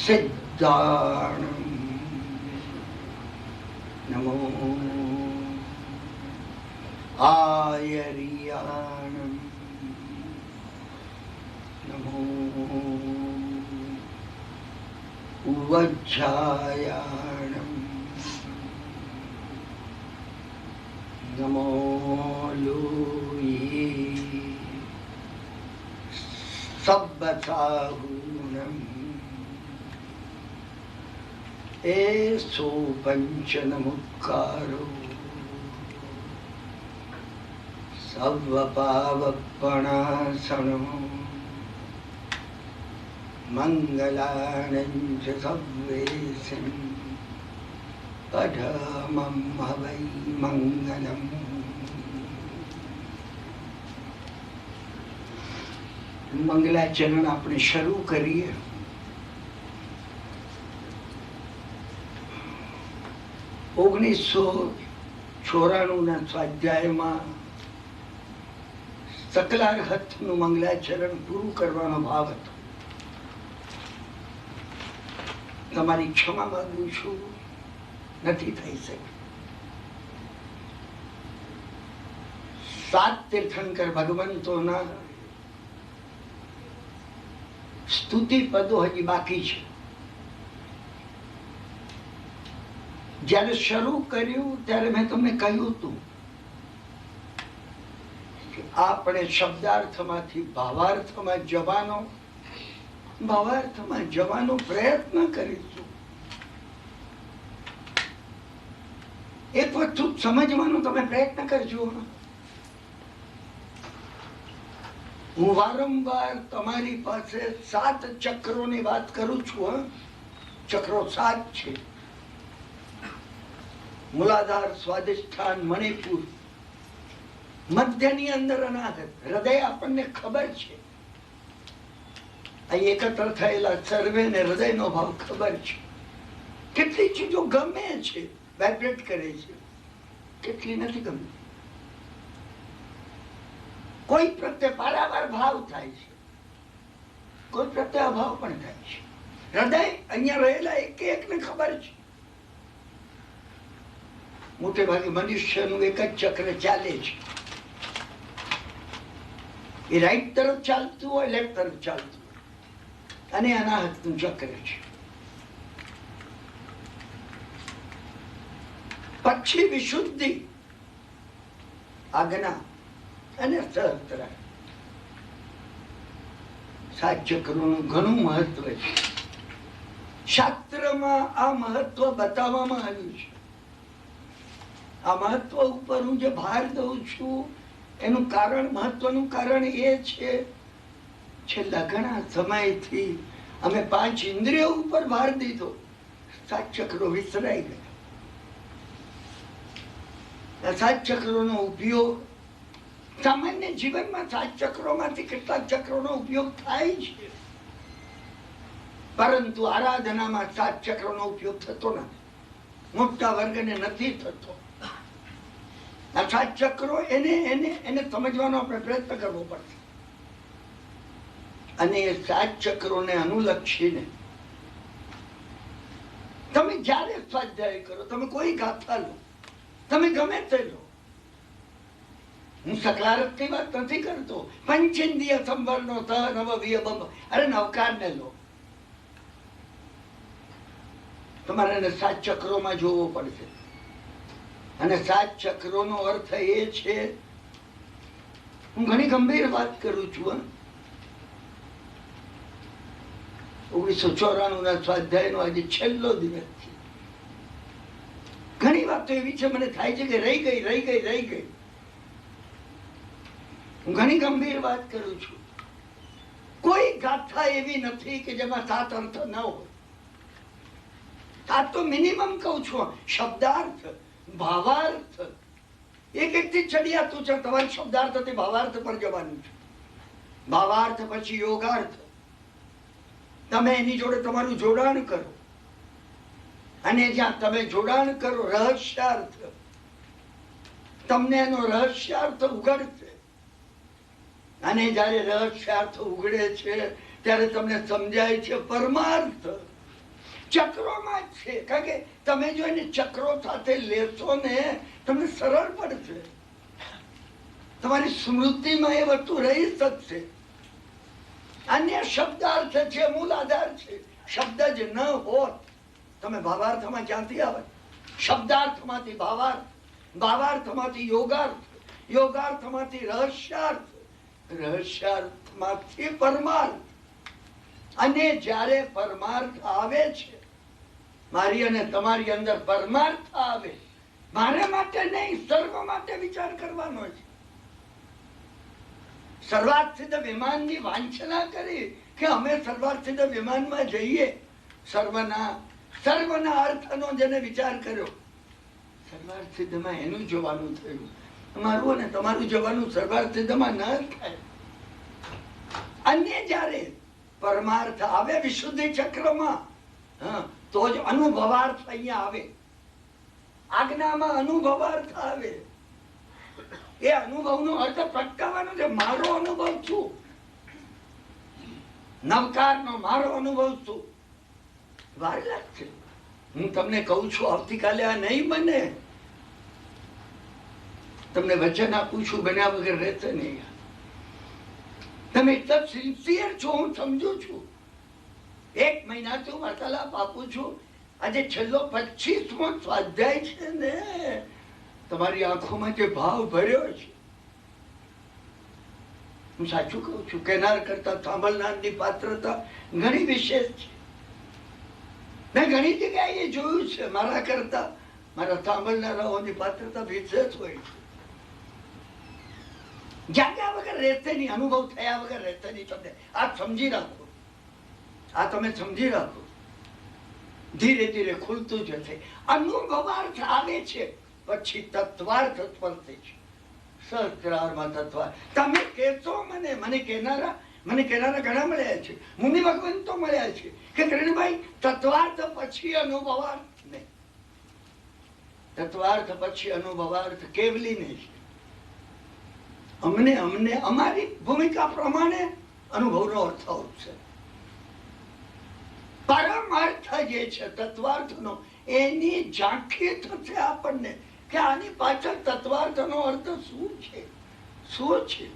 સિદ્ધાણમ નમો આયરિયાણમ નમો ઉવજ્જાયાણમ નમો લોયે સબ્બસાહૂનમ એસો પંચનમુક્કારો સર્વપાવપણાસણો મંગલાનંચ સવ્વેસં પઢમં હવૈ મંગલમ. મંગલાચરણ આપણે શરૂ કરીએ. ઓગણીસો 94 સ્વાધ્યાયમાં સકલાર્હતનું મંગલાચરણ પૂરું કરવાનો ભાવ હતો. તમારી ક્ષમા માંગુ છું, નથી થઈ શકી. 7 તીર્થંકર ભગવંતોના સ્તુતિ પદો હજી બાકી છે. જયારે શરૂ કર્યું ત્યારે મેં તમને કહ્યું હતું કે આપણે શબ્દાર્થમાંથી ભાવાર્થમાં જવાનો પ્રયત્ન કરીશું. એક વસ્તુ સમજવાનો તમે પ્રયત્ન કરજો. હું વારંવાર તમારી પાસે 7 ચક્રોની વાત કરું છું. ચક્રો 7 છે. મૂલાધાર, સ્વાધિષ્ઠાન, મણિપુર, મધ્યની અંદર અનાહત, હૃદય આપણને ખબર છે. અહીં એકત્ર થયેલા સર્વેને હૃદયનો ભાવ ખબર છે. કેટલી ચીજો ગમે છે, વાઇબ્રેટ કરે છે, કેટલી નથી ગમતી. કોઈ પ્રત્યે પારાવાર ભાવ થાય છે, કોઈ પ્રત્યે અભાવ પણ થાય છે. હૃદય અહીંયા રહેલા એક એકને ખબર છે. મોટે ભાગે મનુષ્યનું એક જ ચક્ર ચાલે છે. એ રાઈટ તરફ ચાલતું હોય, લેફ્ટ તરફ ચાલતું હોય, અને અનાહતનું ચક્ર છે. પછી વિશુદ્ધિ, આજ્ઞા અને સહસ્ત્રાય. 7 ચક્રોનું ઘણું મહત્વ છે. શાસ્ત્રમાં આ મહત્વ બતાવવામાં આવ્યું છે. આ મહત્વ ઉપર હું જે ભાર દઉં છું એનું કારણ, મહત્વનું કારણ એ છે, છેલ્લા ઘણા સમયથી અમે 5 ઇન્દ્રિયો ઉપર ભાર દીધો. 7 ચક્રો વિસરાઈ ગયા. આ 7 ચક્રોનો ઉપયોગ સામાન્ય જીવનમાં 7 ચક્રોમાંથી કેટલાક ચક્રોનો ઉપયોગ થાય છે, પરંતુ આરાધનામાં 7 ચક્રોનો ઉપયોગ થતો નથી. મોટા વર્ગને નથી થતો. આ 7 ચક્રો એને સમજવાનો આપણે પ્રયત્ન કરવો પડશે. અને એ 7 ચક્રોને અનુલક્ષીને તમે જ્યારે સ્વાધ્યાય કરો, તમે કોઈ ગાથા લો, તમે ગમે તે લો. હું સકલારથની વાત નથી કરતો. પંચેન્દ્રિય સંવરનો સ નવ વિયબમ, અરે નવકારને લો. તમારે એને 7 ચક્રોમાં જોવો પડશે. અને 7 ચક્રોનો અર્થ એ છે, હું ઘણી ગંભીર વાત કરું છું. 1994 સ્વાધ્યાયનો આજે છેલ્લો દિવસ છે. ઘણી વાતો એવી છે, મને થાય છે કે રહી ગઈ. હું ઘણી ગંભીર વાત કરું છું. કોઈ ગાથા એવી નથી કે જેમાં 7 અર્થ ન હોય. આ તો મિનિમમ કહું છું. શબ્દાર્થ, ભાવાર્થ, એક થી ચડિયાતું છે. તમારે શબ્દાર્થથી ભાવાર્થ પર જવાનું છે. ભાવાર્થ પછી યોગાર્થ. તમે એની જોડે તમારું જોડાણ કરો, અને જ્યાં તમે જોડાણ કરો, રહસ્યાર્થ, તમને એનો રહસ્યાર્થ ઉઘડશે. અને જયારે રહસ્યાર્થ ઉઘડે છે ત્યારે તમને સમજાય છે પરમાર્થ. ચક્રોમાં જ છે. કારણ કે તમે જો એને ચક્રો સાથે લેશો ને તમને સરળ પડશે, તમારી સ્મૃતિમાં એ વસ્તુ રહી શકશે. અન્ય શબ્દાર્થ છે, મૂળ આધાર છે. શબ્દ જ ન હોત તમે ભાવાર્થમાં ક્યાંથી આવે? શબ્દાર્થમાંથી ભાવાર્થ, ભાવાર્થમાંથી યોગાર્થ, યોગાર્થમાંથી રહસ્યાર્થ, રહસ્યાર્થમાંથી પરમાર્થ. અને જ્યારે પરમાર્થ આવે છે, મારી અને તમારી અંદર પરમાર્થ આવે, મારે માટે નહીં, સર્વ માટે વિચાર કરવાનો છે. સર્વાર્થ સિદ્ધ વિમાનની વાંચના કરી કે અમે સર્વાર્થ સિદ્ધ વિમાનમાં જઈએ. સર્વના અર્થનો જેને વિચાર કર્યો, સર્વાર્થ સિદ્ધમાં એનું જોવાનું થયું. તમારું અને તમારું જવાનું સર્વાર્થ સિદ્ધમાં ન થાય. અન્ય જ્યારે પરમાર્થ આવે વિશુદ્ધિ ચક્રમાં, તો જ અનુભવાર્થ અહીંયા આવે. આજ્ઞામાં અનુભવાર્થ આવે. એ અનુભવનો અર્થ પ્રગટાવવાનો છે. મારો અનુભવ શું? નવકારનો મારો અનુભવ શું? વાર લાગશે. હું તમને કહું છું આવતીકાલે આ નહીં બને. તમને વચન આપું છું, બન્યા વગર રહેશે નહીં. તમે એટલા સિન્સિયર છો, હું સમજુ છું. 1 મહિનાથી હું વાર્તાલાપ આપું છું. આજે છેલ્લો 25મો સ્વાધ્યાય છે ને, તમારી આંખોમાં જે ભાવ ભર્યો છે, હું સાચું કહું છું, કહેનાર કરતા સાંભળનારની પાત્રતા ઘણી વિશેષ છે. મેં ઘણી જગ્યાએ જોયું છે, મારા કરતા મારા સાંભળનારાઓની પાત્રતા વિશેષ હોય છે. જાગ્યા વગર રહેશે નહીં, અનુભવ થયા વગર રહેશે નહીં. તમને આ સમજી રાખો, આ તમે સમજી રાખો. ધીરે ધીરે ખુલતું જશે. અનુભવાર્થ આવે છે, પછી તત્વાર્થ સ્પર્શે છે. સહસ્ત્રારમાં તત્વાર્થ. તમે કહેશો મને કહેનારા ઘણા મળ્યા છે, મુનિ ભગવંતો મળ્યા છે કે કિરણભાઈ તત્વાર્થ પછી અનુભવાર્થ નહીં. તત્વાર્થ પછી અનુભવાર્થ કેવલી નહીં. અમને અમારી ભૂમિકા પ્રમાણે અનુભવનો અર્થ આવશે. પરમાર્થ જે છે તત્વાર્થનો, એની ઝાંખી થશે આપણને કે આની પાછળ તત્વાર્થનો અર્થ શું છે, શું છે.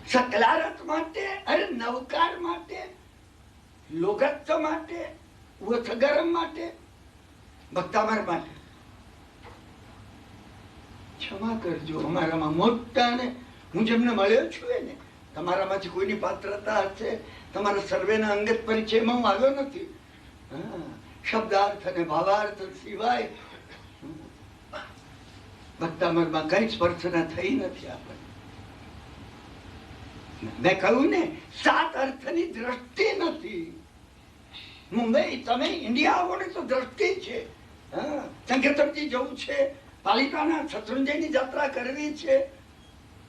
સકલારથ માટે, અરે નવકાર માટે, લોગત્વ માટે, ઉથગરમ માટે, ભક્તામર માટે. ક્ષમા કરજો, અમારામાં મોટા ને હું જેમને મળ્યો છું એને, તમારામાંથી કોઈની પાત્રતા હશે, તમારા સર્વેના અંગત પરિચયમાં હું આવ્યો નથી. શબ્દાર્થ અને ભાવાર્થ સિવાય ભક્તામરમાં કઈ સ્પર્શના થઈ નથી આપણને. મેં કહ્યું ને, 7 અર્થની દ્રષ્ટિ નથી. મુંબઈ તમે ઇન્ડિયા આવો ને તો દ્રષ્ટિ છે. સંકેતરજી જવું છે, પાલિતાના શત્રુંજયની યાત્રા કરવી છે,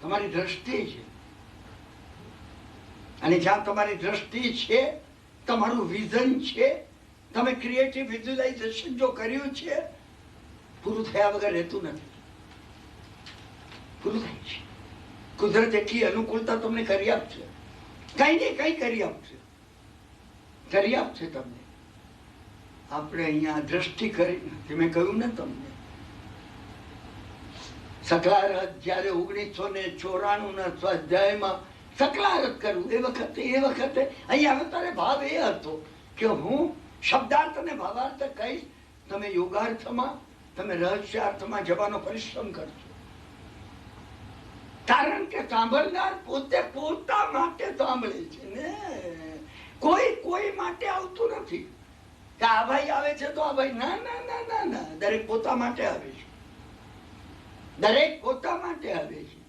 તમારી દ્રષ્ટિ છે. અને જ્યાં તમારી દ્રષ્ટિ છે, તમારું વિઝન છે, તમે ક્રિએટિવ વિઝ્યુલાઇઝેશન જો કર્યું છે, પૂરું થયા વગર રહેતું નથી. પૂરું થાય છે. કુદરત એટલી અનુકૂળતા તમને કરી આપશે, કઈ ને કઈ કરી આપશે તમને. આપણે અહીંયા દ્રષ્ટિ કરી નથી. મેં કહ્યું ને તમને, સકલારથ જયારે 1994 ના સ્વાધ્યાયમાં સકલારથ કરવું, એ વખતે અહીંયા અત્યારે ભાવ એ હતો કે હું શબ્દાર્થ અને ભાવાર્થ કહીશ, તમે યોગાર્થમાં, તમે રહસ્યાર્થમાં જવાનો પરિશ્રમ કરજો. કારણ કે સાંભળનાર પોતે પોતા માટે સાંભળે છે ને, કોઈ માટે આવતું નથી કે આ ભાઈ આવે છે તો આ ભાઈ. ના ના ના ના ના, દરેક પોતા માટે આવે છે. દરેક પોતા માટે આવે છે.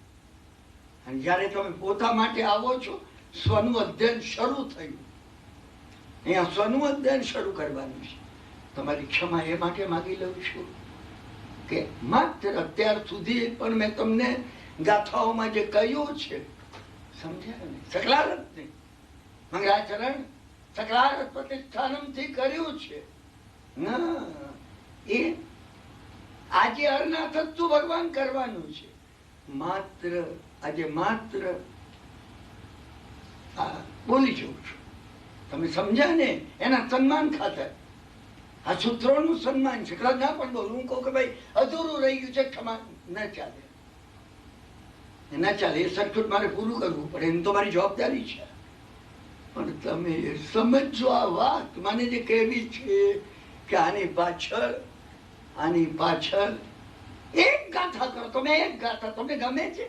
અને જયારે તમે પોતા માટે આવો છો, સ્વનું અધ્યયન શરૂ થયું. અહીંયા સ્વનું અધ્યયન શરૂ કરવાનું છે. તમારી ક્ષમા એ માટે માગી લઉં છું કે માત્ર અત્યાર સુધી પણ મેં તમને ગાથાઓમાં જે કહ્યું છે, સમજ્યા ને? સકલારથ ને મંગળાચરણ સકલારથ પ્રતિષ્ઠાનમથી કર્યું છે. એ આજે અર્નાથત્વ ભગવાન કરવાનું છે. આજે માત્ર બોલી જઉં છું, તમે સમજ્યા ને? એના સન્માન ખાતર આ સૂત્રોનું સન્માન છે. કદાચ ના પણ બોલું, હું કહું કે ભાઈ અધૂરું રહી ગયું છે, ક્ષમા, ના ચાલે, ના ચાલે. એ સર્કિટ મારે પૂરું કરવું પડે, એમ તો મારી જવાબદારી છે. પણ તમે સમજો આ વાત મને જે કહેવી છે કે આની પાછળ એક ગાથા કરો. તમે એક ગાથા તમને ગમે છે?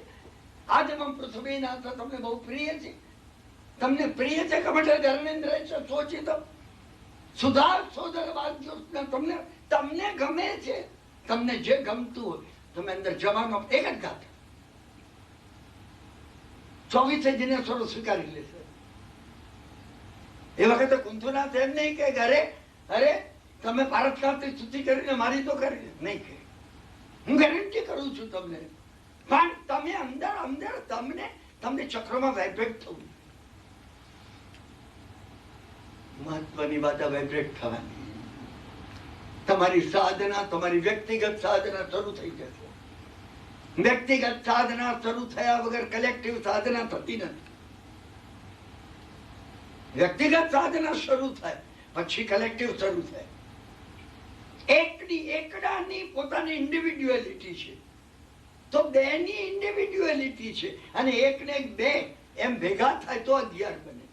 આદમ પૃથ્વીનાથ તમને બહુ પ્રિય છે? તમને પ્રિય છે કે માટે ધર્મેન્દ્ર છે? સોચી તો સુધાર સોદર તમને તમને ગમે છે? તમને જે ગમતું હોય તમે અંદર જવાનો એક જ ગાથા 24 દિનેશ્વરો સ્વીકારી લેશે. એ વખતે કુંથુનાથ એમ નહીં કે અરે તમે પારસનાથની સ્તુતિ કરીને મારી તો કરી નહીં કે. હું ગેરંટી કરું છું તમને. પણ તમે અંદર તમને ચક્રમાં વાઇબ્રેટ થવું. મહત્વની વાત વાઇબ્રેટ થવાની. તમારી સાધના, તમારી વ્યક્તિગત સાધના શરૂ થઈ જશે. વ્યક્તિગત સાધના શરૂ થયા વગર કલેક્ટિવ સાધના થતી નથી. વ્યક્તિગત સાધના શરૂ થાય પછી કલેક્ટિવ શરૂ થાય. એકડાની પોતાની ઇન્ડિવિડ્યુઅલિટી છે, તો બેની ઇન્ડિવિડ્યુઅલિટી છે, અને એક ને બે એમ ભેગા થાય તો 11 બને.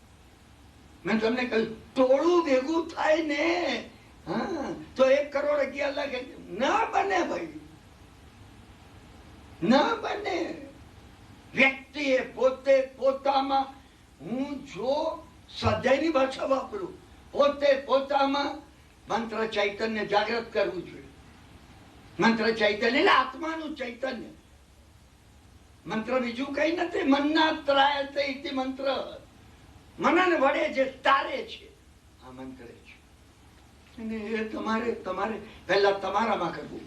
મેં તમને કહ્યું ટોળું ભેગું થાય ને તો 1 કરોડ 11 લાખ ના બને ભાઈ, ના બને. વ્યક્તિએ પોતે પોતામાં, હું જો સ્વાધ્યાયની ભાષા વાપરું, પોતે પોતામાં મંત્ર ચૈતન્ય જાગૃત કરવું જોઈએ. મંત્ર ચૈતન્ય એટલે આત્માનું ચૈતન્ય. મંત્ર બીજું કઈ નથી. મનના ત્રાયતે ઇતિ મંત્ર. મનન વડે જે તારે છે આ મંત્ર છે. અને એ તમારે પહેલા તમારામાં કરવું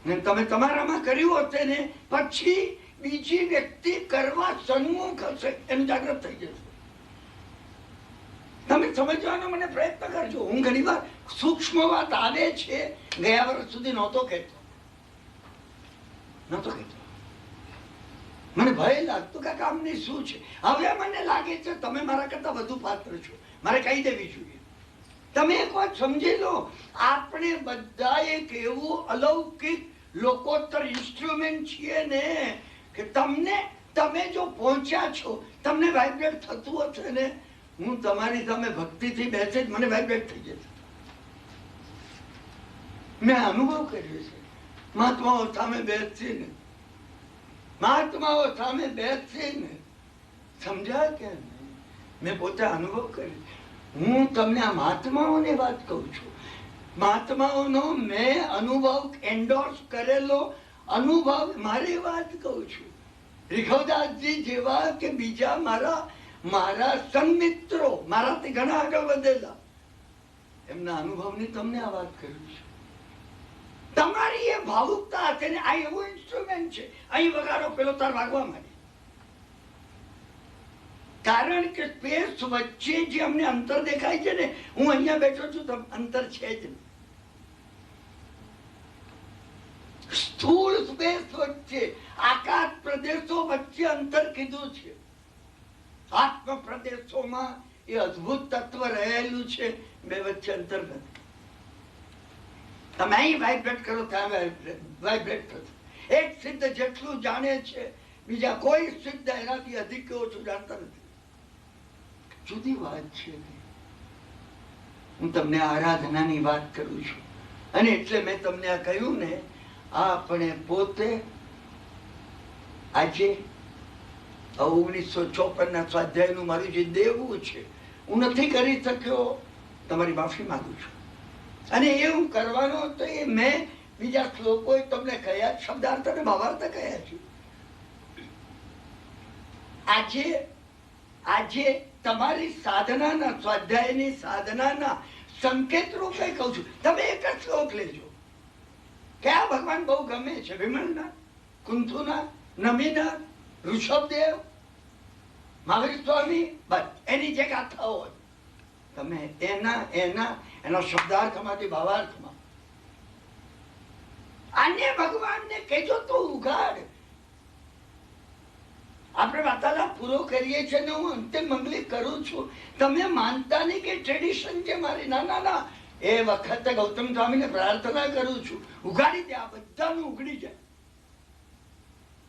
પડે. તમે તમારામાં કર્યું હશે ને પછી બીજી વ્યક્તિ કરવા સન્મુખ હશે, એનું જાગૃત થઈ જશે. તમે સમજવાનો મને પ્રયત્ન કરજો. હું ઘણી વાર સૂક્ષ્મ વાત આવે છે, ગયા વર્ષ સુધી નહોતો કહેતો. મને ભય લાગતો કે કામની શું છે. હવે મને લાગે છે તમે મારા કરતા વધુ પાત્ર છો, મારે કહી દેવી જોઈએ. તમે એક વાત સમજી લો, આપણે બધા એક એવું અલૌકિક લોકોત્તર ઇન્સ્ટ્રુમેન્ટ છીએ ને કે તમે જો પહોંચ્યા છો, તમને વાઇબ્રેટ થતું હશે ને, હું તમારી સામે ભક્તિથી બેસે જ મને વાઇબ્રેટ થઈ જશે. મેં અનુભવ કર્યો છે. મહાત્માઓ સામે બેસીને સમજાય કે મેં પોતે અનુભવ કર્યો. હું તમને આ મહાત્માઓની વાત કહું છું. મહાત્માઓનો મેં અનુભવ એન્ડોર્સ કરેલો અનુભવ મારી વાત કહું છું. રીખવદાસજી જેવા કે બીજા મારા સન્મિત્રો, મારાથી ઘણા આગળ વધેલા, એમના અનુભવની તમને આ વાત કરું છું. તમારી એ ભાવુકતા હશે ને, આ એવું ઇન્સ્ટ્રુમેન્ટ છે, અહીં વગાડો પેલો તાર વાગવા માંડે. કારણ કે સ્પેસ વચ્ચે જે અમને અંતર દેખાય છે ને, હું અહીંયા બેઠો છું તો અંતર છે જ નહીં. સ્થૂળ સ્પેસ વચ્ચે, આકાશ પ્રદેશો વચ્ચે અંતર કીધું છે. આત્મ પ્રદેશોમાં એ અદભુત તત્વ રહેલું છે, બે વચ્ચે અંતર નથી. તમે અહીં વાઇબ્રેટ કરો ત્યાં વાઇબ્રેટ થશે. એક સિદ્ધ જેટલું જાણે છે, બીજા કોઈ સિદ્ધ એનાથી અધિક કે ઓછું જાણતા નથી. જુદી વાત છે. હું તમને આરાધનાની વાત કરું છું, અને એટલે મેં તમને આ કહ્યું ને, આપણે પોતે આજે 1954 સ્વાધ્યાયનું મારું જે દેવું છે, હું નથી કરી શક્યો, તમારી માફી માંગુ છું. અને એ હું કરવાનો હતો, એ મેં બીજા શ્લોકોએ તમને કહ્યા, શબ્દાર્થ અને ભાવાર્થ કહ્યા છે. આજે તમારી સાધનાના, સ્વાધ્યાયની સાધનાના સંકેત રૂપે કહું છું. તમે એક જ શ્લોક લેજો. કયા ભગવાન બહુ ગમે છે? વિમલના, કુંથુના, નમીના, ઋષભદેવ, મહાવીર સ્વામી, બસ એની જે ગાથાઓ હોય, તમે એના શબ્દાર્થમાંથી ભાવાર્થમાં અન્ય ભગવાનને કહેજો તો ઉઘાડ. આપણે વાર્તાલાપ પૂરો કરીએ છીએ ને હું અંતે મંગલી કરું છું. તમે માનતા નહીં કે ટ્રેડિશન છે મારી? ના ના ના, એ વખતે ગૌતમ સ્વામીને પ્રાર્થના કરું છું, ઉગાડી દે, આ બધાનું ઉગડી જાય,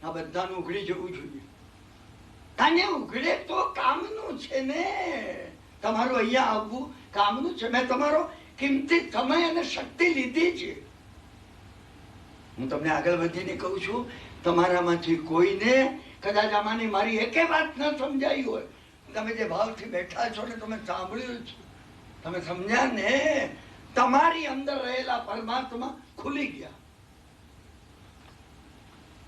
આ બધાનું ઉગડી જવું જોઈએ. અને ઉગડે તો કામનું છે ને. તમારું અહીંયા આવવું કામનું છે. મેં તમારો કિંમતી સમય અને શક્તિ લીધી છે. હું તમને આગળ વધીને કહું છું, તમારામાંથી કોઈને કદાચ આમાંની મારી એકે વાત ન સમજાઈ હોય, તમે જે ભાવથી બેઠા છો ને, તમે સાંભળ્યું છે, તમે સમજ્યા ને, તમારી અંદર રહેલા પરમાત્મા ખુલી ગયા.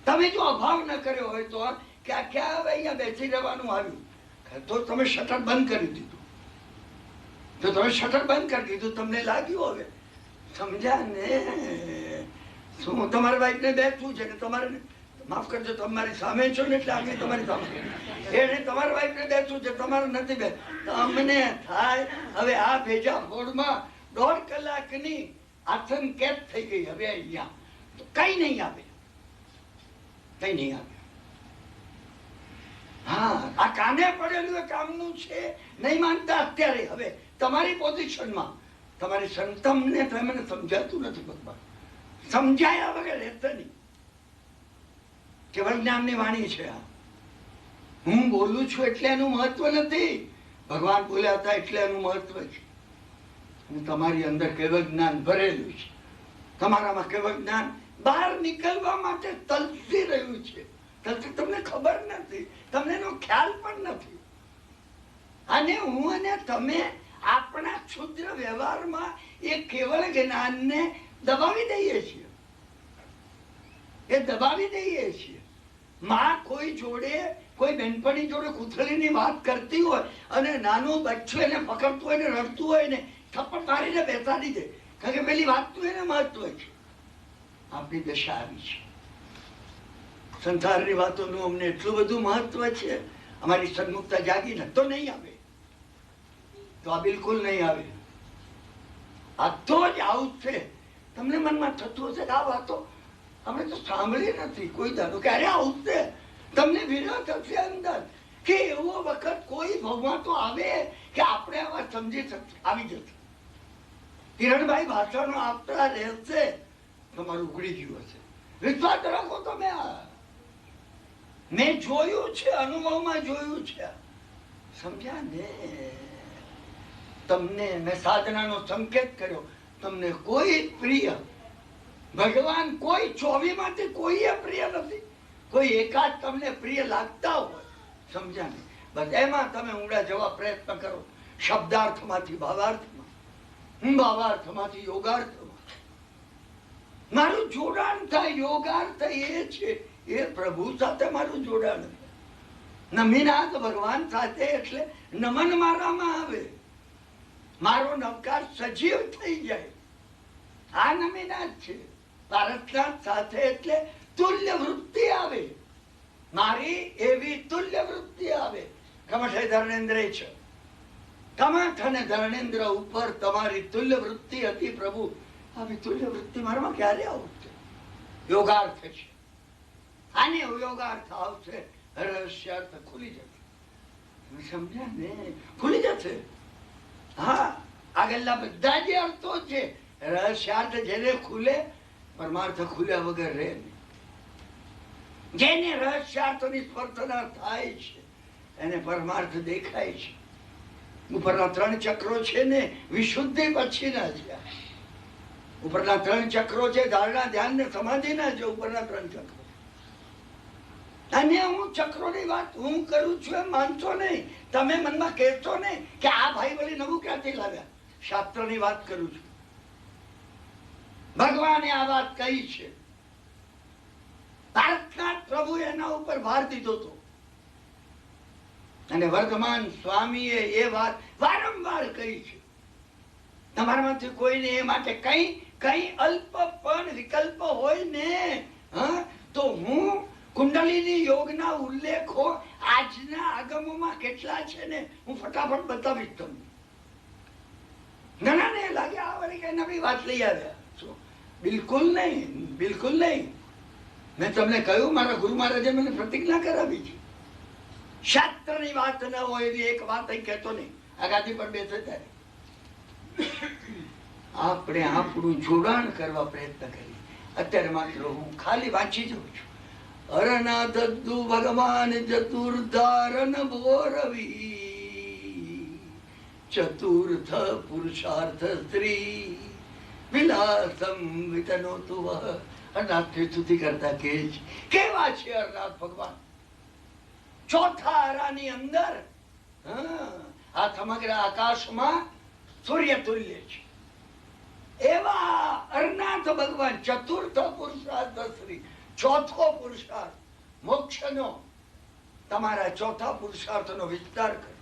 તમે જો અભાવ ન કર્યો હોય તો ક્યાં ક્યાં હવે અહીંયા બેસી રહેવાનું આવ્યું, તો તમે શટર બંધ કરી દીધું, તો તમે શટર બંધ કરી દીધું, તમને લાગ્યું હવે સમજ્યા ને. શું તમારા વાઈફને બેઠવું છે ને, તમારે માફ કરજો, તમારી સામે છો ને એટલે આગળ તમારી સામે, એને તમારા વાઈફને બેઠવું છે, તમારે નથી બે. તમને થાય હવે આ ભેજા ફોડમાં 1.5 કલાકની આસન કેદ થઈ ગઈ. હવે અહીંયા તો કઈ નહીં આવે, કઈ નહીં આવે. હા, આ કાને પડેલું કામનું છે, નહીં માનતા અત્યારે. હવે તમારી પોઝિશનમાં તમારી સંતમને તમને સમજાતું નથી ભગવાન, સમજાયા વગર રહેતા નહીં. કેવળ જ્ઞાનની વાણી છે આ. હું બોલું છું એટલે એનું મહત્વ નથી, ભગવાન બોલ્યા હતા એટલે એનું મહત્વ છે. તમારી અંદર કેવળ જ્ઞાન ભરેલું છે, તમારામાં કેવળ જ્ઞાન બહાર નીકળવા માટે તલસી રહ્યું છે. તમને ખબર નથી, તમને એનો ખ્યાલ પણ નથી. અને હું અને તમે આપણા ક્ષુદ્ર વ્યવહારમાં એ કેવળ જ્ઞાનને દબાવી દઈએ છીએ, એ દબાવી દઈએ છીએ. માં કોઈ જોડે, કોઈ બેનપણી જોડે કૂથળીની વાત કરતી હોય અને નાનું બચ્ચું એને પકડતું હોય ને રડતું હોય ને થપ્પડ મારીને બેસાડી દે, કારણ કે પેલી વાતનું એને મહત્વ છે. આપણી દશા આવી છે. સંસારની વાતોનું અમને એટલું બધું મહત્વ છે, અમારી સન્મુખતા જાગીને તો નહીં આવે, તો આ બિલકુલ નહીં આવે. આ તો જ આવું છે. તમને મનમાં થતું હશે આ વાતો અમે તો સાંભળી નથી કોઈ દાડો, ક્યારે આવું છે તમને વિરોધ થશે અંદર કે એવો વખત કોઈ ભગવાન તો આવે કે આપણે આ વાત સમજી શકશે, આવી જશે. કિરણભાઈ ભાષણો આપતા રહેશે, તમારું ઉગડી ગયું હશે. વિશ્વાસ રાખો તમે. આ મેં જોયું છે, અનુભવમાં જોયું છે, સમજ્યા ને. તમને મેં સાધનાનો સંકેત કર્યો, તમને કોઈ પ્રિય ભગવાન કોઈ 24 માંથી કોઈ પ્રિય નથી. કોઈ એકાદ તમને પ્રિય લાગતા હોય, સમજ્યા ને. બસ એમાં તમે ઊંડા જવા પ્રયત્ન કરો, શબ્દાર્થમાંથી ભાવાર્થમાં, ભાવાર્થમાંથી યોગાર્થમાં. મારું જોડાણ થાય, યોગાર્થ એ છે, એ પ્રભુ સાથે મારું જોડાણ. નમીનાથ ભગવાન સાથે એટલે નમન મારામાં આવે, મારો નવકાર સજીવ થઈ જાય. આ નમીનાથ છે. ભારતનાથ સાથે એટલે તુલ્ય વૃત્તિ આવે, મારી એવી તુલ્ય વૃત્તિ આવે. કમઠે ધર્ણેન્દ્ર છે, કમઠ અને ધર્ણેન્દ્ર ઉપર તમારી તુલ્ય વૃત્તિ હતી પ્રભુ. આવી તુલ્ય વૃત્તિ મારામાં ક્યારે આવશે? યોગાર્થ છે. આને યોગાર્થ આવશે, રહસ્યાર્થ ખુલી જશે. સમજ્યા ને? ખુલી જશે. હા, આગળના બધા જે અર્થો છે, રહસ્યાર્થ જેને ખુલે, પરમાર્થ ખુલ્યા વગર રહે નહીં. જેને રહસ્યાર્થની સ્પર્શના થાય છે એને પરમાર્થ દેખાય છે. ઉપરના 3 ચક્રો છે ને વિશુદ્ધિ પછીના છે. ઉપરના 3 ચક્રો છે ધારણા, ધ્યાન ને સમાધિના છે. ઉપરના 3 ચક્રો. અને હું ચક્રોની વાત હું કરું છું એમ માનશો નહીં. તમે મનમાં કહેશો નહીં કે આ ભાઈ વળી નવું ક્યાંથી લાવ્યા. શાસ્ત્રની વાત કરું છું. ભગવાને આ વાત કહી છે. ભારતનાથ પ્રભુ એના ઉપર ભાર દીધો હતો અને વર્તમાન સ્વામીએ એ વાત વારંવાર કહી છે. તમારામાંથી કોઈને એ માટે કઈ અલ્પ પણ વિકલ્પ હોય ને, તો હું કુંડલીની યોગના ઉલ્લેખો આજના આગમોમાં કેટલા છે ને હું ફટાફટ બતાવીશ તમને. ઘણા ને લાગે આ વળી કઈ નવી વાત લઈ આવ્યા. બિલકુલ નહીં, બિલકુલ નહીં. મેં તમને કહ્યું, મારા ગુરુ મહારાજે મને પ્રતિજ્ઞા કરાવી છે. શાસ્ત્રની વાત ન હોય એવી એક વાત અહીં કહેતો નહીં. આ ગાદી પર બેસે ત્યારે આપણે આપણું જોડાણ કરવા પ્રયત્ન કરીએ. અત્યારે માત્ર હું ખાલી વાંચી જઉં છું. અરના દદ્દુ ભગવાન ચતુર્ધારન ભોરવી ચતુર્થ પુરુષાર્થ સ્ત્રી વિલાસમ વિતનોતુ વહ. અરનાથ સ્તુતિ કરતા કે કેવા છે અરનાથ ભગવાન. ચોથા અરાની અંદર આ સમગ્ર આકાશમાં સૂર્ય તુલ્ય છે એવા અરનાથ ભગવાન ચતુર્થ પુરુષાર્થ શ્રી. ચોથો પુરુષાર્થ મોક્ષનો, તમારા ચોથા પુરુષાર્થનો વિસ્તાર કરો.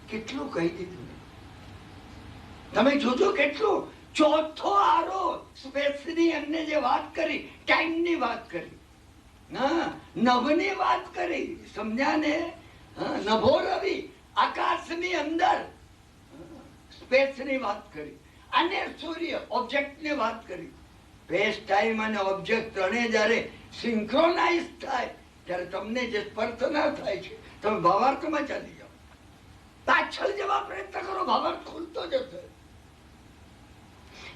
કેટલું કહી દીધું તમે જોજો. કેટલું ચોથો આરો સ્પેસની એમને જે વાત કરી, ટાઈમની વાત કરી, નભની વાત કરી, સમજ્યા ને? નભો રવિ આકાશની અંદર સ્પેસની વાત કરી અને સૂર્ય ઓબ્જેક્ટની વાત કરી. સ્પેસ ટાઈમ અને ઓબ્જેક્ટ ત્રણે જ્યારે સિંક્રોનાઇઝ થાય ત્યારે તમને જે સ્પર્શના થાય છે તમે ભાવાર્થમાં ચાલી જાઓ. પાછળ જવા પ્રયત્ન કરો, ભાવાર્થ ખુલતો જશે.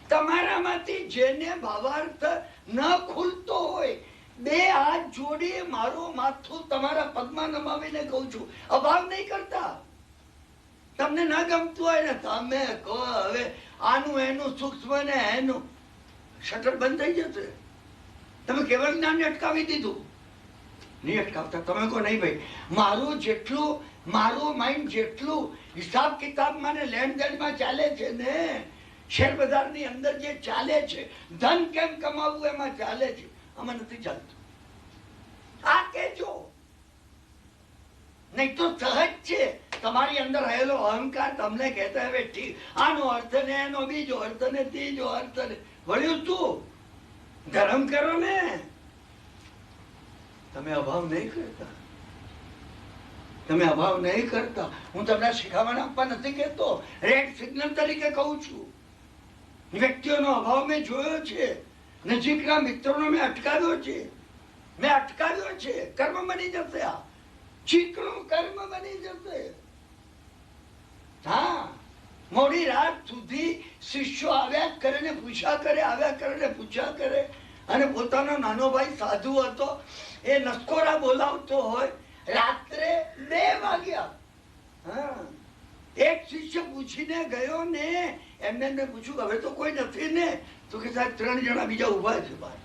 તમારામાંથી જેને ભાવાર્થ ન ખુલતો હોય, બે હાથ જોડી મારું માથું તમારા પગમાં નમાવીને કહું છું, અભાવ નહીં કરતા. તમને ન ગમતું હોય ને તમે કહો હવે આનું એનું સૂક્ષ્મ ને એનું, શટર બંધ થઈ જશે. તમે કેવળ જ્ઞાન અટકાવી દીધું, નહીં અટકાવતા. તમે કહો નહીં ભાઈ, મારું માઇન્ડ જેટલું હિસાબ કિતાબમાં ને લેણ દેણમાં ચાલે છે ને, શેર બજારની અંદર જે ચાલે છે, ધન કેમ કમાવવું એમાં ચાલે છે, આમાં નથી ચાલતું. આ કેજો નહીં તો સહજ છે. તમારી અંદર રહેલો અહંકાર તમને કહેતા હવે ઠીક, આનો અર્થ ને એનો બીજો અર્થ ને ત્રીજો અર્થ ને વળ્યું તું ધર્મ કરો ને. તમે અભાવ નહીં કરતા, તમે અભાવ નહીં કરતા. હું તમને શીખામણ આપવા નથી કહેતો, રેડ સિગ્નલ તરીકે કહું છું. વ્યક્તિઓનો અભાવ મેં જોયો છે, નજીકના મિત્રોનો મેં અટકાવ્યો છે, કર્મ બની જશે. આ ચીકણું કર્મ બની જશે. હા, મોડી રાત સુધી શિષ્યો આવ્યા કરે ને પૂછ્યા કરે, આવ્યા કરે ને પૂછ્યા કરે. અને પોતાનો નાનો ભાઈ સાધુ હતો, એ નસકોરા બોલાવતો હોય. રાત્રે 2 વાગ્યા. હા, એક શિષ્ય પૂછીને ગયો ને, એમને મેં પૂછ્યું હવે તો કોઈ નથી ને? તો કે સાહેબ 3 જણા બીજા ઉભા છે બહાર.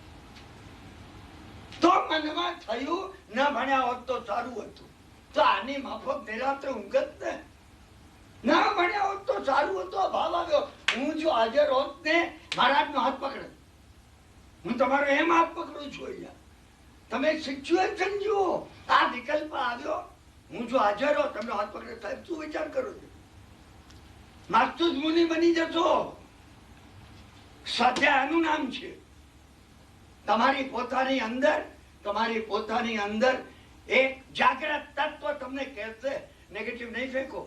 તો મનમાં થયું ન ભણ્યા હોત તો સારું હતું, તો આની માફક નિરાતે ઊંઘત ને. ના ભણ્યા હોત તો સારું હતું. ભાવ આવ્યો, હું જો હાજર હોત ને મહારાજનો હાથ પકડે. હું તમારો એમ હાથ પકડું છું. અહીંયા તમે સિચ્યુએશન જુઓ, આ વિકલ્પ આવ્યો, હું જો હાજર હોત તમને હાથ પકડે. સાહેબ શું વિચાર કરો છો? માસ્તુજ મુનિ બની જશો. સ્વાધ્યાયનું નામ છે. તમારી પોતાની અંદર એક જાગ્રત તત્વ તમને કહેશે નેગેટિવ નહીં ફેંકો.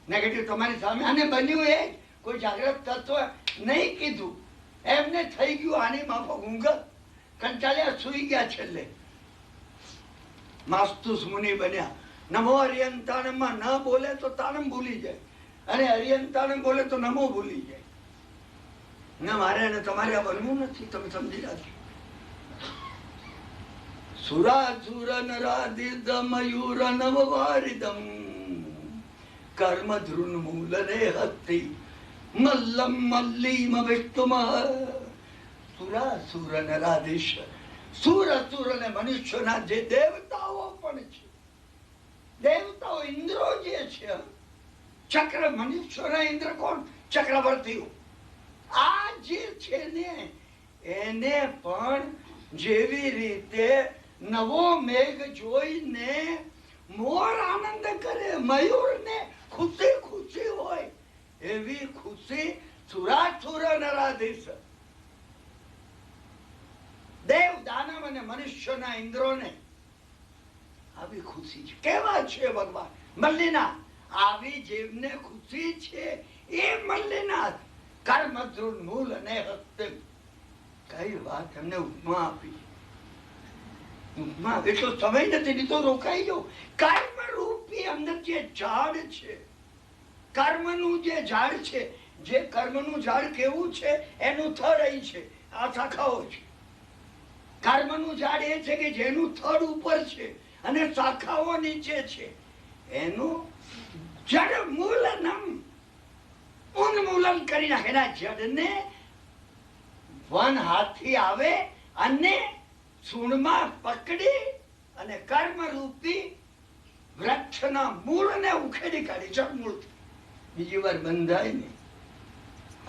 નેગેટિવ તમારી સામે. આને બન્યું એ કોઈ જાગ્રત તત્વ નહીં કીધું, એમને થઈ ગયું આની માફક ઊંઘ, કંટાળ્યા સુઈ ગયા. છેલ્લે માસ્તુસ મુનિ બન્યા. નમો હરિયંતાણમાં ન બોલે તો તાણમ ભૂલી જાય, અને હરિયંતાણમ બોલે તો નમો ભૂલી જાય. ના, મારે અને તમારે આ બનવું નથી. તમે સમજી રાખજો. સુરાસુર નરાદિદ મયુર નવવારિદમ કર્મ ધ્રુન મૂલને હત્તિ મલ્લમ મલ્લીમ વિષ્ણુમ. સુરાસુર નરાધીશ, સુર અસુર અને મનુષ્યના જે દેવતાઓ પણ છે, દેવતાઓ ઇન્દ્રો જે છે, ચક્ર મનુષ્યના ઇન્દ્ર કોણ? ચક્રવર્તીઓ. આ જે છે ને એને પણ જેવી રીતે નવો મેઘ જોઈને મોર આનંદ કરે, મયુર ને ખુશી ખુશી હોય, એવી ખુશી સુરાસુર નરાધીશ, દેવ દાનવ અને મનુષ્યના ઇન્દ્રોને આવી ખુશી છે. કેવા છે ભગવાન? મલ્લીનાથ. આવી જેમને ખુશી છે એ મલ્લીનાથ. કર્મ ધ્રુન મૂલ અને હસ્તે. કઈ વાત એમને ઉપમા આપી. એટલો સમય નથી લીધો, રોકાઈ જાઓ. કર્મ રૂપી અંદર જે ઝાડ છે, કર્મનું જે ઝાડ છે, જે કર્મનું ઝાડ કેવું છે, એનું થડ અહીં છે, આ શાખાઓ છે. કર્મનું ઝાડ એ છે કે જેનું થડ ઉપર છે અને શાખાઓ નીચે છે, એનું જડ મૂલનમ ઉન્મૂલન કરી નાખેલા જડને વન હાથથી આવે અને સૂંઢમાં પકડી અને કર્મ રૂપી વૃક્ષના મૂળને ઉખેડી કાઢી. જડમૂળ બીજી વાર બંધાય નહીં.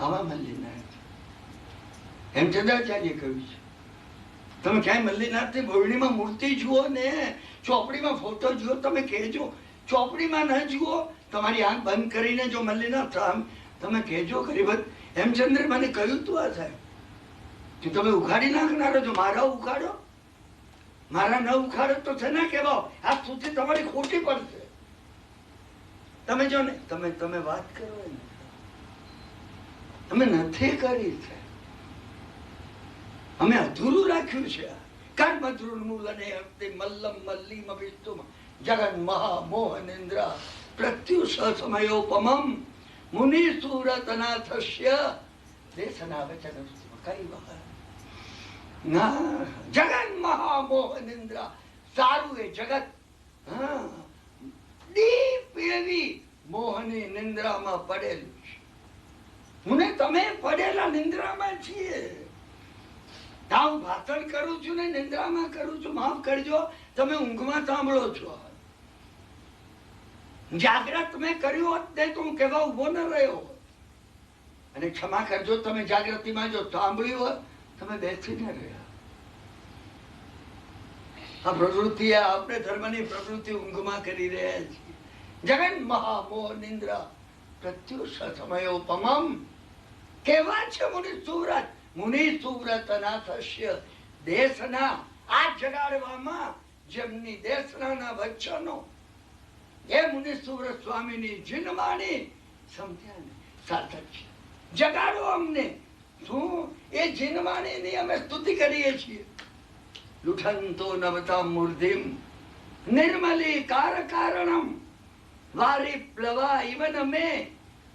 આવા મલ્લીનાથ હેમચંદ્રાચાર્ય કહ્યું છે. તમે ક્યાંય મલ્લીનાથની બોરડીમાં મૂર્તિ જુઓ ને, ચોપડીમાં ફોટો જુઓ, તમે કહેજો. ચોપડીમાં ન જુઓ, તમારી આંખ બંધ કરીને જો મલ્લીનાથ તમે કહેજો ખરી, હેમચંદ્ર મને કહ્યું તું આ સાહેબ કે તમે ઉખાડી નાખનારો છો. મારા ઉખાડો, મારા ન ઉખાડો તો છે ને કેવાઓ, આ સ્તુતિ તમારી ખોટી પડશે. તમે જો ને તમે વાત કરો ને, અમે નથી કરી છે, અમે અધૂરું રાખ્યું છે. કર્મદ્રુન્મૂલને અંતે મલ્લમ મલ્લીમ વિષ્ણુમ જગન મહામોહનેન્દ્ર પ્રત્યુષ સમયોપમમ મુનિ સુરતનાથસ્ય દેશના વચન કઈ વખત જગન મહામોહનેન્દ્ર. સારું એ જગત દીપ એવી મોહની નિંદ્રામાં પડેલું છે. હું ને તમે પડેલા નિંદ્રામાં છીએ. હું ભાષણ કરું છું ને નિંદ્રામાં કરું છું, માફ કરજો, તમે ઊંઘમાં સાંભળો છો. જાગ્રત મેં કર્યું હોત ને તો હું કેવા ઉભો ન રહ્યો. અને ક્ષમા કરજો, તમે જાગૃતિમાં જો સાંભળ્યું હોત, તમે બેસી ન રહ્યા. આ પ્રવૃત્તિ, આપણે ધર્મની પ્રવૃત્તિ ઊંઘમાં કરી રહ્યા છીએ. જગન મહામોહ નિંદ્રા પ્રત્યુષ સમયોપમમ. કેવા છે મુનિ સુવ્રત, મુનિ સુવ્રત નાથસ્ય દેશના. આ જગાડવામાં જેમની દેશના વચનો એ મુનિ સુવ્રત સ્વામીની જીનવાણી સમજ્યા ને સાર્થક છે. જગાડો અમને. શું એ જીનવાણીની અમે સ્તુતિ કરીએ છીએ. લુઠંતો નવતા મૂર્ધિમ નિર્મલી કાર કારણમ વારી પ્લવા ઇવન અમે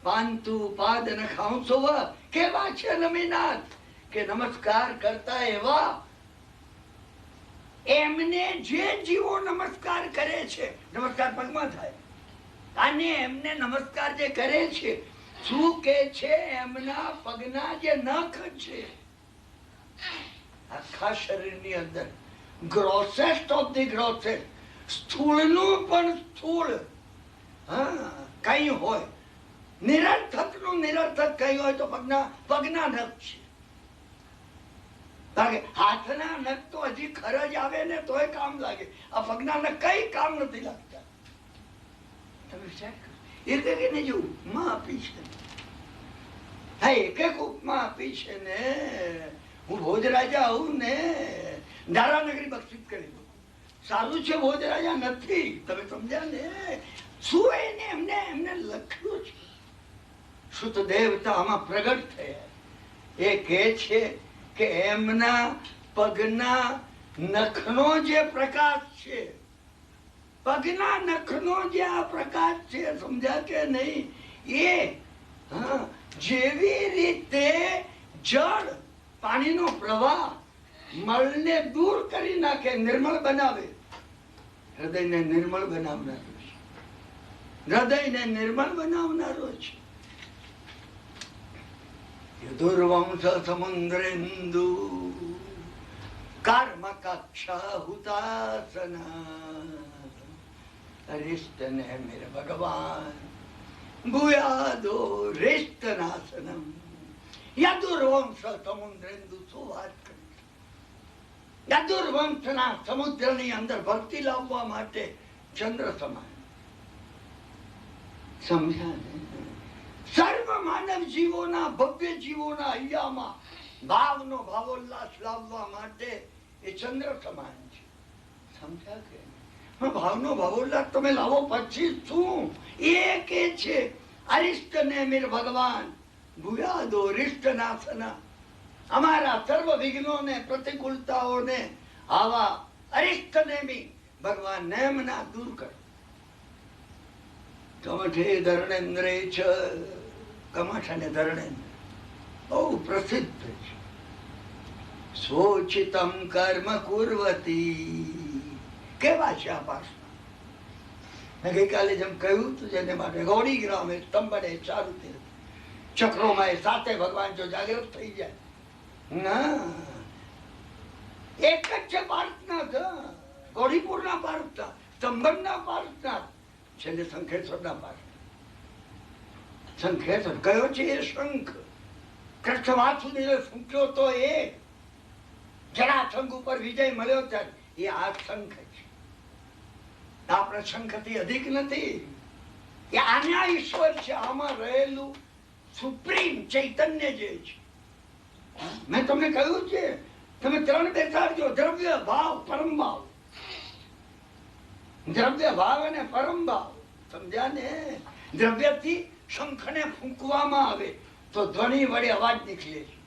પાંતુ પાદ નખાંસોવ. કેવા છે નમીનાથ કે નમસ્કાર કરતા એવા એમને જે જીવો નમસ્કાર કરે છે, નમસ્કાર પગમાં થાય, અને એમને નમસ્કાર જે કરે છે, શું કે છે, એમના પગના જે નખ છે આખા શરીરની અંદર ગ્રોસેસ્ટ ઓફ ધી ગ્રોસેસ્ટ, સ્થૂળનું પણ સ્થૂળ કઈ હોય, નિરર્થકનું નિરર્થક કઈ હોય તો પગના નખ છે. હાથના નખ તો હજી ખરજ આવે ને તોય કામ લાગે. આ પગના નખ કઈ કામ નથી લાગતા. તમે એક એકને જે ઉપમા આપી છે, હા એક એક ઉપમા આપી છે ને. હું ભોજરાજા આવું ને દારાનગરી બક્ષિત કરી દઉં. સારું છે ભોજરાજા નથી, તમે સમજ્યા ને. શું એને એમને લખ્યું છે. શુદ્ધદેવતા આમાં પ્રગટ થયા. એ કહે છે કે એમના પગના નખનો જે પ્રકાશ છે, પગના નખનો જે આ પ્રકાશ છે, સમજ્યા કે નહીં, એ જેવી રીતે જળ પાણીનો પ્રવાહ મળને દૂર કરી નાખે, નિર્મળ બનાવે. હૃદયને નિર્મળ બનાવનારો છે, હૃદયને નિર્મળ બનાવનારો છે. દુર્વંશ સમુદ્રેન્દુ કર્મ કક્ષા હુતાસના રિષ્ટને મેરે ભગવાન ભૂયાદો રિષ્ટનાસનમ. યદુર્વંશ સમુદ્રેન્દુ. શું વાત કરી. યદુર્વંશના સમુદ્રની અંદર ભક્તિ લાવવા માટે ચંદ્ર સમાન. સમજ્યા ને. સર્વ માનવ જીવોના, ભવ્ય જીવોના હૈયામાં ભાવનો ભાવોલ્લાસ લાવવા માટે એ ચંદ્ર સમાન છે. સમજ્યા કે ભાવનો ભાવોલ્લાસ તમે લાવો પછી શું એ કે છે. અરિષ્ટ ને મીર ભગવાન ભૂયાદો રિષ્ટ નાસના. અમારા સર્વ વિઘ્નોને, પ્રતિકૂળતાઓને આવા અરિષ્ટ નેમી ભગવાન નેમના દૂર કર. કમઠે ધર્ણેન્દ્રે છે. કમઠ અને ધર્ણેન્દ્ર બહુ પ્રસિદ્ધ છે. સોચિતમ કર્મ કુર્વતી. કેવા છે આ પાસમાં? મેં ગઈકાલે જેમ કહ્યું હતું, જેને માટે ગૌડી ગ્રામે સ્તંભને ચારુ તે ચક્રોમાં એ સાથે ભગવાન જો જાગૃત થઈ જાય ના, એક જ છે પાર્થનાથ. ગૌરીપુરના પાર્થનાથ, સ્તંભના પાર્થનાથ, છેલ્લે શંખેશ્વરના પાર્થ. શંખેશ્વર કયો છે એ શંખ. કૃષ્ણ વાસુદેવે ફૂંક્યો તો એ જરાસંઘ ઉપર વિજય મળ્યો ત્યારે એ આ શંખ છે. આપણા શંખથી અધિક નથી. એ આના ઈશ્વર છે. આમાં રહેલું સુપ્રીમ ચૈતન્ય જે છે. મેં તમને કહ્યું છે, તમે ત્રણ બેસાડજો: દ્રવ્ય, ભાવ, પરમ ભાવ. દ્રવ્ય, ભાવ અને પરમ ભાવ. સમજ્યા ને? દ્રવ્યથી શંખને ફૂંકવામાં આવે તો ધ્વનિ વડે અવાજ નીકળે છે.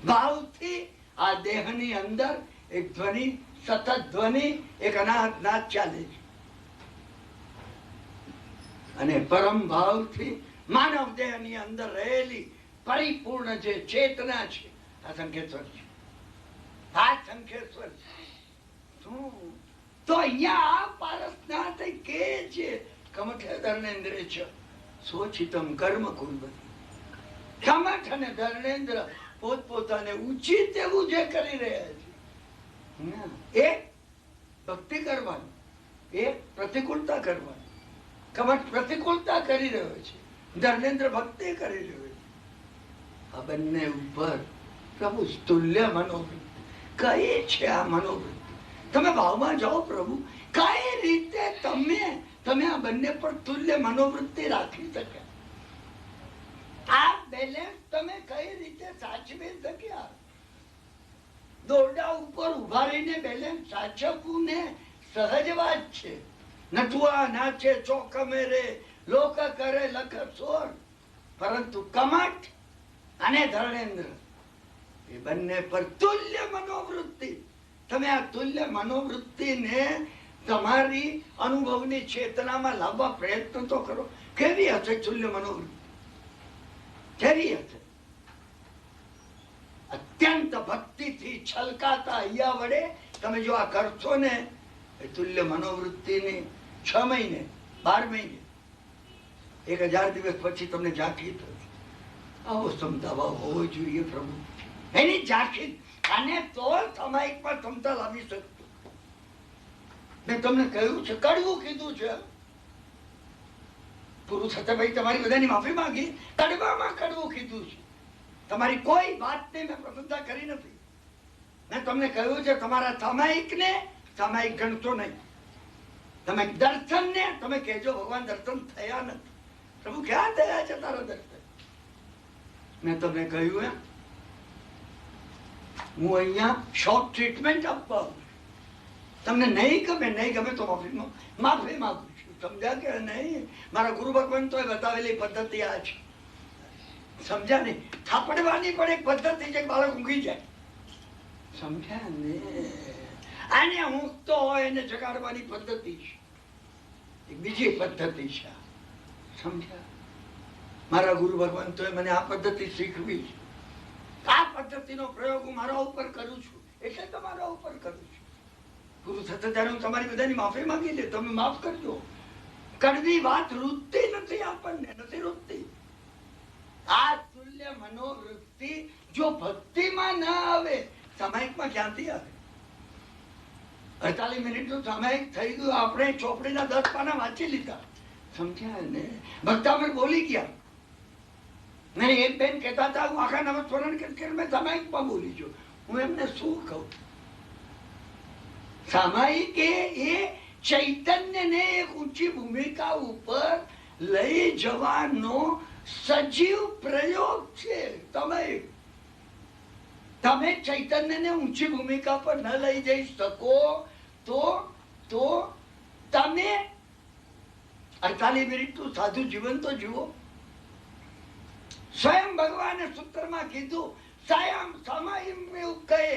ભાવથી આ દેહની અંદર એક ધ્વનિ, સતત ધ્વનિ, એક અનાહત નાદ ચાલે છે. અને પરમ ભાવથી માનવ દેહની અંદર રહેલી પરિપૂર્ણ જે ચેતના છે આ શંખેશ્વર છે. આ શંખેશ્વર છે. તો અહીંયા આ પારસનાથ કે છે કમઠ ધર્ણેન્દ્ર છે સોચિતમ કર્મ કુર્વતી. કમઠ અને ધર્ણેન્દ્ર પોતપોતાને ઉચિત એવું જે કરી રહ્યા છે, એક ભક્તિ કરવાની, એક પ્રતિકૂળતા કરવાની. કમઠ પ્રતિકૂળતા કરી રહ્યો છે, ધર્મેન્દ્ર ભક્તિ કરી રહ્યો છે. આ બંને ઉપર પ્રભુ તુલ્ય મનોવૃત્તિ. કઈ છે આ મનોવૃત્તિ? તમે ભાવમાં જાઓ પ્રભુ, કઈ રીતે તમે આ બંને પર તુલ્ય મનોવૃત્તિ રાખી શકે? આ બેલેન્સ તમે કઈ રીતે સાચવી શક્યા? દોરડા ઉપર ઉભા રહીને બેલેન્સ સાચવવું ને સહજ વાત છે. નટુઆ નાચે ચોકમે રે, લોક કરે લખ સોર. પરંતુ કમઠ અને ધર્ણેન્દ્ર એ બંને પર તુલ્ય મનોવૃત્તિ. તમે આ તુલ્ય મનોવૃત્તિને તમારી અનુભવની ચેતનામાં લાવવા પ્રયત્ન તો કરો. કેવી હશે તુલ્ય મનોવૃત્તિ? કેવી હશે? અત્યંત ભક્તિથી છલકાતા અહીંયા વડે તમે જો આ કરશો ને, એ તુલ્ય મનોવૃત્તિની 6 મહિને 12 મહિને 1000 દિવસ પછી તમને ઝાંખી થશે. આવો સમતાભાવ હોવો જોઈએ પ્રભુ. એની ઝાંખી, અને તો સામાયિક પર ક્ષમતા લાવી શકતું. મેં તમને કહ્યું છે, કડવું કીધું છે. પૂરું થતા ભાઈ તમારી બધાની માફી માંગી. કડવામાં કડવું કીધું છે. તમારી કોઈ વાતને મેં પ્રશંસા કરી નથી. મેં તમને કહ્યું છે, તમારા સામાયિકને સામાયિક ગણતો નહીં. તમે દર્શનને તમે કહેજો ભગવાન દર્શન થયા નથી. પ્રભુ ક્યાં થયા છે તારા દર્શન? મેં તમને કહ્યું એમ હું અહીંયા શોર્ટ ટ્રીટમેન્ટ આપવા. તમને નહીં ગમે તો માફી માંગુ છું. સમજ્યા કે નહીં? મારા ગુરુ ભગવાન તો બતાવેલી પદ્ધતિ આ છે. સમજ્યા ને? થાપડવાની પણ એક પદ્ધતિ છે, બાળક ઊંઘી જાય. સમજ્યા ને? આને ઊંઘતો હોય એને જગાડવાની પદ્ધતિ છે, એક બીજી પદ્ધતિ છે. સમજ્યા? મારા ગુરુ ભગવાન તો મને આ પદ્ધતિ શીખવી છે. આ પદ્ધતિનો પ્રયોગ હું મારા ઉપર કરું છું, એટલે તમારા ઉપર કરું છું. ગુરુ થતા ત્યારે હું તમારી બધાની માફી માંગી લે, તમે માફ કરજો. કડવી વાત રૂચતી નથી, આપણને નથી રૂચતી. આ તુલ્ય મનોવૃત્તિ જો ભક્તિમાં ના આવે, સામાયિકમાં ક્યાંથી આવે? 48 મિનિટનું સામાયિક થઈ ગયું, આપણે ચોપડીના 10 પાના વાંચી લીધા. સમજ્યા ને? ભક્તામર બોલી ગયા. મેં એક બેન કહેતા હતા, હું આખા નમસ્મરણ કરી મેં સામાયિકમાં બોલી છું. હું એમને શું કહું? સામાયિક એ ચૈતન્યને એક ઊંચી ભૂમિકા ઉપર લઈ જવાનો સજીવ પ્રયોગ છે. તમે ચૈતન્યને ઊંચી ભૂમિકા પર ન લઈ જઈ શકો તો તમે 48 મિનિટનું સાધુ જીવન તો જુઓ. સ્વયં ભગવાને સૂત્રમાં કીધું, સાયમ સમાયમ એવું કહે,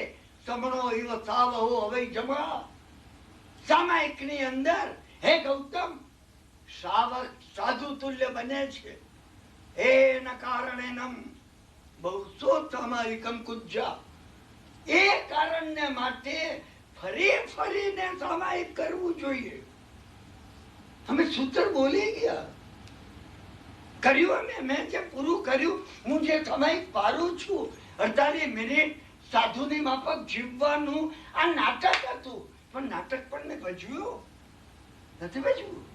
સમણો ઇવ સાવહો હવે જમા. સામાયિકની અંદર હે ગૌતમ શ્રાવક સાધુ તુલ્ય બને છે. એના કારણે નમ બહુસો સામાયિકમ કુજ્જા. એ કારણને માટે ફરી ફરીને સામાયિક કરવું જોઈએ. અમે સૂત્ર બોલી ગયા કર્યું. મેં જે પૂરું કર્યું, હું જે સામાયિક પારું છું 48 મિનિટ સાધુની માફક જીવવાનું, આ નાટક હતું. પણ નાટક પણ મેં ભજવ્યું નથી. ભજવ્યું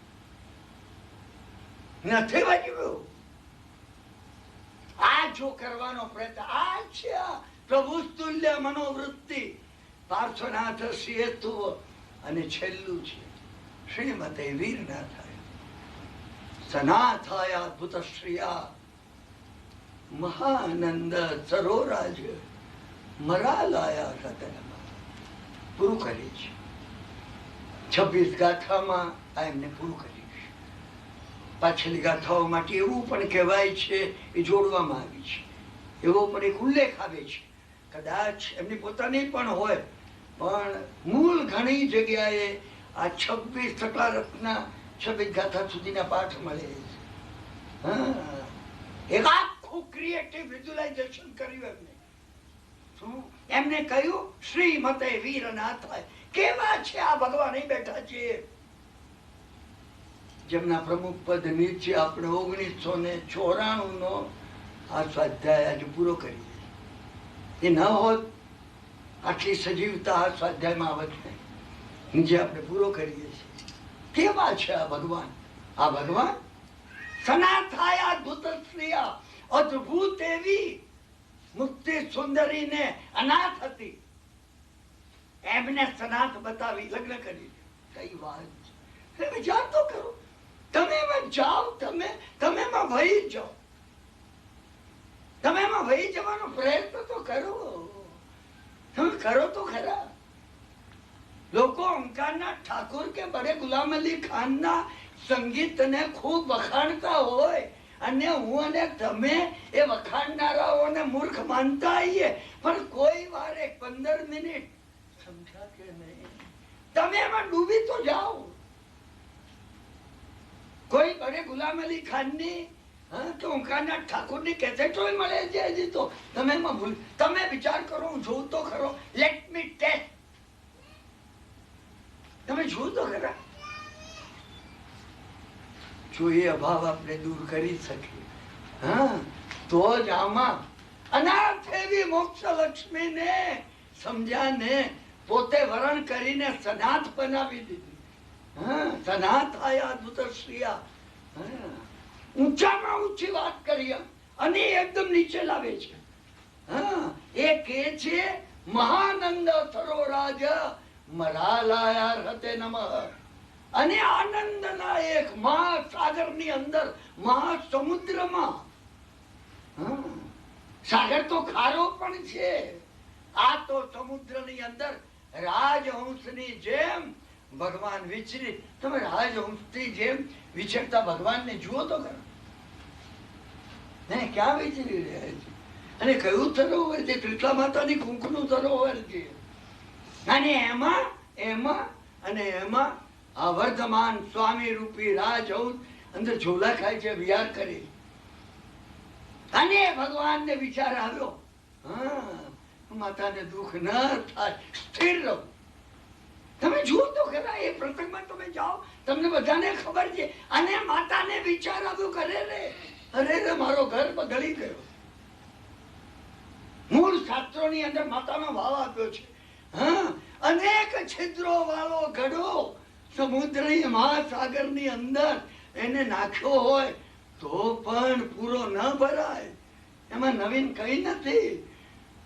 નથી ભજવ્યું. આ જો કરવાનો પ્રયત્ન, આ છે પ્રભુ તુલ્ય મનોવૃત્તિ. પાર્શ્વનાથ શ્રીહેતુ અને છેલ્લું છે શ્રીમતે વીરનાથાય સનાથાય અદ્ભુત શ્રિયા મહાનંદ સરોરાજ મરાલાયા રતન. પૂરું કરી છે 26 ગાથામાં આ એમને પૂરું કરીશ. પાછળની ગાથાઓ માટે એવું પણ કહેવાય છે, એ જોડવામાં આવી છે. એવો પણ એક ઉલ્લેખ આવે છે. કદાચ એમની પોતાની પણ હોય, પણ મૂળ ઘણી જગ્યાએ આ 26 ટકા રત્ના 26 ગાથા સુધીના પાઠ મળે છે. એક આખું ક્રિએટિવ વિઝ્યુલાઇઝેશન કર્યું એમને. એમને કહ્યું શ્રીમતે વીરનાથાય. કેવા છે આ ભગવાન બેઠા છે, જેમના પ્રમુખ પદ નીચે આપણે 1994 નો આ સ્વાધ્યાય આજે પૂરો કરીએ. એ ન હોત આટલી સજીવતા આ સ્વાધ્યાયમાં આવત નહીં. જે આપણે પૂરો કરીએ છીએ. કેવા છે આ ભગવાન. આ ભગવાન સનાથાય અદ્ભુત શ્રિયા. અદ્ભુત એવી મુક્તિ સુંદરીને અનાથ હતી, એમને સનાથ બતાવી લગ્ન કરી. કઈ વાત છે. વિચાર તો કરો. તમે એમાં જાઓ, તમે એમાં વહી જાઓ. તમે એમાં વહી જવાનો પ્રયત્ન તો કરો. તમે કરો તો ખરા. લોકો ઓમકારના ઠાકોર કે બડે ગુલામ અલી ખાનના સંગીતને ખૂબ વખાણતા હોય, અને હું અને તમે એ વખાણનારાઓને મૂર્ખ માનતા આવીએ. પણ કોઈ વાર 15 મિનિટ સમજ્યા કે નહીં, તમે એમાં ડૂબી તો જાઓ. કોઈ બડે ગુલામ અલી ખાનની કે ઓમકારના ઠાકોરની કેસેટો મળે છે હજી તો. તમે એમાં ભૂલ. તમે વિચાર કરો, હું જોઉં તો ખરો. Let me test. તમે જોઉં તો ખરા. જો એ અભાવ આપણે દૂર કરી શકીએ, તો જ આમાં અનાથ એવી મોક્ષ લક્ષ્મીને સમજ્યાને પોતે વરણ કરીને સનાથ બનાવી દીધી. સનાથ આયા અદ્ભુત શ્રિયા. ઊંચામાં ઊંચી વાત કરી અને એકદમ નીચે લાવે છે. એ કે છે મહાનંદ સરોરાજ મરાલાયા રતે નમઃ. અને આનંદના એક મહાસાગરની અંદર, મહાસમુદ્રમાં, સાગર તો ખારો પણ છે, આ તો સમુદ્રની અંદર રાજહંસની જેમ ભગવાન વિચરી. તમે રાજહંસની જેમ વિચરતા ભગવાનને જુઓ તો ખરા. ક્યાં વિચરી રહ્યા છે? અને કયું સરોવર છે? ત્રિટલા માતાની કુંકનું સરોવર છે. અને એમાં આ વર્ધમાન સ્વામી રૂપી રાજહંસ અંદર ઝોલા ખાય છે, વિહાર કરી. અને ભગવાનને વિચાર આવ્યો, માતાને દુઃખ ન થાય, સ્થિર રહો. તમે જુઓ તો ખરા, એ પ્રસંગમાં તમે જાઓ, તમને બધાને ખબર છે. અને માતાને વિચાર આવ્યો, અરે રે મારો ગર્ભ ગળી ગયો. મૂળ શાસ્ત્રોની અંદર માતાનો ભાવ આપ્યો છે. અનેક છિદ્રો વાળો ઘડો સમુદ્રની મહાસાગરની અંદર એને નાખ્યો હોય તો પણ પૂરો ન ભરાય. એમાં નવીન કઈ નથી.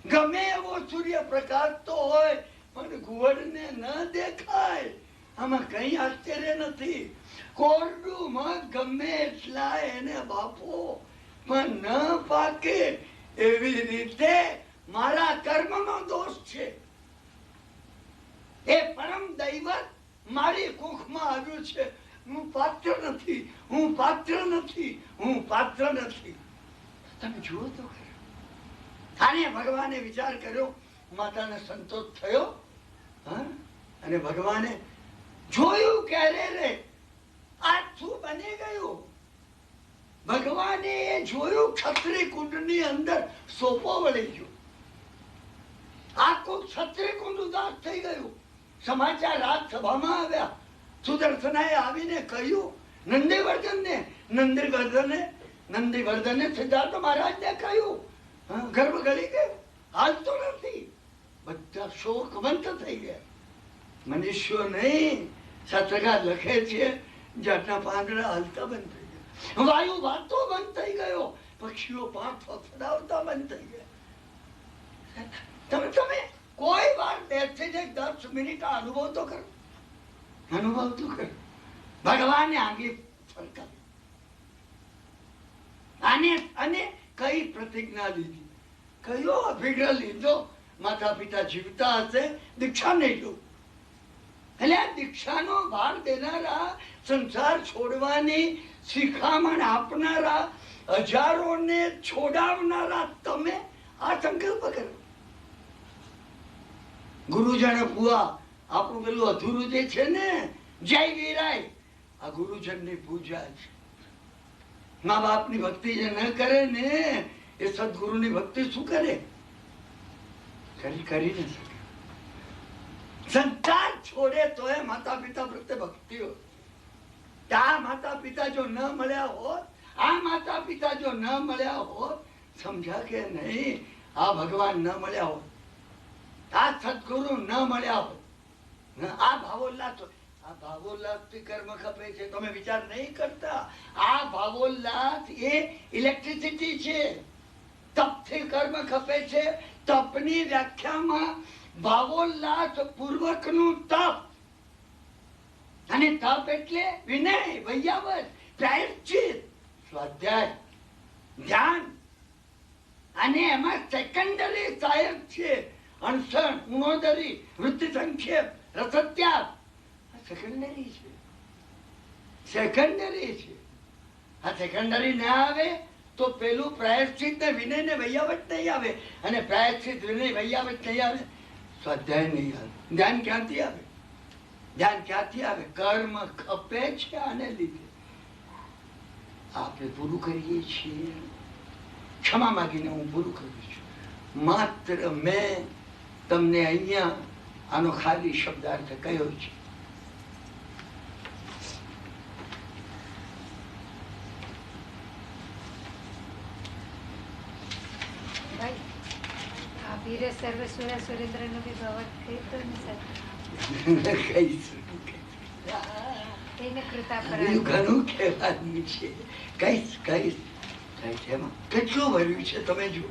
ગમે એવો સૂર્ય પ્રકાશ તો હોય, પણ ઘુવડને ન દેખાય. આમાં કઈ આશ્ચર્ય નથી. કોરડું મગ ગમે એટલા એને બાપો, પણ ન પાકે. એવી રીતે મારા કર્મનો દોષ છે. એ પરમ દૈવત મારી કુખમાં આવ્યું છે. હું પાત્ર નથી, હું પાત્ર નથી, હું પાત્ર નથી. તમે જુઓ તો ખરા. આને ભગવાને વિચાર કર્યો, માતાને સંતોષ થયો? હા? અને ભગવાને જોયું ક્યારે રે આ શું બની ગયું? ભગવાને એ જોયું ક્ષત્રિય કુંડની અંદર સોપો વળી ગયો, આખું ક્ષત્રિય કુંડ ઉદાસ થઈ ગયું. સમાચાર રાજસભામાં આવ્યા. સુદર્શનાએ આવીને કહ્યું નંદીવર્ધને સિદ્ધાર્થ મહારાજને કહ્યું, ગર્ભ ગળી ગયો, હાલતો નથી. બધા શોકવંત થઈ ગયા. મનુષ્યો નહીં, શાસ્ત્રકાર લખે છે જાતના પાંદડા હાલતા બંધ થઈ ગયા, વાયુ વાતો બંધ થઈ ગયો, પક્ષીઓ પાંખ ફફડાવતા બંધ થઈ ગયા. તમે કોઈ વાર બેસીને 10 મિનિટ અનુભવ તો કરો, અનુભવ તો કરો. ભગવાને આંગળી ફરકાવી અને કઈ પ્રતિજ્ઞા લીધી, કયો અભિગ્રહ લીધો? માતા પિતા જીવતા હશે દીક્ષા નહીં લો. એટલે આ દીક્ષાનો ભાર દેનારા, સંસાર છોડવાની શિખામણ આપનારા, હજારોને છોડાવનારા તમે આ સંકલ્પ કરો. ગુરુજન પૂજા, આપણું પેલું અધૂરું જે છે ને, જય વીરાય, આ ગુરુજનની પૂજા છે. મા બાપની ભક્તિ જે ન કરે ને એ સદગુરુની ભક્તિ શું કરે? કરી ન શકે. સંસાર છોડે તો એ માતા પિતા પ્રત્યે ભક્તિ હોય. આ માતા પિતા જો ન મળ્યા હોત, આ માતા પિતા જો ન મળ્યા હોત, સમજ્યા કે નહીં? આ ભગવાન ન મળ્યા હોત, આ સદગુરુ ન મળ્યા હોત, આ ભાવોલ્લાસ, આ ભાવોલ્લાસ થી કર્મ ખપે છે. તમે વિચાર નહીં કરતા. આ ભાવોલ્લાસ એ ઇલેક્ટ્રિસિટી છે. તપથી કર્મ ખપે છે. તપની વ્યાખ્યામાં ભાવોલ્લાસ પૂર્વકનું તપ, અને તપ એટલે વિનય, વૈયાવત, પ્રાયશ્ચિત, સ્વાધ્યાય, ધ્યાન, અને એમાં સેકન્ડરી સહાયક છે અણસણ, ઉણોદરી, વૃત્તિ સંક્ષેપ, રસત્યાગ. સેકન્ડરી છે, સેકન્ડરી છે. આ સેકન્ડરી ના આવે તો પેલું પ્રાયશ્ચિત ને વિનય ને વૈયાવત નહીં આવે, અને પ્રાયશ્ચિત વિનય વૈયાવત નહીં આવે, સ્વાધ્યાય નહીં આવે. ધ્યાન ક્યાંથી આવે? ધ્યાન ક્યાંથી આવે? કર્મ ખપે છે આને લીધે. આપણે પૂરું કરીએ છીએ. ક્ષમા માગીને હું પૂરું કરું છું. માત્ર મેં તમને અહીંયા આનો ખાલી શબ્દાર્થ કયો છે. ઘણું કહેવાનું છે. કેટલું ભર્યું છે તમે જુઓ.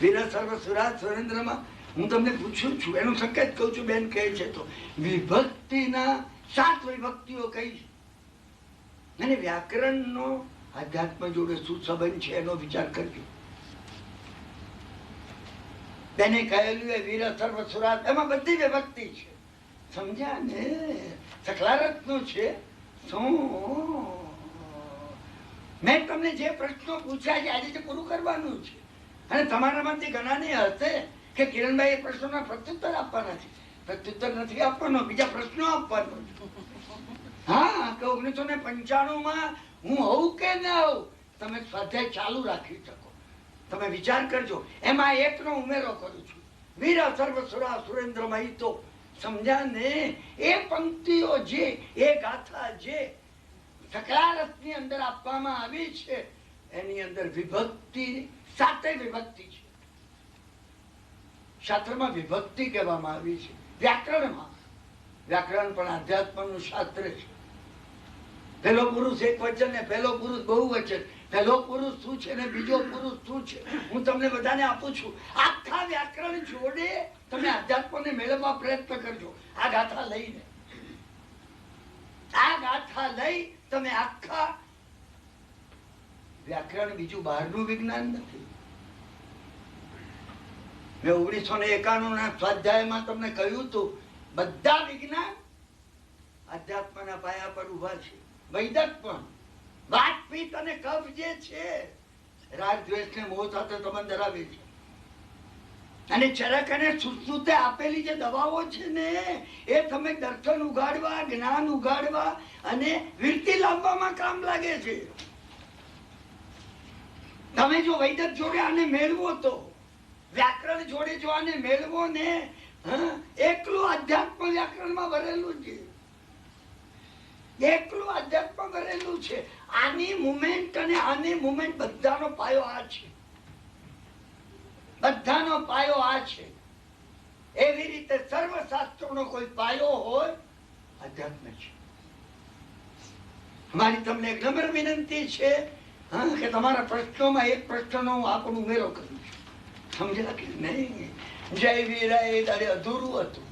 વીર સર્વ સુરાજ સુરેન્દ્રમાં હું તમને પૂછું છું, એનું સંકેત કહું છું. બેન કહે છે તો વિભક્તિના 7 વિભક્તિઓ કઈ છે, અને વ્યાકરણનો આધ્યાત્મ જોડે શું સંબંધ છે એનો વિચાર કરજો. બેને કહેલું એ વીર સર્વ સુરાજ, એમાં બધી વિભક્તિ છે. સમજ્યા ને? સકલારથ નું છે. શું મેં તમને જે પ્રશ્નો પૂછ્યા છે આજે પૂરું કરવાનું છે. અને તમારામાંથી ઘણાને હશે કે કિરણભાઈ એ પ્રશ્નોના પ્રત્યુત્તર આપવાના છે. પ્રત્યુત્તર નથી આપવાનો, બીજા પ્રશ્નો આપવાનો. હા, કે 1995 હું હોઉં કે ના હોઉં, તમે સ્વાધ્યાય ચાલુ રાખી શકો. તમે વિચાર કરજો. એમાં એકનો ઉમેરો કરું છું. વીર સર્વ સુરા સુરેન્દ્રમય. તો સમજ્યા ને? એ પંક્તિઓ જે, એ ગાથા જે સકલારથની અંદર આપવામાં આવી છે, એની અંદર વિભક્તિ 7 વિભક્તિ છે. શાસ્ત્રમાં વિભક્તિ કહેવામાં આવી છે. વ્યાકરણમાં, વ્યાકરણ પણ આધ્યાત્મનું શાસ્ત્ર છે. પહેલો પુરુષ એક વચન ને પહેલો પુરુષ બહુવચન. પહેલો પુરુષ શું છે ને બીજો પુરુષ શું છે, હું તમને બધાને આપું છું. આખા વ્યાકરણ જોડે તમે આધ્યાત્મને મેળવવા પ્રયત્ન કરજો. આ ગાથા લઈને, આ ગાથા લઈ તમે આખા વ્યાકરણ, બીજું બહારનું વિજ્ઞાન નથી. મેં 1991 ના સ્વાધ્યાયમાં તમને કહ્યું હતું, બધા વિજ્ઞાન આધ્યાત્મના પાયા પર ઉભા છે. વૈદક પણ વાત, પિત્ત અને કફ જે છે, રાગ દ્વેષ ને મોહ સાથે સંબંધ ધરાવે છે. અને ચરક અને સુશ્રુતે આપેલી જે દવાઓ છે ને એ તમે દર્શન ઉગાડવા, જ્ઞાન ઉગાડવા અને વૃત્તિ લાવવામાં કામ લાગે છે. તમે જો વૈદક જોડે આને મેળવો તો, વ્યાકરણ જોડે જો આને મેળવો ને, એકલું અધ્યાત્મ વ્યાકરણમાં ભરેલું છે, એકલું અધ્યાત્મ ભરેલું છે. આની મુમેન્ટ અને આની મુમેન્ટ બધાનો પાયો આ છે, બધાનો પાયો આ છે. એવી રીતે સર્વશાસ્ત્રોનો કોઈ પાયો હોય અધ્યાત્મ છે. મારી તમને એક નમ્ર વિનંતી છે કે તમારા પ્રશ્નોમાં એક પ્રશ્નનો હું આપણો ઉમેરો કરું છું. સમજ્યા કે નહીં? જય વીરાએ તારે અધૂરું હતું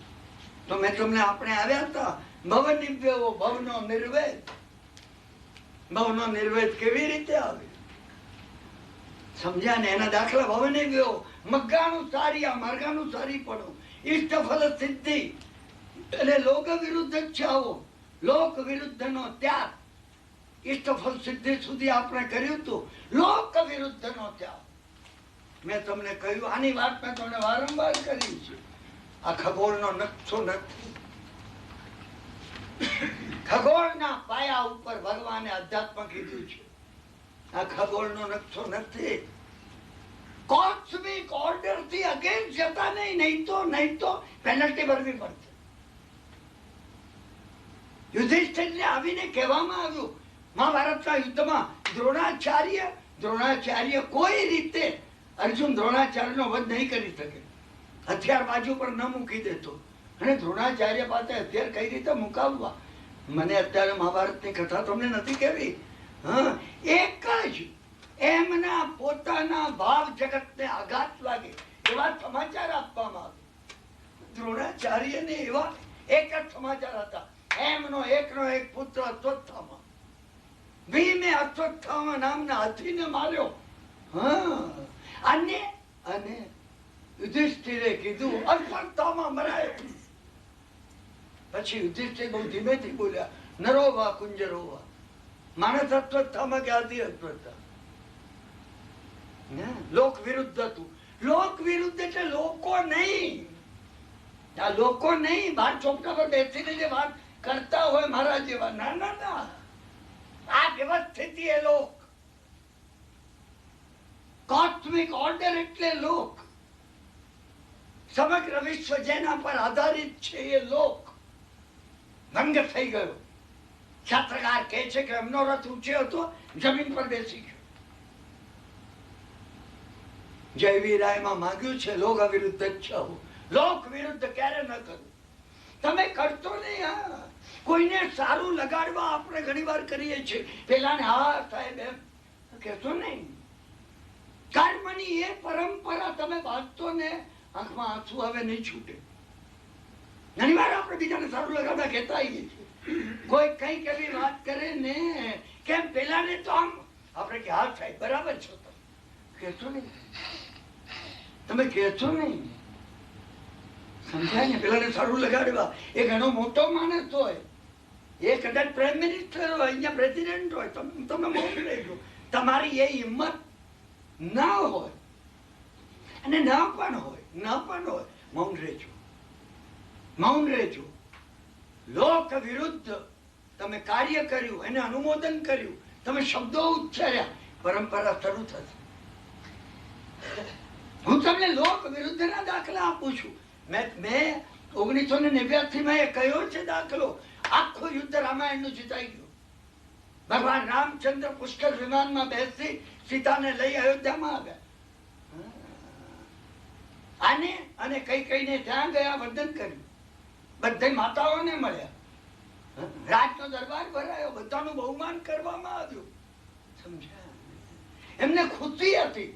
તો મેં તમને આપણે આવ્યા હતા ભવ નિવ્યવો ભવનો નિર્વેદ. ભવનો નિર્વેદ કેવી રીતે આવે સમજ્યા ને? એના દાખલા ભવ નિવ્યવો, મગ્ગાનું સારી, માર્ગાનું સારી પડો, ઇષ્ટ ફલ સિદ્ધિ એટલે લોક વિરુદ્ધ ઈચ્છાઓ, લોક વિરુદ્ધ નો ત્યાગ. ઇષ્ટફળ સિદ્ધિ સુધી આપણે કર્યું હતું, લોક વિરુદ્ધ નો ત્યાગ. મેં તમને કહ્યું, આની વાત મેં તમને વારંવાર કરી છે. આ ખગોળનો નકશો નથી. ખગોળના પાયા ઉપર ભગવાને અધ્યાત્મ કીધું છે. આ ખગોળનો નકશો નથી. કોસ્મિક ઓર્ડર થી અગેન્સ્ટ જતા નહીં તો પેનલ્ટી ભરવી પડશે. યુધિષ્ઠિરને આવીને કહેવામાં આવ્યું મહાભારતના યુદ્ધમાં દ્રોણાચાર્ય કોઈ રીતે અર્જુન દ્રોણાચાર્યનો વધ નહીં કરી શકે, હથિયાર બાજુ પર ન મૂકી દેતો. અને દ્રોણાચાર્ય પાસે હથિયાર કઈ રીતે મુકાવવા, મને અત્યારે મહાભારતની કથા તમને નથી કહેવી. એક જ એમના પોતાના ભાવ જગતને આઘાત લાગે એવા સમાચાર આપવામાં આવે. દ્રોણાચાર્યને એવા એક જ સમાચાર હતા, એમનો એકનો એક પુત્ર અશ્વત્થામા, ભીમે અશ્વત્થામા નામના હાથીને માર્યો. અને યુધિષ્ઠિરે કીધું અશ્વત્થામા મરાયો. પછી યુધિષ્ઠિર બહુ ધીમેથી બોલ્યા, નરો વા કુંજરો વા. માણસ અશ્વત્થામા કે હાથી અશ્વત્થામા. લોક વિરુદ્ધ હતું. લોક વિરુદ્ધ એટલે લોકો નહીં, આ લોકો નહીં બાર ચોકટા પર બેસીને જે વાત કરતા હોય મારા જેવા. ના ના ના, આ વ્યવસ્થિત એ લોક. કોસ્મિક ઓર્ડર એટલે લોક. સમગ્ર વિશ્વ જેના પર આધારિત છે એ લોક ભંગ થઈ ગયો. શાસ્ત્રકાર કહે છે કે એમનો રથ ઊંચે હતો, જમીન પર બેસી ગયો. જયવીરાયમાં માંગ્યું છે લોક વિરુદ્ધ ઈચ્છાઓ. લોક વિરુદ્ધ ક્યારે ન કરવું. તમે કરતો નહીં. કોઈને સારું લગાડવા આપણે ઘણી વાર કરીએ છીએ, પેલાને હા સાહેબ એમ કહેતો નહીં. કર્મની એ પરંપરા તમે વાંચતો ને આંખમાં આંસુ હવે નહીં છૂટે. ઘણી વાર આપણે બીજાને સારું લગાડવા કહેતા આવીએ છીએ. કોઈ કઈક એવી વાત કરે ને કેમ પેલાને તો આમ આપણે કે હા સાહેબ બરાબર છો, તમે કહેતો નહીં. તમે કહેતો નહીં. સમજાય ને? પેલાને સારું લગાડવા. એ ઘણો મોટો માણસ હોય, એ કદાચ પ્રાઇમ મિનિસ્ટર હોય, અહીંયા પ્રેસિડેન્ટ હોય, તમે મૌન રહેજો. તમારી એ હિંમત ના હોય અને ના પણ હોય, મૌન રહેજો. મૌન રહેજો. લોક વિરુદ્ધ તમે કાર્ય કર્યું, એને અનુમોદન કર્યું, તમે શબ્દો ઉચ્ચાર્યા, પરંપરા શરૂ થશે. હું તમને લોક વિરુદ્ધના દાખલા આપું છું. મેં 1989 માં એ કહ્યો છે દાખલો. આખું યુદ્ધ રામાયણ નું જીતાઈ ગયું. ભગવાન રામચંદ્ર પુષ્કર વિમાનમાં બેસી સીતાને લઈ અયોધ્યામાં આવ્યા. અને કઈ કઈને ત્યાં ગયા, વર્ધન કર્યું. બધા માતાઓને મળ્યા, રાજનો દરબાર ભરાયો, બધાનું બહુમાન કરવામાં આવ્યું. સમજ્યા? એમને ખુશી હતી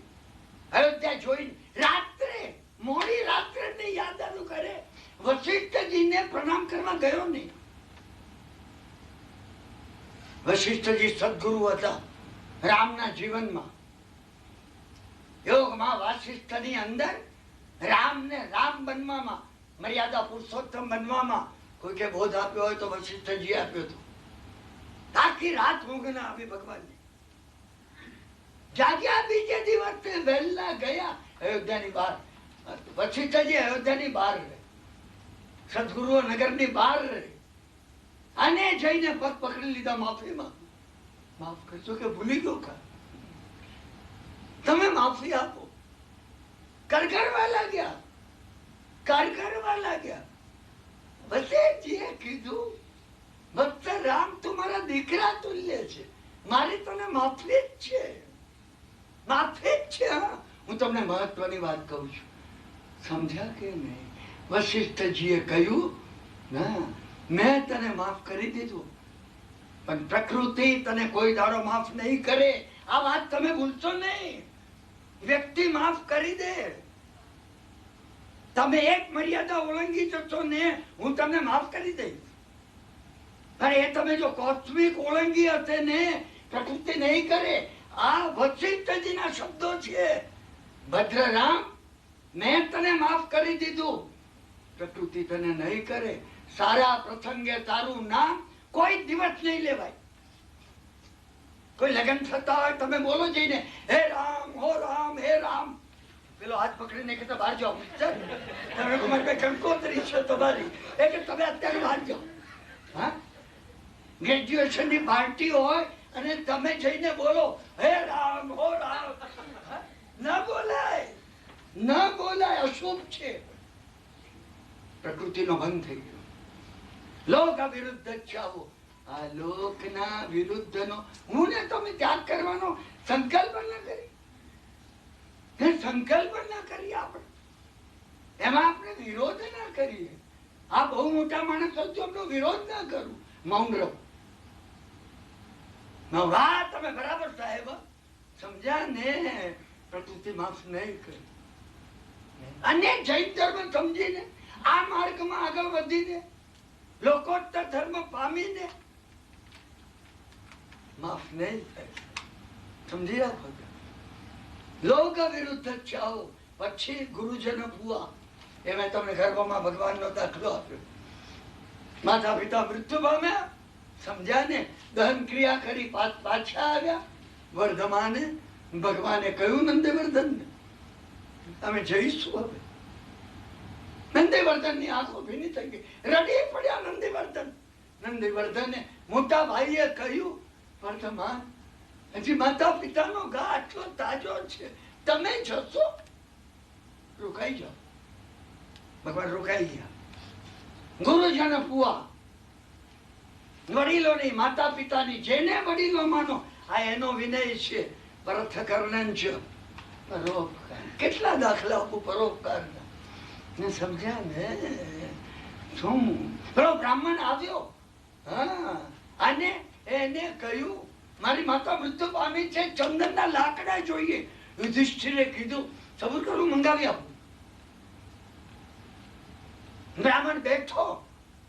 અયોધ્યા જોઈને. રાત્રે મોડી રાત્રે યાદ આવું કરે, વશિષ્ઠજીને પ્રણામ કરવા ગયો નહીં. વશિષ્ઠજી સદગુરુ હતા રામના જીવનમાં. યોગમાં વાસિષ્ઠની અંદર રામને રામ બનવામાં, મર્યાદા પુરુષોત્તમ બનવામાં કોઈ કે બોધ આપ્યો હોય તો વશિષ્ઠજી આપ્યો હતો. આખી રાત ઊંઘ ના આવી ભગવાનને. જાગ્યા બીજે દિવસે વહેલા ગયા અયોધ્યાની બહાર. પછી થજી અયોધ્યાની બહાર રહે, સદગુરુઓ નગરની બહાર રહે, અને જઈને પગ પકડી લીધા માફીમાં. માફ કરજો કે ભૂલી ગયો કા, તમે માફી આપો. કરગરવા લાગ્યા, કરગરવા લાગ્યા. વસેજીએ કીધું, ભક્ત રામ તું મારા દીકરા તુલ્ય છે, મારી તને માફી જ છે, માફી જ છે. હા, હું તમને મહત્વની વાત કહું છું, સમજ્યા કે નહીં? વશિષ્ઠજીએ કહ્યું, ના મેં તને માફ કરી દીધું, પણ પ્રકૃતિ તને કોઈ દાડો માફ નહીં કરે. આ વાત તમે ભૂલશો નહીં. વ્યક્તિ માફ કરી દે. તમે એક મર્યાદા ઓળંગી જશો ને, હું તમને માફ કરી દઈશ. અને એ તમે જો કોસ્મિક ઓળંગી હશે ને, પ્રકૃતિ નહીં કરે. આ વશિષ્ઠજીના શબ્દો છે. ભદ્રરામ, મેં તને માફ કરી દીધું, પ્રકૃતિ તને નહીં કરે. સારા પ્રસંગે તારું નામ કોઈ દિવસ નહીં લેવાય. કોઈ લગ્ન થતા હોય તમે બોલો જઈને, હે રામ, હો રામ, હે રામ. પેલો હાથ પકડીને કે બહાર જાઓ, તમે કુમારભાઈ કંકોત્રી છે તમારી, એ કે તમે અત્યારે બહાર જાઓ. હા, ગ્રેજ્યુએશન ની પાર્ટી હોય અને તમે જઈને બોલો, હે રામ, હો રામ. ના બોલાય, ના બોલાય, અશુભ છે. પ્રકૃતિનો ભંગ થઈ ગયો. લોક વિરુદ્ધ ચાવો. આ લોકના વિરુદ્ધનો હું ને તમે ત્યાગ કરવાનો સંકલ્પ ન કરી, સંકલ્પ ન કરીએ આપણે, એમાં આપણે વિરોધ ના કરીએ. આ બહુ મોટા માણસો એમનો વિરોધ ના કરું, મૌન રહો. વાત તમે બરાબર સાહેબ સમજ્યા ને? પ્રકૃતિ માફ નહીં કરી. અને જૈન ધર્મ સમજીને આ માર્ગમાં આગળ વધીને લોકોત્તર ધર્મ પામીને માફ નહીં થાય. સમજી રાખો. લોક વિરુદ્ધ ચાહો. પછી ગુરુજન ભુવા, એ મેં તમને ગર્ભમાં ભગવાનનો દાખલો આપ્યો. માતા પિતા મૃત્યુ પામ્યા, સમજ્યા ને? દહન ક્રિયા કરી પાછા આવ્યા વર્ધમાને. ભગવાને કહ્યું નંદવર્ધનને, અમે જઈશું હવે. નંદીવર્ધન ની આંખો ભીની થઈ ગઈ, રડી પડ્યા નંદીવર્ધન. નંદીવર્ધને મોટા ભાઈએ કહ્યું, વર્ધમાન, હજી માતા પિતાનો ઘા આટલો તાજો છે, તમે જશો? રોકાઈ જાઓ. ભગવાન રોકાઈ ગયા. ગુરુજન પુઆ, વડીલોની, માતા પિતાની, જેને વડીલો માનો, આ એનો વિનય છે. પરથ કર્ણન છે, પરોપકાર. કેટલા દાખલા આપું પરોપકારના, ને સમજ્યા ને? શું પેલો બ્રાહ્મણ આવ્યો, હા, અને એને કહ્યું, મારી માતા મૃત્યુ પામી છે, ચંદનના લાકડા જોઈએ. યુધિષ્ઠિરે કીધું, સબૂર કરું, મંગાવી આપું. બ્રાહ્મણ બેઠો,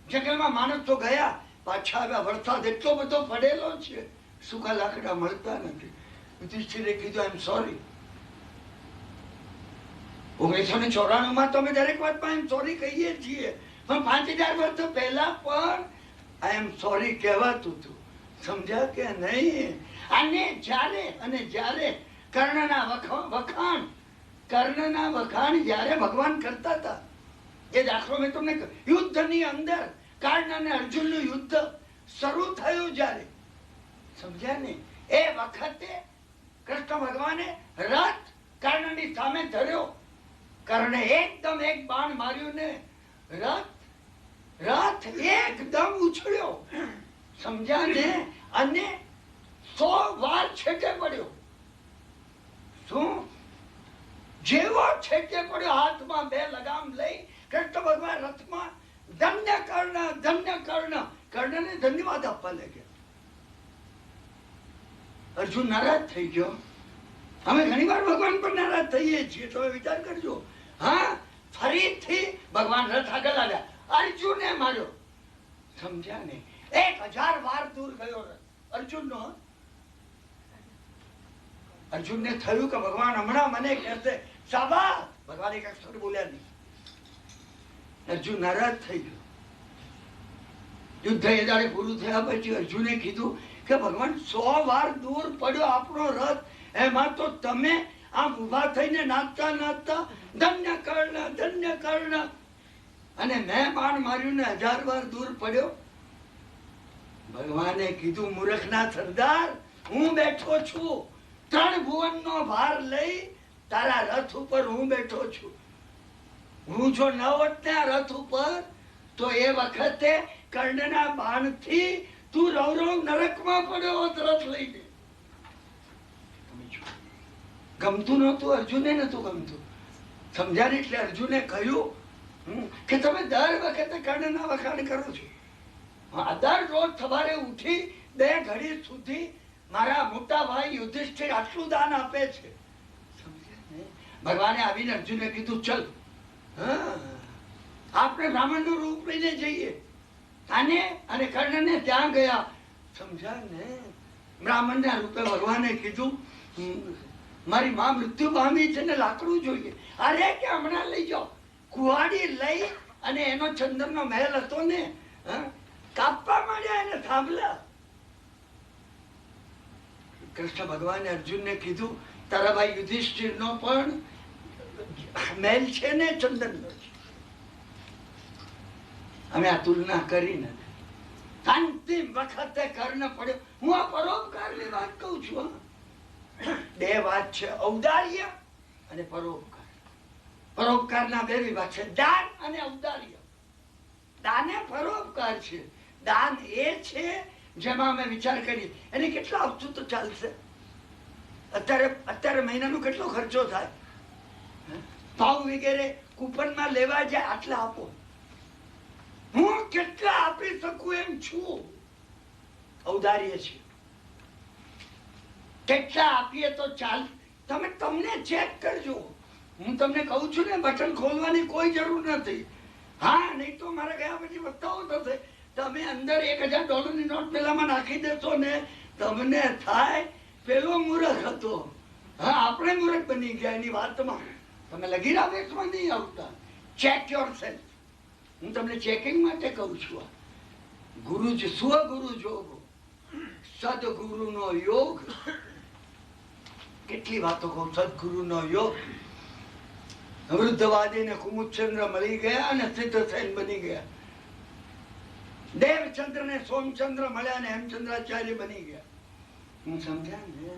જંગલમાં માણસો ગયા, પાછા આવ્યા. વરસાદ એટલો બધો પડેલો છે, સૂકા લાકડા મળતા નથી. યુધિષ્ઠિરે કીધું, આઈ એમ સોરી. 1994 માં તો અમે દરેક વાતમાં આઈ એમ સોરી કહીએ છીએ, પણ 5000 વર્ષ પહેલા પણ આઈ એમ સોરી કહેવાતું હતું. સમજ્યા કે નહીં? અને જ્યારે કર્ણના વખાણ જ્યારે ભગવાન કરતા હતા, એ દાખલો મેં તમને યુદ્ધની અંદર કર્ણ અને અર્જુનનું યુદ્ધ શરૂ થયું જ્યારે, સમજ્યા ને? એ વખતે કૃષ્ણ ભગવાને રથ કર્ણની સામે ધર્યો. કર્ણે એકદમ એક બાણ માર્યું ને રથ એકદમ ઉછળ્યો. સમજ્યા ને? અને 100 વાર છેટે પડ્યો. શું? જેવો છેટે પડ્યો, હાથમાં 2 લગામ લઈ કૃષ્ણ ભગવાન રથમાં ધન્ય કર્ણ. કર્ણને ધન્યવાદ આપવા લાગ્યા. અર્જુન નારાજ થઈ ગયો. અમે ઘણી વાર ભગવાન પર નારાજ થઈએ છીએ, તમે વિચાર કરજો. હા, ફરીથી ભગવાન રથ આગળ આવ્યા, અર્જુને માર્યો. સમજ્યા ને? 1000 વાર દૂર ગયો અર્જુનનો. અર્જુનને થયું કે ભગવાન હમણાં મને કહેશે શાબાશ. ભગવાન એક અક્ષર બોલ્યા નહીં. અર્જુન નારાજ થઈ ગયો. યુદ્ધ એ દાડે પૂરું થયા પછી અર્જુને કીધું કે ભગવાન 100 વાર દૂર પડ્યો આપણો રથ, એમાં તો તમે આમ ઉભા થઈને નાચતા નાચતા ધન્ય કર્ણ અને મેં બાણ માર્યું ને 1000 વાર દૂર પડ્યો. ભગવાને કીધું મૂર્ખના સરદાર, હું બેઠો છું, 3 ભુવનનો ભાર લઈ તારા રથ ઉપર હું બેઠો છું. હું જો ન હોત ને આ રથ ઉપર તો એ વખતે કર્ણના બાણથી તું રૌરવ નરકમાં પડ્યો હોત રથ લઈને. ગમતું નહોતું, અર્જુને નહોતું ગમતું. સમજાય એટલે અર્જુને કહ્યું કે તમે દર વખતે કર્ણના વખાણ કરો છો. દર રોજ સવારે ઉઠી 2 ઘડી સુધી મારા મોટા ભાઈ યુધિષ્ઠિર આટલું દાન આપે છે. ભગવાને આવીને અર્જુને કીધું ચલ આપણે બ્રાહ્મણનું રૂપ લઈને જઈએ. અને કર્ણને ત્યાં ગયા. સમજાય ને? બ્રાહ્મણના રૂપે ભગવાને કીધું મારી માં મૃત્યુ પામી છે ને લાકડું જોઈએ. અરે કે હમણાં લઈ જાઓ. કુહાડી લઈ અને એનો ચંદનનો મહેલ હતો ને કાપવા માંડ્યા એને થાંભલા. કૃષ્ણ ભગવાને અર્જુનને કીધું તારા ભાઈ યુધિષ્ઠિરનો પણ મહેલ છે ને ચંદનનો છે. અમે આ તુલના કરી નથી. અંતિમ વખતે કર્ણ પડ્યો. હું આ પરોપકારની વાત કહું છું. 2 વાત છે, ઔદાર્ય અને પરોપકાર. પરોપકારના 2 વિભાગ છે, દાન અને ઔદાર્ય. દાન એ પરોપકાર છે. દાન એ છે જેમાં અમે વિચાર કરીએ એને કેટલા આપશું તો ચાલશે. અત્યારે મહિનાનો કેટલો ખર્ચો થાય. ભાવ વગેરે કૂપનમાં લેવા જાય આટલા આપો. હું કેટલા આપી શકું એમ છું. ઔદાર્ય છે. કેટલા આપીએ તો ચાલ. તમને ચેક કરજો. હું તમને કહું છું ને બટન ખોલવાની કોઈ જરૂર નથી. હા, નહીં તો મારે ગયા પછી બતાવો થશે. તમે અંદર $1000 નોટ પેલામાં નાખી દેશો ને તમને થાય પેલો મૂર્ખ હતો. હા, આપણે મૂર્ખ બની ગયા એની વાતમાં. તમે લગીરા વેશમાં નહીં આવતા. Check your self. હું તમને ચેકિંગ માટે કહું છું. ગુરુ સ્વગુરુ જોગ, સદગુરુનો યોગ. કેટલી વાતો કહું. સદગુરુનો યોગ. વૃદ્ધવાદી ને કુમુદચંદ્ર મળી ગયા અને સિદ્ધસેન બની ગયા. દેવચંદ્ર ને સોમચંદ્ર મળ્યા ને હેમચંદ્રાચાર્ય બની ગયા. હું સમજ્યા ને?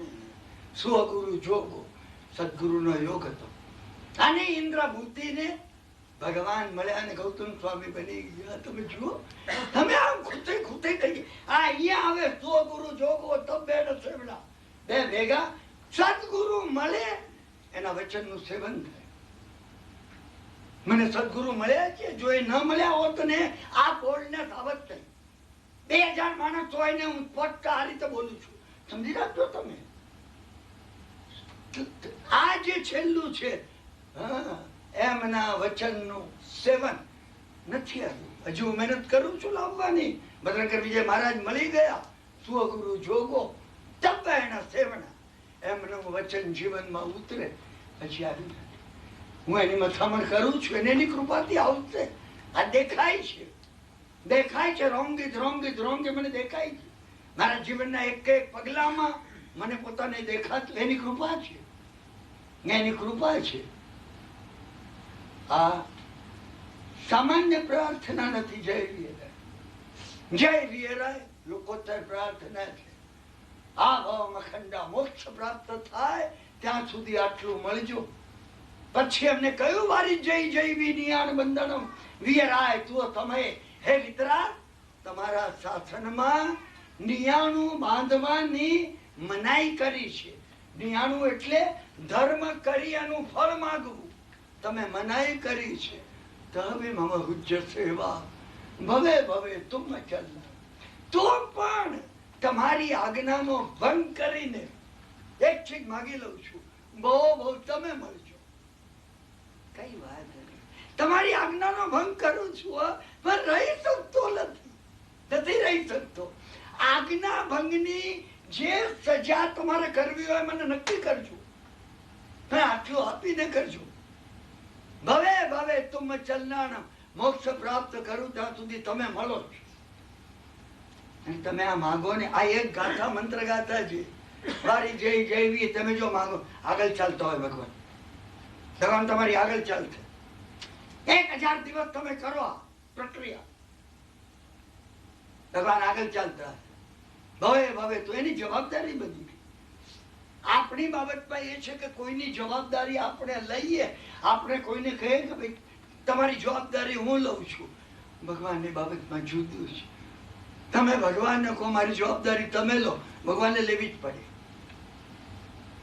સ્વગુરુ જોગો, સદગુરુનો યોગ હતો. અને ઇન્દ્રભૂતિ ને ભગવાન મળ્યા અને ગૌતમ સ્વામી બની ગયા. તમે જુઓ, તમે આમ ખૂતે કહીએ આ અહીંયા આવે સ્વગુરુ જોગો તબે સેવડા. 2 ભેગા સદગુરુ મળે એના વચનનું સેવન થાય. મને સદગુરુ મળ્યા છે. જો એ ન મળ્યા હોત ને આ બોલને સાવધ થઈ 2000 માણસ હોય ને હું સ્પષ્ટ આ રીતે બોલું છું. સમજી રાખજો તમે. આ જે છેલ્લું છે એમના વચનનું સેવન નથી આવ્યું. હજુ મહેનત કરું છું લાવવાની. ભદ્રકર વિજય મહારાજ મળી ગયા. સ્વગુરુ જોગો તબ એના સેવના. એમનું વચન જીવનમાં ઉતરે પછી આવ્યું. હું એની મથામણ કરું છું અને એની કૃપાથી આવશે. આ દેખાય છે રોંગ ઇઝ રોંગ એ મને દેખાય છે. મારા જીવનના એક પગલામાં મને પોતાને દેખાતું એની કૃપા છે. એની કૃપા છે. આ સામાન્ય પ્રાર્થના નથી. જય વીરાય લોકોત્તર પ્રાર્થના છે. આ ભાવ અખંડા મોક્ષ પ્રાપ્ત થાય ત્યાં સુધી આટલું મળજો. પછી એમને કહ્યું વારી જય જય વિનિયાન બંધનમ વીરાય તું તમે હે વિતરા તમારા શાસનમાં નિયાણું બાંધવાની મનાઈ કરી છે. નિયાણું એટલે ધર્મ કરી એનું ફળ માંગવું. તમે મનાઈ કરી છે. તવે મમ હુજ્ય સેવા ભવે ભવે તુમ ચલના. તો પણ તમારી આજ્ઞાનો ભંગ કરીને એક ચીજ માગી લઉં છું. બહુ તમે મળજો. કઈ વાત નહીં. તમારી આજ્ઞાનો ભંગ કરું છું પણ રહી શકતો નથી રહી શકતો. આજ્ઞા ભંગની જે સજા તમારે કરવી હોય મને નક્કી કરજો. આટલું આપીને કરજો. ભવે ભવે તુમ ચલના. મોક્ષ પ્રાપ્ત કરું ત્યાં સુધી તમે મળો. તમે આ માગો ને. આ એક ગાથા મંત્ર ગાથા છે. મારી જય જયવી તમે જો માંગો આગળ ચાલતો હોય ભગવાન. ભગવાન તમારી આગળ ચાલશે. 1000 દિવસ તમે કરો આ પ્રક્રિયા, ભગવાન આગળ ચાલતા ભવે ભવે. તો એની જવાબદારી બધી આપણી બાબતમાં એ છે કે કોઈની જવાબદારી આપણે લઈએ. આપણે કોઈને કહીએ કે ભાઈ તમારી જવાબદારી હું લઉં છું. ભગવાનની બાબતમાં જુદું છે. તમે ભગવાનને કહો મારી જવાબદારી તમે લો, ભગવાનને લેવી જ પડે.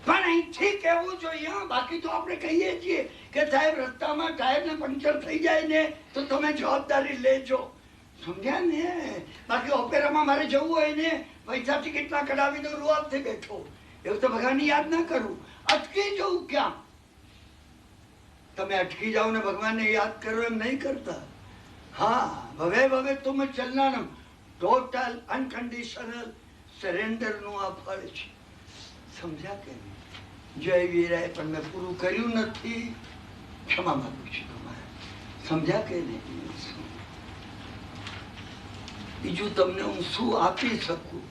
પણ અહીંથી કહેવું જોઈએ. બાકી તો આપણે કહીએ છીએ કે સાહેબ રસ્તામાં ટાયરને પંક્ચર થઈ જાય ને તો તમે જવાબદારી લેજો. સમજ્યા ને? બાકી ઓપેરામાં મારે જવું હોય ને પૈસા ટિકિટના કઢાવીને રૂઆબથી બેઠો, એવું તો ભગવાનની યાદ ના કરું. અટકી જવું ક્યાં? તમે અટકી જાઓ ને ભગવાનને યાદ કરો એમ નહીં કરતા. હા, ભવે ભવે તુમ ચલનાનમ, ટોટલ અનકન્ડિશનલ સરેન્ડર નું આ ફળ છે. સમજ્યા કે નહીં? જય વીરાય. પણ મેં પૂરું કર્યું નથી, ક્ષમા માંગુ છું તમારે. સમજ્યા કે નહીં? બીજું તમને હું શું આપી શકું?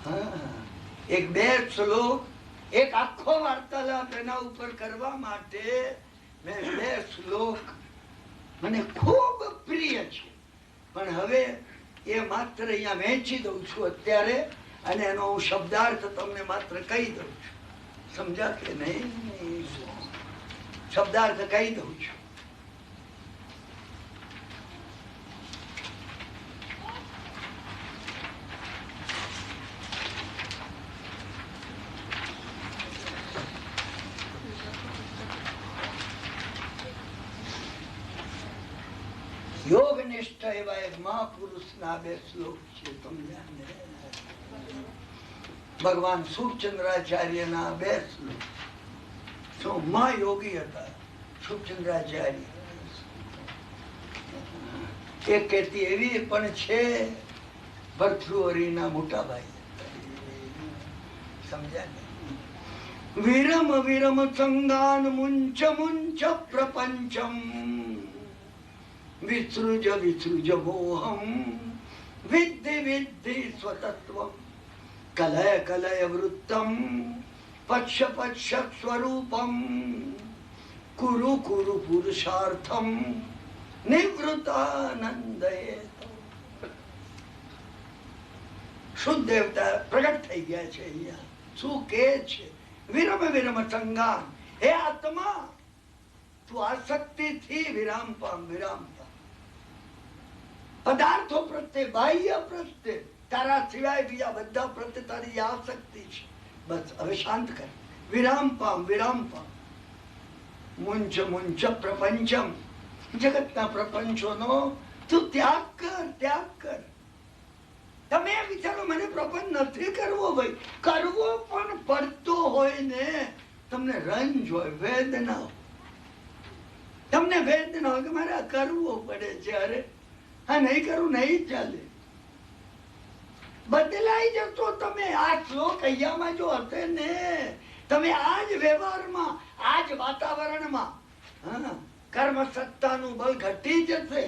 હા, એક બે શ્લોક, એક આખો વાર્તાલાપ એના ઉપર કરવા માટે મેં 2 શ્લોક મને ખૂબ પ્રિય છે. પણ હવે એ માત્ર અહીંયા વહેંચી દઉં છું અત્યારે, અને એનો હું શબ્દાર્થ તમને માત્ર કહી દઉં છું. સમજ્યા કે નહીં? શબ્દાર્થ કહી દઉં છું. યોગનિષ્ઠ એવા એક મહાપુરુષના 2 શ્લોક છે. ભગવાન સુખચંદ્રાચાર્યના 2 શ્લોક. શું મહાયોગી હતા સુખચંદ્રાચાર્ય. એક કહેતી એવી પણ છે ભર્તૃહરિના મોટા ભાઈ. સમજ્યા ને? વિરમ વિરમ સંગાન મુંચ મુંચ પ્રપંચમ વિસૃજ વિસૃજ મોહમ વિદ્ધિ વિદ્ધિ સ્વતત્વમ કલય કલય વૃત્તમ પશ્ય પશ્ય સ્વરૂપમ કુરુ કુરુ પુરુષાર્થમ નિવૃત્તાનંદયે. શુદ્ધ દેવતા પ્રગટ થઈ ગયા છે અહીંયા. શું કે છે? વિરમ વિરમ સંગાન. હે આત્મા, તું આસક્તિથી વિરામ પામ, વિરામ પામ. પદાર્થો પ્રત્યે, બાહ્ય પ્રત્યે, તારા સિવાય બીજા બધા પ્રત્યે તારી આસક્તિ છે. બસ હવે શાંત કર. વિરામ પામ, વિરામ પામ. મુંચ મુંચ પ્રપંચમ, જગતના પ્રપંચોનો તું ત્યાગ કર, ત્યાગ કર. તમે વિચારો મને પ્રપંચ નથી કરવો. ભાઈ કરવો, પણ પડતો હોય ને તમને રંજ હોય, વેદના હોય. તમને વેદના હોય કે મારે આ કરવો પડે છે. અરે હા, નહીં કરું નહીં ચાલે. બદલાઈ જતો તમે. આ શ્લોક અહીંયામાં જો હશે ને, તમે આજ વ્યવહારમાં, આજ વાતાવરણમાં, હા, કર્મ સત્તાનું બળ ઘટી જશે.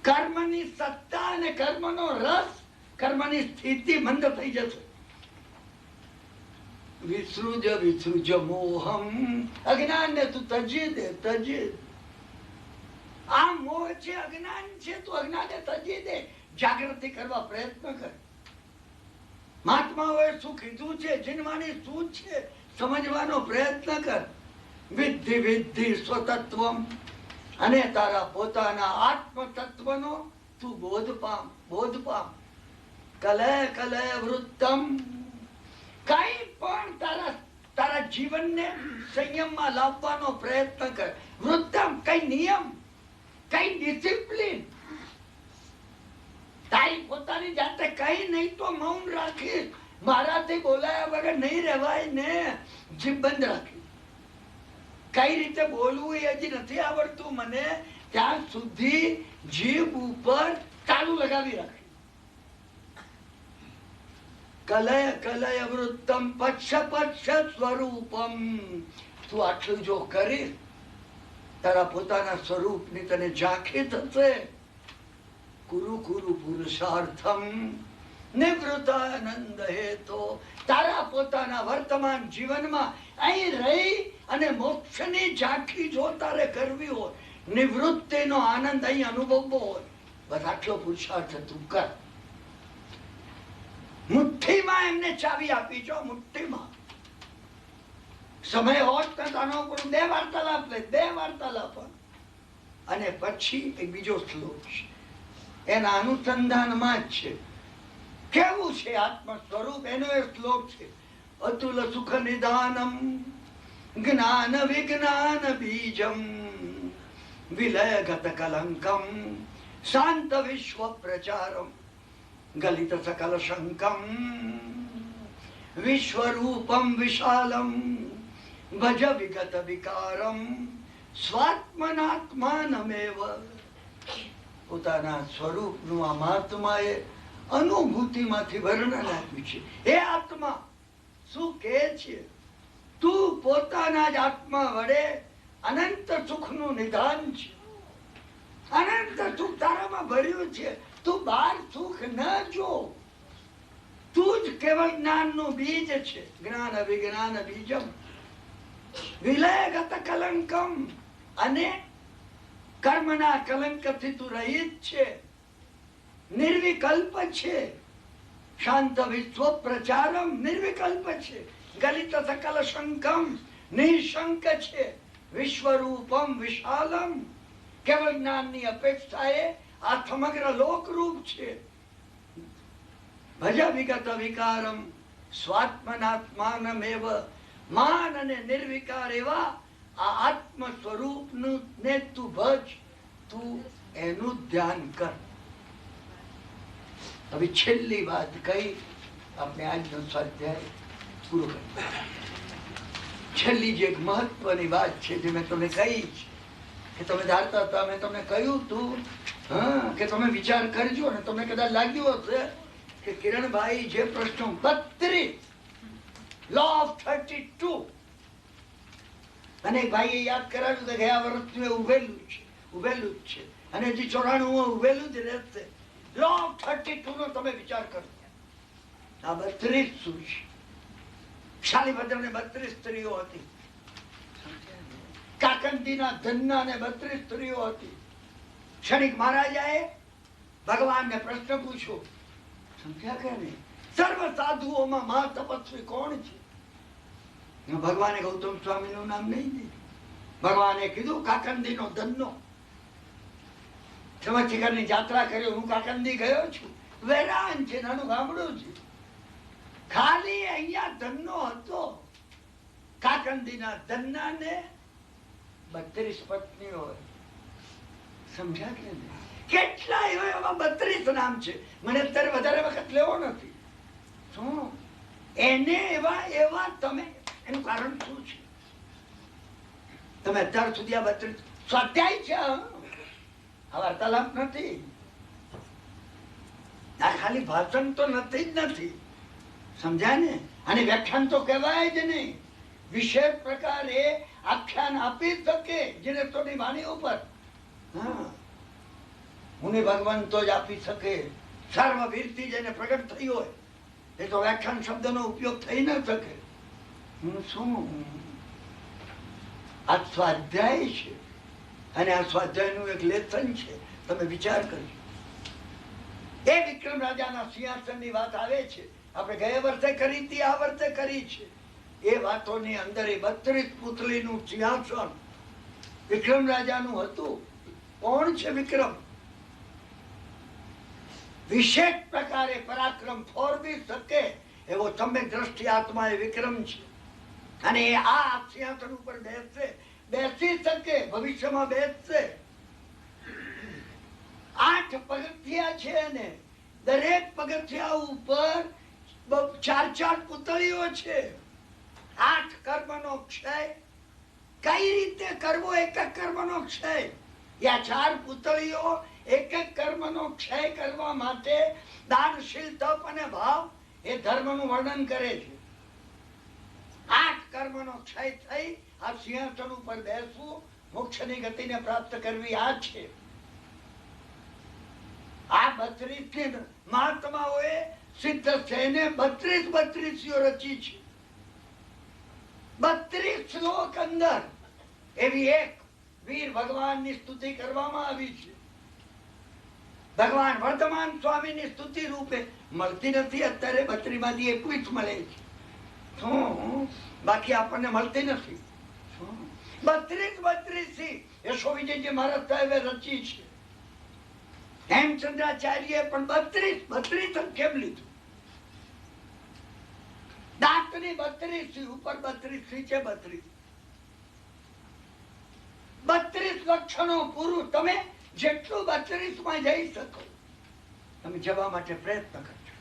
કર્મની સત્તા અને કર્મનો રસ, કર્મની સ્થિતિ મંદ થઈ જશે. વિસૃજ વિસૃજ મોહમ, અજ્ઞાન ને તું તજી દે, તજી. આ મોહ છે, અજ્ઞાન છે, તું અજ્ઞાન તજી દે. જાગૃતિ કરવા પ્રયત્ન કર. મહાત્માઓએ શું કીધું છે, જીનવાની શું છે, સમજવાનો પ્રયત્ન કર. વિદ્ધિ વિદ્ધિ સ્વતત્વમ, અને તારા પોતાના આત્મ તત્વનો તું બોધ પામ, બોધ પામ. કલય કલય વૃત્તમ, કઈ પણ તારા જીવનને સંયમમાં લાવવાનો પ્રયત્ન કર. વૃત્તમ, કઈ નિયમ, કઈ ડિસિપ્લિન. તારી પોતાની જાતે કઈ નહીં તો મૌન રાખીશ. મારાથી બોલાયા વગર નહીં રહેવાય ને, જીભ બંધ રાખી. કઈ રીતે બોલવું એ હજી નથી આવડતું મને, ત્યાં સુધી જીભ ઉપર તાળું લગાવી રાખે. કલય કલય વૃત્તમ પશ્ય પશ્ય સ્વરૂપમ. તું આટલું જો કરીશ, તારા પોતાના સ્વરૂપની તને ઝાંખી થશે. કુરુ કુરુ પુરુષાર્થમ નિવૃત્તાનંદ હેતો, પોતાના વર્તમાન જીવનમાં અહીં રહી અને મોક્ષની ઝાંખી જો તારે કરવી હોય, નિવૃત્તિનો આનંદ અહીં અનુભવવો હોય, બસ આટલો પુરુષાર્થ તું કર. મુઠ્ઠીમાં એમને ચાવી આપી છો, મુઠ્ઠીમાં. સમય હોત તો અનુકૂળ 2 વાર્તાલાપ લે, 2 વાર્તાલાપ. અને પછી એક બીજો શ્લોક છે, એના અનુસંધાનમાં જ છે. કેવું છે આત્મ સ્વરૂપ, એનો એ શ્લોક છે. અતુલ સુખ નિદાનમ જ્ઞાન વિજ્ઞાન બીજમ વિલયગત કલંકમ શાંત વિશ્વ પ્રચારમ ગલિત સકલ શંકમ વિશ્વરૂપમ વિશાલમ ભજ વિગત વિકારમ સ્વાત્મનાત્માનમેવ. પોતાના સ્વરૂપનું આ મહાત્માએ અનુભૂતિમાંથી વર્ણન આપ્યું છે. હે આત્મા, શું કહે છે? તું પોતાના જ આત્મા વડે અનંત સુખનું નિદાન છે. અનંત સુખ તારામાં ભર્યું છે. તું બહાર સુખ ન જો. તું જ કેવળ જ્ઞાનનું બીજ છે. જ્ઞાન વિજ્ઞાન બીજમ વિલયગત કલંકમ. અને કર્મના કલંકથી તું રહિત છે, નિર્વિકલ્પ છે. શાંત વિશ્વ પ્રચારમ, નિર્વિકલ્પ છે. ગલિત સકલ શંકમ, નિશંક છે. વિશ્વરૂપમ વિશાલમ, કેવળ જ્ઞાનની અપેક્ષાએ આ સમગ્ર લોકરૂપ છે. ભજ વિગત વિકારમ સ્વાત્મનાત્માનમેવ. માન અને નિર્વિકાર એવા આ આત્મ સ્વરૂપનું ને તું ભજ, તું એનું ધ્યાન કર. હવે છેલ્લી વાત કહી આપણે આજનો સ્વાધ્યાય પૂરો કરીએ. છેલ્લી જે મહત્વની વાત છે જે મેં તમને કહી કે તમે ધારતા હતા, મેં તમને કહ્યું તું કે તમે વિચાર કરજો. ને તમને કદાચ લાગ્યું હશે કે કિરણભાઈ જે પ્રશ્નો 32 લો ઓફ 32 અને ભાઈએ યાદ કરાવ્યું કે ગયા વર્ષનું ઉભેલું જ છે અને હજી 94 ઉભેલું જ રહેશે. લો ઓફ 32 નો તમે વિચાર કરો. આ 32 શું છે? શાલીભદ્રને 32 સ્ત્રીઓ હતી. કાકંદીના ધનના 32 સ્ત્રીઓ હતી. ક્ષણિક મહારાજાએ ભગવાનને પ્રશ્ન પૂછ્યો, સમજ્યા કે નહીં? સર્વ સાધુઓમાં મહાતપસ્વી કોણ છે? ભગવાને ગૌતમ સ્વામીનું નામ નહીં દીધું. ભગવાને કીધું કાકંદીનો ધનનો. ચમત્કારની જાત્રા કર્યો. હું કાકંદી ગયો છું. વેરાન છે, નાનું ગામડું છે. ખાલી અહીંયા ધનનો હતો. કાકંદીના ધનના ને 32 પત્નીઓ. સમજ્યા કે નહીં? કેટલા એવા 32 નામ છે. મને અત્યારે વધારે વખત લેવો નથી. શું એને એવા તમે, એનું કારણ શું છે? તમે અત્યાર સુધી આ 32 સ્વાધ્યાય છે, આ વાર્તાલાપ નથી. આ ખાલી ભાષણ તો નથી જ નથી. સમજ્યા ને? અને વ્યાખ્યાન તો કહેવાય જ નહીં. વિશેષ પ્રકારે આખ્યાન આપી શકે જેને તોની વાણી ઉપર. મુનિ ભગવાન તો જ આપી શકે. સર્વવીરથી જેને પ્રગટ થઈ હોય એ તો વ્યાખ્યાન શબ્દનો ઉપયોગ થઈ ન શકે. શું આ સ્વાધ્યાય છે અને આ સ્વાધ્યાયનું એક લેસન છે. તમે વિચાર કરજો. એ વિક્રમ રાજાના સિંહાસનની વાત આવે છે. આપણે ગયા વર્ષે કરી હતી, આ વર્ષે કરી છે. એ વાતોની અંદર એ 32 પુતલીનું સિંહાસન વિક્રમ રાજાનું હતું. કોણ છે વિક્રમ? વિશેષ પ્રકારે પરાક્રમ ફોરવી શકે એવો સમ્યક દ્રષ્ટિ આત્મા એ વિક્રમ છે. અને એ આ સિંહાસન ઉપર બેસી શકે, ભવિષ્યમાં બેસશે. 8 પગથિયા છે ને દરેક પગથિયા ઉપર 4 પુતળીઓ છે. 8 કર્મનો ક્ષય કઈ રીતે કરવો? એક કર્મનો ક્ષય. યા 4 પુતળીઓ એક કર્મનો ક્ષય કરવા માટે દાનશીલ તપ અને ભાવ એ ધર્મનું વર્ણન કરે છે. 8 કર્મનો ક્ષય થઈ આ સિંહાસન ઉપર બેસવું, મોક્ષની ગતિને પ્રાપ્ત કરવી, આ છે. આ 32 મહાત્માઓએ સિદ્ધ થઈને 32 રચી છે. 32 શ્લોક અંદર એવી એક વીર ભગવાનની સ્તુતિ કરવામાં આવી છે. ભગવાન વર્તમાન સ્વામીની સ્તુતિ રૂપે મળતી નથી. અત્યારે 32 માંથી 21 મળે છે. બાકી આપણને મળતી નથી. 32 થી યશો વિજયજી મહારાજ સાહેબે રચી છે. હેમચંદ્રાચાર્ય પણ 32 કેમ લીધું? દાંતની 32 ઉપર 32 નીચે 32 લક્ષણો પુરુષ. તમે જેટલું 32 માં જઈ શકો તમે જવા માટે પ્રયત્ન કરજો.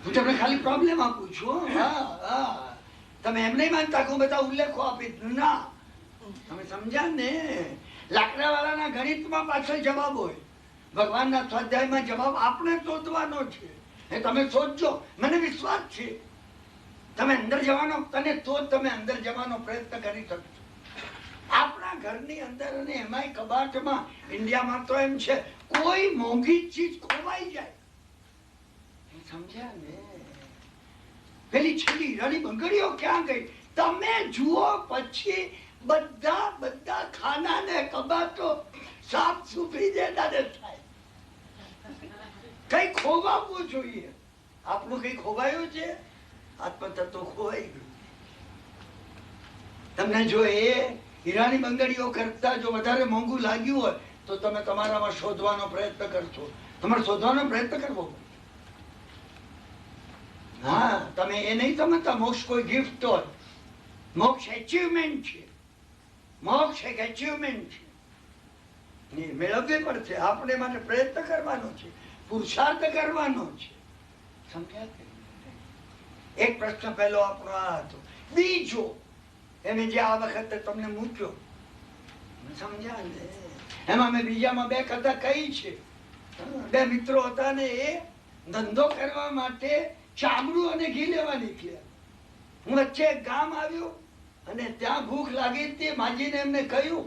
હું તમને ખાલી પ્રોબ્લેમ આપું છું. તમે એમ નહીં માનતા કે હું બધા ઉલ્લેખો આપી ના. તમે સમજ્યા ને? લાકડા વાળાના ગણિતમાં પાછળ જવાબ હોય, ભગવાનના સ્વાધ્યાયમાં જવાબ આપણે શોધવાનો છે. એ તમે શોધજો, મને વિશ્વાસ છે. તમે અંદર જવાનો, તને તો તમે અંદર જવાનો પ્રયત્ન કરી શકશો. આપણા ઘરની અંદર અને એમાંય કબાટમાં ઇન્ડિયામાં તો એમ છે, કોઈ મોંઘી ચીજ ખોવાઈ જાય. સમજ્યા ને? પેલી છેલ્લી હીરાની બંગડીઓ ક્યાં ગઈ તમે જુઓ. પછી બધા ખાના ને કબાટો સાફ સુથરી દેતા થાય. કઈ ખોવાવું જોઈએ. આપણું કઈ ખોવાયું છે? આત્મતત્વ ખોવાઈ ગયું. તમને જો એ હીરાની બંગડીઓ કરતા જો વધારે મોંઘું લાગ્યું હોય તો તમે તમારામાં શોધવાનો પ્રયત્ન કરશો. તમારે શોધવાનો પ્રયત્ન કરવો. હા, તમે એ નહીં સમજતા મોક્ષ કોઈ ગિફ્ટ હોય. મોક્ષ એચિવમેન્ટ છે. મોક્ષ એક એચિવમેન્ટ છે. મેળવવી પડશે. આપણે માટે પ્રયત્ન કરવાનો છે, પુરુષાર્થ કરવાનો છે. સમજ્યા? એક પ્રશ્ન પહેલો આપણો આ હતો. બીજો એને જે આ વખતે તમને મૂક્યો, સમજ્યા ને? એમાં મેં બીજામાં 2 કથા કહી છે. 2 મિત્રો હતા ને એ ધંધો કરવા માટે ચામડું અને ઘી લેવા નીકળ્યા. હું વચ્ચે એક ગામ આવ્યું અને ત્યાં ભૂખ લાગી હતી. માજીને એમને કહ્યું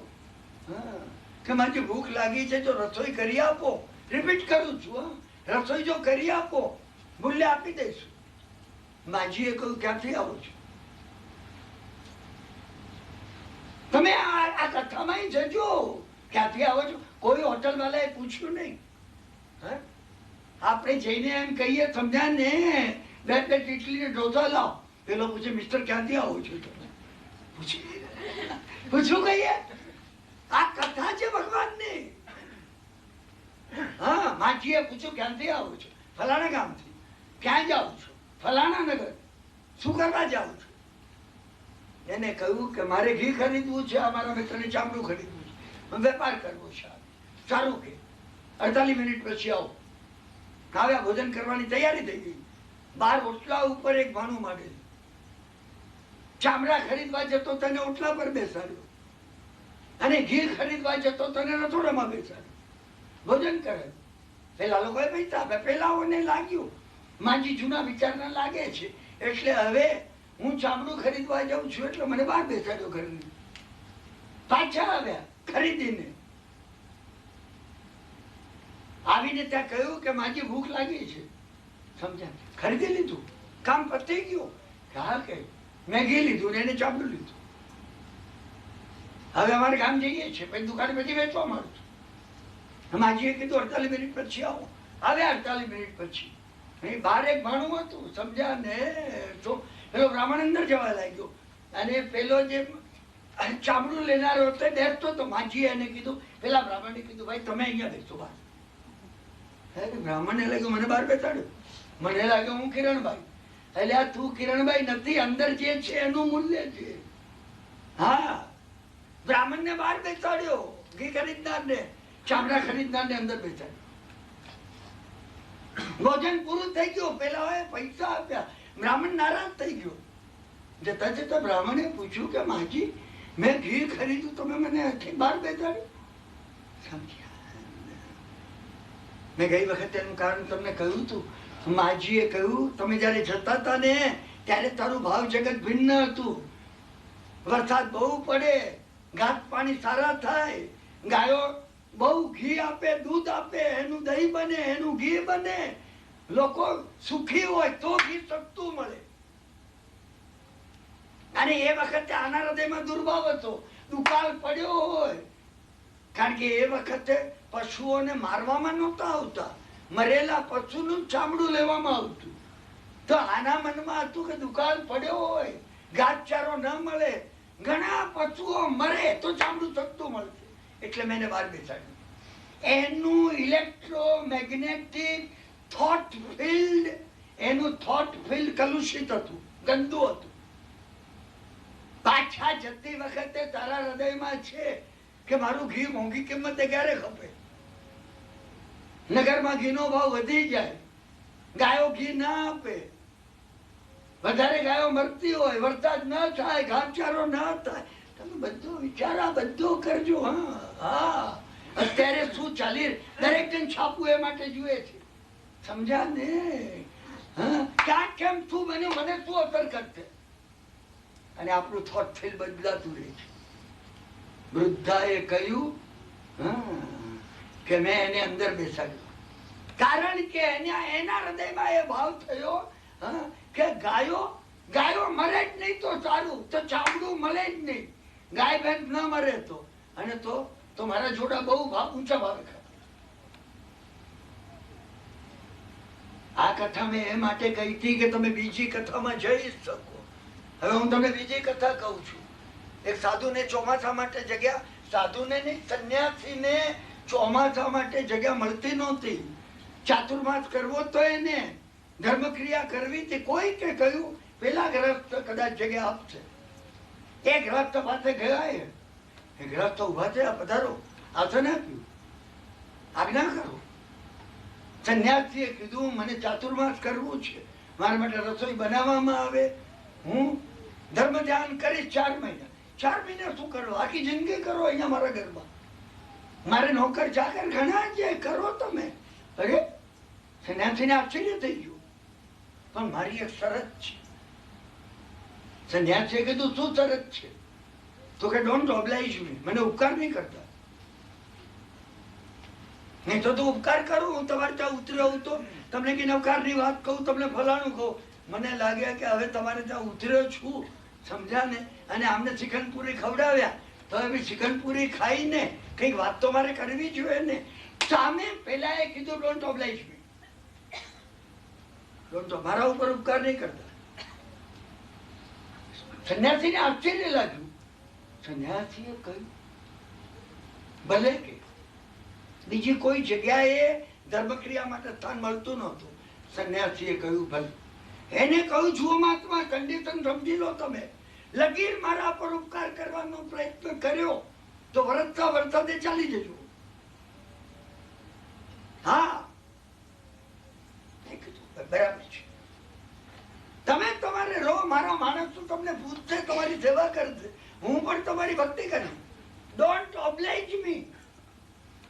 કે માજી ભૂખ લાગી છે, જો રસોઈ કરી આપો. રિપીટ કરું છું, રસોઈ જો કરી આપો મૂલ્ય આપી દઈશું. માજીએ કહ્યું ક્યાંથી આવો છો તમે? આ કથામાં જજો, ક્યાંથી આવો છો? કોઈ હોટલ વાળાએ પૂછ્યું નહીં. આપણે જઈને એમ કહીએ, સમજ્યા ને? 2 પ્લેટ ઇડલી ને ઢોસા લાવ. પેલો પૂછે મિસ્ટર ક્યાંથી આવો છો? પૂછવું કહીએ? આ કથા છે ભગવાનની. હા, માજીએ પૂછ્યું ક્યાંથી આવો છો? ફલાણા ગામથી. ક્યાં જાઓ છો? ફલાણા નગર. શું કરવા જાઓ છો? એને કહ્યું કે મારે ઘી ખરીદવું છે, અમારા મિત્રને ચામડું ખરીદવું છે, વેપાર કરવો છે. સારું કે 48 મિનિટ પછી આવો. આવ્યા, ભોજન કરવાની તૈયારી થઈ ગઈ. 12 ઓટલા ઉપર એક ભાણું માંડેલું. ચામડા ખરીદવા જતો તને ઓટલા પર બેસાડ્યો અને ઘી ખરીદવા જતો તને રસોડામાં બેસાડ્યો. ભોજન કરે. પેલા લોકોએ પૈસા આપે. પેલાઓને લાગ્યું માજી જૂના વિચારના લાગે છે, એટલે હવે હું ચામડું ખરીદવા જાઉં છું એટલે મને બહાર બેસાડ્યો ઘરની. પાછા આવ્યા ખરીદીને. આવીને ત્યાં કહ્યું કે માજી ભૂખ લાગી છે. સમજ્યા? ખરીદી લીધું, કામ પતી ગયું. હા કે મેં ઘી લીધું ને એને ચામડું લીધું. હવે અમારે ગામ જઈએ છીએ, પછી દુકાને પછી વેચવા માંડું છું. માજીએ કીધું 48 મિનિટ પછી આવો. આવે 48 મિનિટ પછી. બહાર એક ભાણું હતું. સમજ્યા ને? તો પેલો બ્રાહ્મણ અંદર જવા લાગ્યો અને પેલો જે ચામડું લેનારો હતો બેસતો તો માજીએ એને કીધું, પેલા બ્રાહ્મણે કીધું, ભાઈ તમે અહીંયા બેસો બહાર. બ્રાહ્મણને લાગ્યું મને બહાર બેસાડ્યો. મને લાગ્યું હું કિરણભાઈ. એટલે આ તું કિરણભાઈ નથી, અંદર જે છે એનું મૂલ્ય છે. હા, બ્રાહ્મણને બહાર બેસાડ્યો, ઘી ખરીદનાર ને ચામડા ખરીદનાર ને અંદર બેસાડ્યો. ભોજન પૂરું થઈ ગયું. પેલા પૈસા આપ્યા. બ્રાહ્મણ નારાજ થઈ ગયો. જતા જતા બ્રાહ્મણે પૂછ્યું કે માજી મેં ઘી ખરીદ્યું, તમે મને બહાર બેસાડ્યું. મેં ગઈ વખતે એનું કારણ તમને કહ્યું હતું. માજીએ કહ્યું તમે જયારે જતા હતા ને ત્યારે તારું ભાવ જગત ભિન્ન હતું. વરસાદ બહુ પડે, ઘાસ પાણી સારા થાય, ગાયો બહુ ઘી આપે, દૂધ આપે, એનું દહીં બને, એનું ઘી બને. લોકો સુખી હોય તો ઘી સસ્તું મળે. અને એ વખતે આના હૃદયમાં દુર્ભાવ હતો, દુકાળ પડ્યો હોય. કારણ કે એ વખતે પશુઓને મારવામાં નહોતા આવતા, મરેલા પશુનું ચામડું લેવામાં આવતું. તો આના મનમાં હતું કે દુકાળ પડ્યો હોય, ઘાસચારો ન મળે, ઘણા પશુઓ મરે તો ચામડું સસ્તું મળશે, એટલે મેં એને બહાર બેસાડ્યું. એનું ઇલેક્ટ્રોમેગ્નેટિક થોટ ફિલ્ડ, એનું થોટ ફિલ્ડ કલુષિત હતું, ગંદુ હતું. પાછા જતી વખતે તારા હૃદયમાં છે કે મારું ઘી મોંઘી કિંમતે ક્યારે ખપે, નગરમાં ઘીનો ભાવ વધી જાય, ગાયો ઘી ના આપે, વધારે ગાયો મરતી હોય, વરસાદ ન થાય, ઘાસચારો ના થાય, તમે બધો વિચારા, બધો કરજો. હા હા, અત્યારે શું ચાલી, દરેક જણ છાપવું એ માટે જુએ છે. સમજ્યા ને? હા, ક્યાં કેમ શું બન્યું, મને શું અસર કરશે? અને આપણું થોટ ફીલ બદલાતું રહે છે. વૃદ્ધાએ કહ્યું કે મેં એને અંદર બેસાડ્યો, કારણ કે એના હૃદયમાં એ ભાવ થયો કે ગાયો મરે જ નહીં તો સારું, તો ચામડું મળે જ નહીં, ગાય ભેંસ ન મરે તો. અને તો મારા જોડા બહુ ઊંચા ભાવે ખાતા. આ કથા મેં એ માટે કહી હતી કે તમે બીજી કથામાં જઈ શકો. હવે હું તમને બીજી કથા કહું છું. એક સાધુને ચોમાસા માટે જગ્યા, સાધુને નહીં, સંન્યાસીને ચોમાસા માટે જગ્યા મળતી નહોતી. ચાતુર્માસ કરવો તો એને ધર્મક્રિયા કરવી તે કોઈ કે કહ્યું પેલા ગ્રસ્ત કદાચ જગ્યા આપશે. એ ગ્રસ્ત પાસે ગયા, એ ગ્રસ્ત ઉભા થયા, પધારો, આસન આપ્યું, આજ્ઞા કરો. સંન્યાસીએ કીધું મને ચાતુર્માસ કરવું છે, મારા માટે રસોઈ બનાવવામાં આવે, હું ધર્મ ધ્યાન કરીશ 4 મહિના. 4 મહિના શું કરો, આખી જિંદગી કરો અહીંયા મારા ઘરમાં, મારે નોકર ચાકર ઘણા છે, કરો તમે. અરે સંન્યાસીને આશ્ચર્ય થઈ ગયું, પણ મારી એક શરત છે. સંન્યાસીએ કીધું શું શરત છે? તો કે ડોન્ટ ઓબ્લાઇઝ મી, મને ઉપકાર નહીં કરતા. નહીં તો ઉપકાર કરું, હું તમારે ત્યાં ઉતર્યો તો તમને કે નવકારની વાત કહું, તમને ફલાણું કહું, મને લાગ્યા કે હવે તમારે ત્યાં ઉતર્યો છું, સમજ્યા ને? અને આમને ચિકનપુરી ખવડાવ્યા, તો હવે ચિકનપુરી ખાઈને કઈક વાત તો મારે કરવી જોઈએ ને. સામે પેલા એ કીધું ડોન્ટ ઓબ્લાઇઝ મી, મારા ઉપર ઉપકાર નહીં કરતા. સંન્યાસીને આશ્ચર્ય લાગ્યું. સંન્યાસીએ કહ્યું ભલે, કે બીજી કોઈ જગ્યાએ ધર્મક્રિયા માટે સ્થાન મળતું નહોતું. સંન્યાસીએ કહ્યું ભલે. એને કહ્યું જુઓ મહાત્મા, કન્ડિશન સમજી લો, તમે લગીર મારા પર ઉપકાર કરવાનો પ્રયત્ન કર્યો તો વરસતા વરસાદે ચાલી જજો. હા, બરાબર છે, તમે તમારે રહો, મારા માણસ તો તમને પૂછશે, તમારી સેવા કરશે, હું પણ તમારી ભક્તિ કરીશ. ડોન્ટ ઓબ્લાઇઝ મી.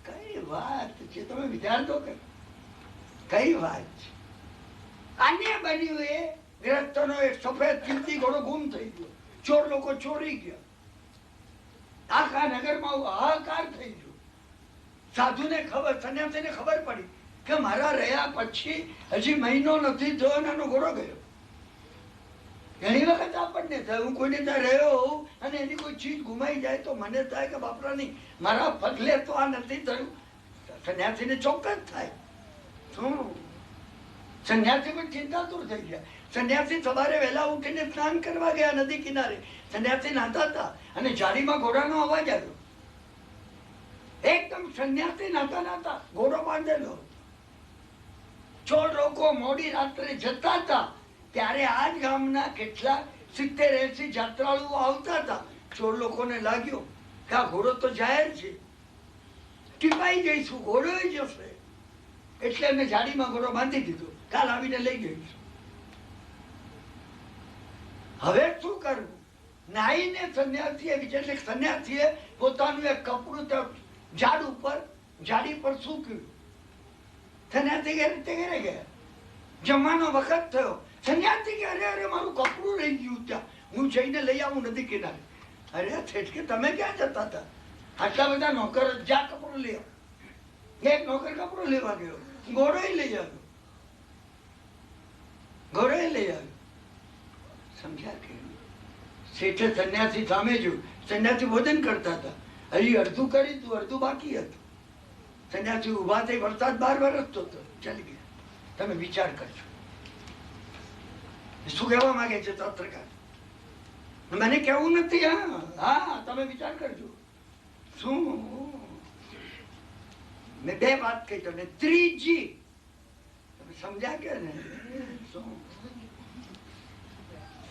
કઈ વાત છે, તમે વિચાર તો કરો, કઈ વાત છે. આને બન્યું એ ગ્રસ્તનો એક સફેદ કિંમતી ઘોડો ગુમ થઈ ગયો, ચોર લોકો ચોરી ગયા, આખા નગરમાં હાહાકાર થઈ ગયો. સાધુને ખબર, સંન્યાસીને ખબર પડી કે મારા રહ્યા પછી હજી મહિનો નથી થયો, નાનો ઘોડો ગયો. ઘણી વખત આપણને થાય, હું કોઈને ત્યાં રહ્યો હોઉં અને એની કોઈ ચીજ ગુમાઈ જાય તો મને થાય કે બાપરા નહીં, મારા પગલે તો આ નથી થયું. સંન્યાસીને ચોક્કસ થાય. શું? સંન્યાસી પણ ચિંતાતુર થઈ ગયા. સંન્યાસી સવારે વહેલા ઉઠીને સ્નાન કરવા ગયા નદી કિનારે. સંન્યાસી નાતા હતા અને જાળીમાં ઘોડાનો અવાજ આવ્યો. એકદમ સંન્યાસી નાતા ઘોડો બાંધેલો. ચોર લોકો મોડી રાત્રે જતા હતા ત્યારે આ જ ગામના કેટલા 70-80 જાત્રાળુઓ આવતા હતા. ચોર લોકોને લાગ્યો કે આ ઘોડો તો જાહેર છે, ટીપાઈ જઈશું, ઘોડો જશે, એટલે એમને જાડીમાં ઘોડો બાંધી દીધો, કાલ આવીને લઈ જઈશું. હવે શું કરવું? નાઈને સંન્યાસીએ પોતાનું એક કપડું ઝાડ ઉપર, જાડી પર સૂક્યું. સંન્યાસી ઘરે ગયા, જમવાનો વખત થયો. સંન્યાસી કે અરે અરે મારું કપડું રહી ગયું ત્યાં, હું જઈને લઈ આવું નદી કિનારે. અરે શેઠ કે તમે ક્યાં જતા હતા? આટલા બધા નોકર, જા કપડું લઈ આવ. એક નોકર કપડું લેવા ગયો, ઘોડો લઈ આવ્યો, ઘોડો લઈ આવ્યો. સમજ્યા કે શેઠે સંન્યાસી સામે જોયું. સંન્યાસી ભોજન કરતા હતા, હજી અડધું કરી તું, અડધું બાકી હતું. સંન્યાસી ઉભા થઈ, વરસાદ 12 વરસતો હતો, ચાલી ગયા. તમે વિચાર કરજો શું કહેવા માંગે છે પત્રકાર. મને કેવું નથી. હા, તમે વિચાર કરજો. શું મેં 2 વાત કહી તમને, ત્રીજી તમે સમજ્યા કે ને?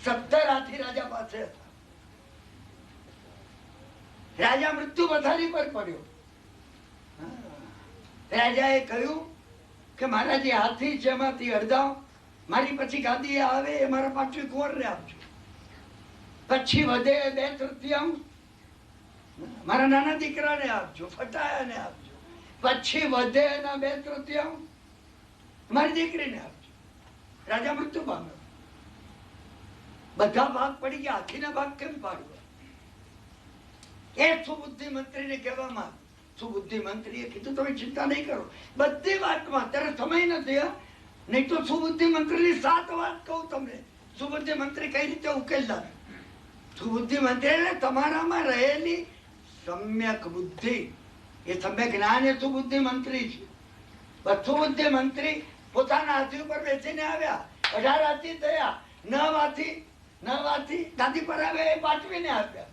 17 હાથી રાજા પાસે હતા. રાજા મૃત્યુ પથારી પર પડ્યો. રાજાએ કહ્યું કે મારા જે હાથી છે એમાંથી અડધા મારી પછી ગાદી આવે એ મારા પાછું કુંવરને આપજો. પછી વધે 2/3 મારા નાના દીકરાને આપજો, ફટાયાને આપજો. પછી વધે એના 2/3 મારી દીકરીને આપજો. રાજા મૃત્યુ પામ્યો. બધા ભાગ પડી ગયા, હાથીના ભાગ કેમ પાડવા? એ સુબુદ્ધિ મંત્રીને કહેવામાં, સુબુદ્ધિ મંત્રીએ કીધું તમે ચિંતા નહીં કરો, બધી વાતમાં અત્યારે સમય નથી, નહીં તો સુબુદ્ધિ મંત્રીની 7 વાત કહું તમને. સુબુદ્ધિ મંત્રી કઈ રીતે ઉકેલ લાવે? સુબુદ્ધિ મંત્રી તમારામાં રહેલી સમ્યક બુદ્ધિ, એ સમ્યક જ્ઞાન એ સુબુદ્ધિ મંત્રી છે. સુબુદ્ધિ મંત્રી પોતાના હાથી ઉપર બેસીને આવ્યા, 18 હાથી થયા, 9 હાથી ગાદી પર આવ્યા, એ પાઠવીને આપ્યા.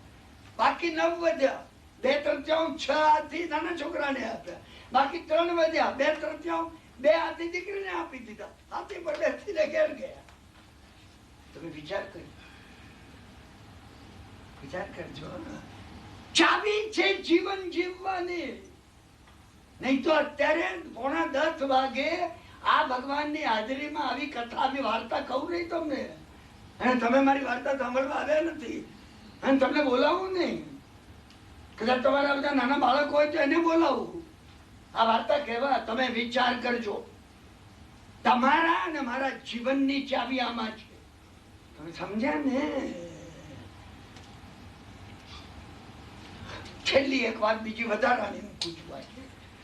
બાકી 9 વધ્યા, 2/3 6 હાથી નાના છોકરાને આપ્યા. બાકી 3 વધ્યા, 2/3 2 હાથી દીકરીને આપી દીધા. હાથી પર બેસીને ઘેર ગયા. તમે વિચાર કરજો, વિચાર કરજો. ચાવી છે જીવન જીવવાની. નહીં તો અત્યારે 9:45 વાગે આ ભગવાનની હાજરીમાં આવી કથા, આવી વાર્તા કહું નહીં તમને, અને તમે મારી વાર્તા સાંભળવા આવ્યા નથી, અને તમને બોલાવું નહીં. કદાચ તમારા બધા નાના બાળકો હોય તો એને બોલાવું. આ વાર્તા કહેવા. તમે વિચાર કરજો, તમારા અને મારા જીવનની ચાવી આમાં છે. તમે સમજ્યા ને? છેલ્લી એક વાત બીજી વધારાની પૂછવા છે.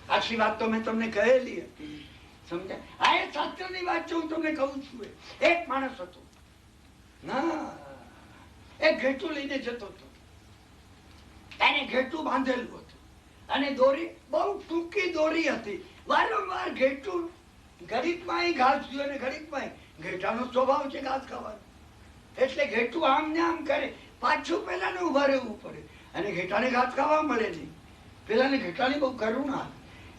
આખી વાત તો મેં તમને કહેલી હતી, સમજ્યા? આ એ શાસ્ત્રની વાત છે, હું તમને કહું છું. એક માણસ હતો ના, એ ઘેટું લઈને જતો હતો. એને ઘેટું બાંધેલું હતું, અને દોરી બહુ ટૂંકી દોરી હતી. વારંવાર ઘેટું ઘડીકમાં ઘાસ જોયું, અને ઘડીકમાં ઘેટાનો સ્વભાવ છે ઘાસ ખાવાનો, એટલે ઘેટું આમ ને આમ કરે, પાછું પેલાને ઉભા રહેવું પડે, અને ઘેટાને ઘાસ ખાવા મળે નહીં. પેલાને ઘેટાની બહુ કરુણા.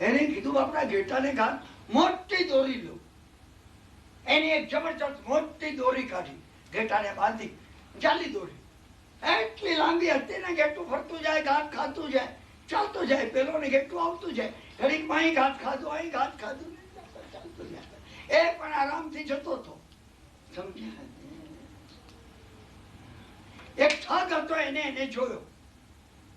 એને કીધું આપણા ઘેટાને ઘાસ, મોટી દોરી લો. એની એક જબરજસ્ત મોટી દોરી કાઢી, ઘેટાને બાંધી, જાલી દોરી એટલી લાંબી હતી ને, ઘેટું ફરતું જાય, ઘાસ ખાતું જાય, ચાલતું જાય. પેલો ને ઘેટું આવતું જાય, ઘડીકમાં અહીં ઘાસ ખાધું, અહીં ઘાસ ખાધું, ચાલતું જાય. એ પણ આરામથી જતો હતો, સમજ્યા? એક ઠગ હતો, એને જોયો,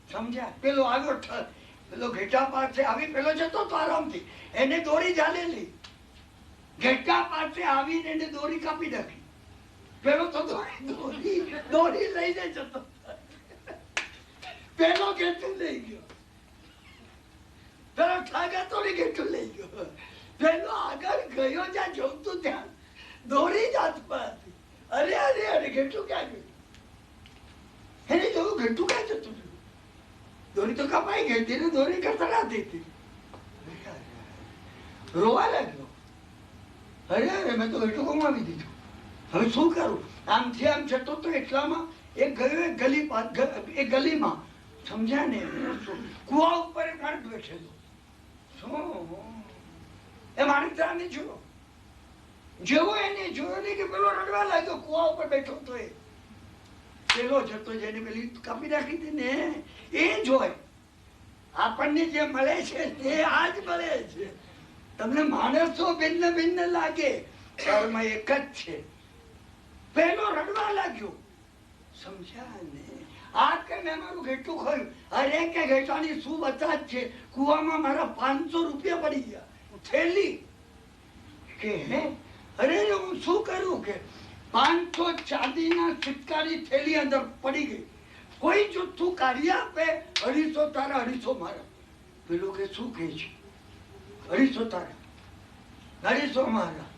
સમજ્યા? પેલો આવ્યો ઠગ, પેલો ઘેટા પાસે આવી, પેલો જતો હતો આરામથી, એને દોરી ઝાલેલી. ઘેટા પાસે આવીને એને દોરી કાપી નાખી. પેલો તો દોરી લઈને જતો, પેલો ઘેટું લઈ ગયો. પેલો ઠગ હતો ને ઘેટું લઈ ગયો. પેલો આગળ ગયો, જ્યાં જોતું ત્યાં દોરી જ હાથમાં હતી. અરે અરે અરે, ઘેટું ક્યાં ગયું? એને જોયું ઘેટું ક્યાં જતું રહ્યું? દોરી તો કપાઈ ગઈ હતી ને, દોરી કતરાતી હતી. રોવા લાગ્યો. અરે અરે, મેં તો ઘેટું ગુમાવી દીધું, હવે શું કરું? આમથી આમ જતો તો એટલામાં એક ગયો, એક ગલીમાં, સમજ્યા ને? કુવા ઉપર એક માણસ બેઠેલો. શું એ માણસ આને જોયો, જેવો એને જોયો ને કે પેલો રડવા લાગ્યો, કુવા ઉપર બેઠો તો એ પેલો જતો, જેને પેલી કાપી નાખી હતી ને, એ જોય. આપણને જે મળે છે તે આ જ મળે છે. તમને માણસો ભિન્ન ભિન્ન લાગે, કર્મ એક જ છે. પેલો રડવા લાગ્યો, સમજ્યા ને? આ કે મેં મારું ઘેટું ખાયું. અરે કે ઘેટાની શું બચાત છે, કુવામાં મારા 500 રૂપિયા પડી ગયા, થેલી. કે હે? અરે હું શું કરું? કે 500 ચાંદીના સિક્કાની થેલી અંદર પડી ગઈ. કોઈ જુઠ્ઠું કાઢી આપે, 250 તારા 250 મારા. પેલો કે શું કે છે? 250 તારા 250 મારા.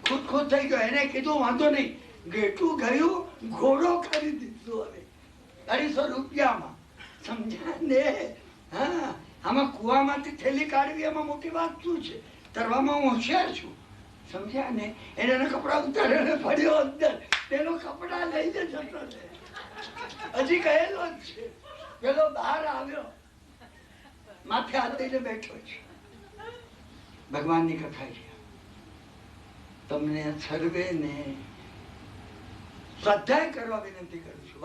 ખુદ થઈ ગયો. એને કીધું વાંધો નહીં, ઘેટું ગયું, ઘોડો ખરીદી દીધો. હવે 250 રૂપિયામાં, સમજ્યા ને? હા, આમાં કુવામાંથી થેલી કાઢવી એમાં મોટી વાત શું છે? તરવામાં હું હોશિયાર છું, સમજ્યા ને? એને કપડા ઉતારીને પડ્યો અંદર, પેલો કપડા લઈને જતો રહે. હજી કહેલો જ છે, પેલો બહાર આવ્યો, માથે હાથ દઈને બેઠો છે. ભગવાનની કથા છે. તમને સર્વેને સ્વાધ્યાય કરવા વિનંતી કરું છું.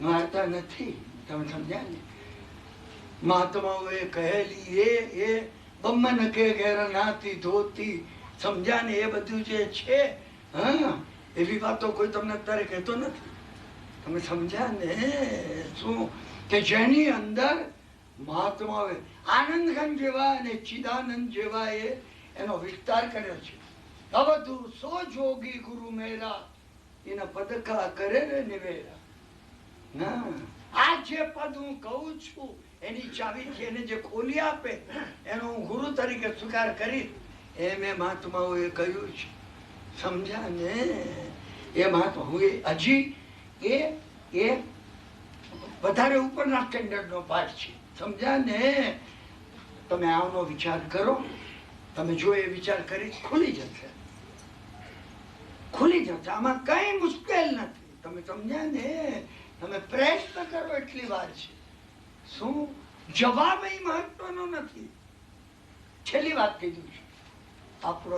વાર્તા નથી, તમે સમજ્યા ને? મહાત્માઓએ કહેલી એ બમ્મન કે ઘેર નાતી ધોતી, સમજ્યા ને? એ બધું જે છે, હા, એવી વાતો કોઈ તમને અત્યારે કહેતો નથી. તમે સમજ્યા ને? શું કે જેની અંદર મહાત્માઓએ આનંદઘન જેવા અને ચિદાનંદ જેવા એનો વિસ્તાર કર્યો છે. અવધુ સો જોગી ગુરુ મેરા, એના પદકા કરે રે નિવેરા. આ જે પદ હું કહું છું, એની ચાવી એને જે ખોલી આપે એનો હું ગુરુ તરીકે સ્વીકાર કરી, એમ એ મહાત્માઓએ કહ્યું છે. સમજ્યા ને? એ મહાત્મા હું હજી એ વધારે ઉપરના સ્ટેન્ડર્ડ નો પાઠ છે, સમજ્યા ને? તમે આવનો વિચાર કરો, તમે જો એ વિચાર કરી ખુલી જશે. આમાં કઈ મુશ્કેલ નથી. તમે સમજ્યા ને? તમે પ્રયત્ન કરો એટલી વાર છે. શું જવાબ એ મહત્વનો નથી. છેલ્લી વાત કીધું છે, આપણો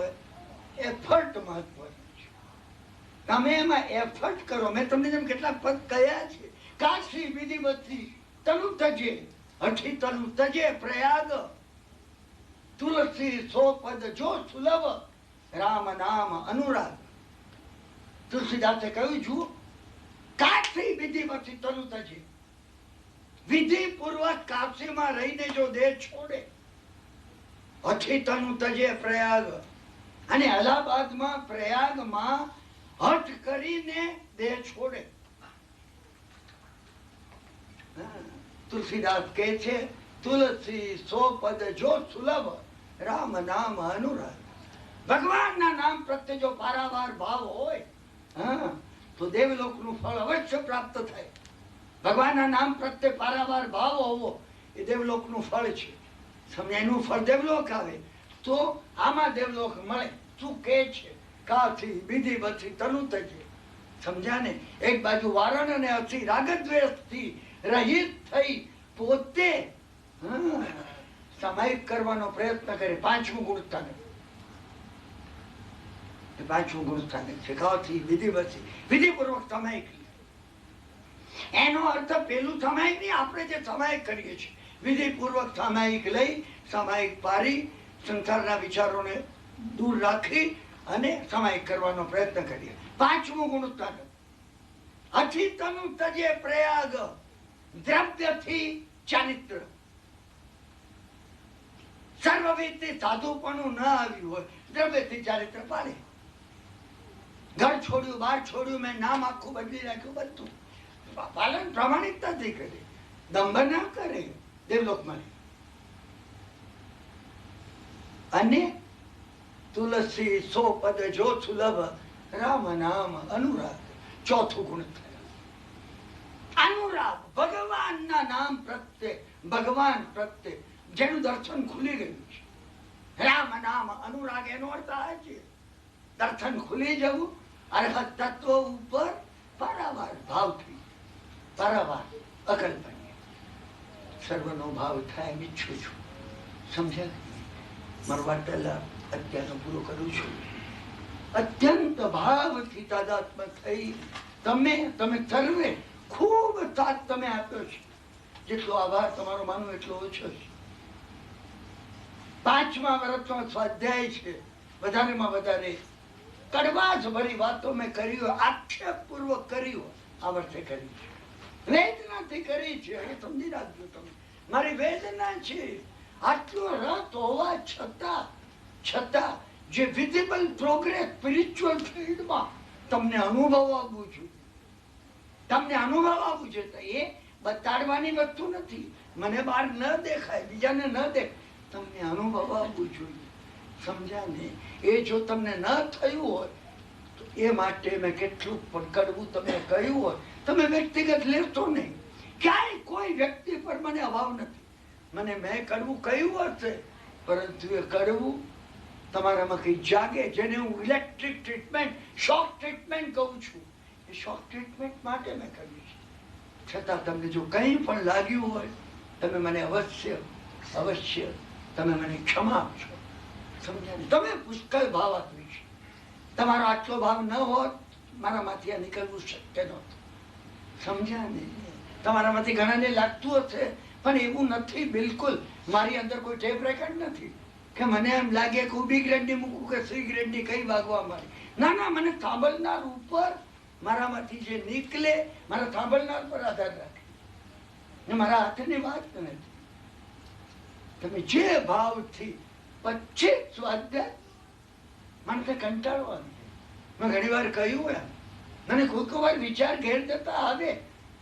એફર્ટ મહત્વનો છે. તમે એમાં એફર્ટ કરો. મેં તમને જેમ કેટલાક પદ કહ્યા છે, કાશી વિધિવતી તનુ તજે, હઠી તનુ તજે પ્રયાગ, તુલસી સો પદ જો સુલભ, રામ નામ અનુરાગ. તુલસીદાસે કહ્યું, જુઓ, કાશી વિધિવતી તનુ તજે, વિધિ પૂર્વક કાશીમાં રહીને જો દેહ છોડે, હઠી તનુ તજે પ્રયાગ, અને અલ્હાબાદમાં પ્રયાગમાં હઠ કરીને દેહ છોડે. તુલસીદાસ કહે છે, તુલસી સો પદ જો સુલભ, રામ નામ અનુરાગ. ભગવાનના નામ પ્રત્યે જો પારાવાર ભાવ હોય, તો દેવલોક નું ફળ અવશ્ય પ્રાપ્ત થાય. ભગવાનના નામ પ્રત્યે પારાવાર ભાવ હોવો એ દેવલોક નું ફળ છે. એનું ફળ દેવલોક આવે તો આમાં દેવલોક મળે. શું કે છે? કાથી વિધિવતી તનુ તજે. સમજ્યા ને? એક બાજુ વારણ અને અથી રાગદ્વેષથી રહિત થઈ પોતે સામાયિક કરવાનો પ્રયત્ન કરે. પાંચમું ગુણસ્થાન છે. કાથી વિધિવતી, વિધિપૂર્વક સામાયિક. એનો અર્થ પેલું સામાયિક નહીં, આપણે જે સામાયિક કરીએ છીએ, વિધિપૂર્વક સામાયિક લઈ, સામાયિક પારી, સંસારના વિચારોને દૂર રાખી અને સામાયિક કરવાનો પ્રયત્ન કરીએ. પાંચમું ગુણસ્થાન, અથી તનુ તજે પ્રયાગ, દ્રવ્યથી ચારિત્ર. સર્વવિદથી સાધુપણું ન આવ્યું હોય, દ્રવ્યથી ચારિત્ર પાડે. ઘર છોડ્યું, બહાર છોડ્યું, મેં નામ આખું બદલી નાખ્યું, બધું પાલન પ્રામાણિકતાથી કરે, દંભ ના કરે, દેવલોક મળે. અને તુલસી સો પદ જો સુલભ, રામ નામ અનુરાગ. ચોથું ગુણ થયા અનુરાગ. ભગવાનના નામ પ્રત્યે, ભગવાન પ્રત્યે જેનું દર્શન ખુલી ગયું છે, રામ નામ અનુરાગ. એનો અર્થ આ છે, દર્શન ખુલી જવું, અર્હત તત્વ ઉપર પારાવાર ભાવ થઈ, પારાવાર અકલ્પનીય સર્વનો ભાવ થાય એમ ઈચ્છું છું. સમજ્યા? મારો વાર્તાલાપ અત્યારનો પૂરો કરું છું. અત્યંત ભાવથી તાદાત્મ્ય થઈ તમે સર્વે ખૂબ સાથ તમે આપ્યો છે. જેટલો આભાર તમારો માનું એટલો ઓછો છે. 5મા વર્ષમાં સ્વાધ્યાય છે. વધારેમાં વધારે કડવાશ ભરી વાતો મેં કરી હોય, આક્ષેપ પૂર્વક કરી હોય, આ વર્ષે કરી છે. વેદનાથી કરી છે. હવે સમજી રાખજો તમે, મારી વેદના છે. આટલો રસ હોવા છતાં જે વિઝિબલ પ્રોગ્રેસ સ્પિરિચ્યુઅલ ફિલ્ડમાં તમને અનુભવ આવવું જોઈએ, એ બતાડવાની વસ્તુ નથી. મને બહાર ન દેખાય, બીજાને ન દેખાય, તમને અનુભવ આવવું જોઈએ. સમજ્યા ને? એ જો તમને ન થયું હોય તો એ માટે મેં કેટલું પણ કરવું તમે કહ્યું હોય, તમે વ્યક્તિગત લેશો નહીં. ક્યાંય કોઈ વ્યક્તિ પર મને અભાવ નથી. મને મેં કરવું કહ્યું હશે, પરંતુ એ કરવું તમારામાં કઈ જાગે, જેને હું ઇલેક્ટ્રિક ટ્રીટમેન્ટ, શોક ટ્રીટમેન્ટ કહું છું, એ શોક ટ્રીટમેન્ટ માટે મેં કર્યું છે. છતાં તમને જો કંઈ પણ લાગ્યું હોય, તમે મને અવશ્ય તમે મને ક્ષમા આપશો. સમજ્યા ને? તમે પુષ્કળ ભાવ આપ્યું છે. તમારો આટલો ભાવ ન હોત, મારામાંથી આ નીકળવું શક્ય નહોતું. સમજ્યા ને? તમારામાંથી ઘણાને લાગતું હશે, પણ એવું નથી બિલકુલ. મારી અંદર કોઈ ટેપ રેકર્ડ નથી કે મને એમ લાગે કે ઉભી ગ્રેડની મૂકું કે સી ગ્રેડની કઈ વાગવા મારી. ના ના, મને સાંભળનાર ઉપર મારામાંથી જે નીકળે, મારા સાંભળનાર પર આધાર રાખે ને મારા હાથની વાત નથી. તમે જે ભાવથી 25 સ્વાધ્યાય, મને તો કંટાળો આવે. મેં ઘણી વાર કહ્યું એમ, મને કોઈ વાર વિચાર ઘેર જતા આવે,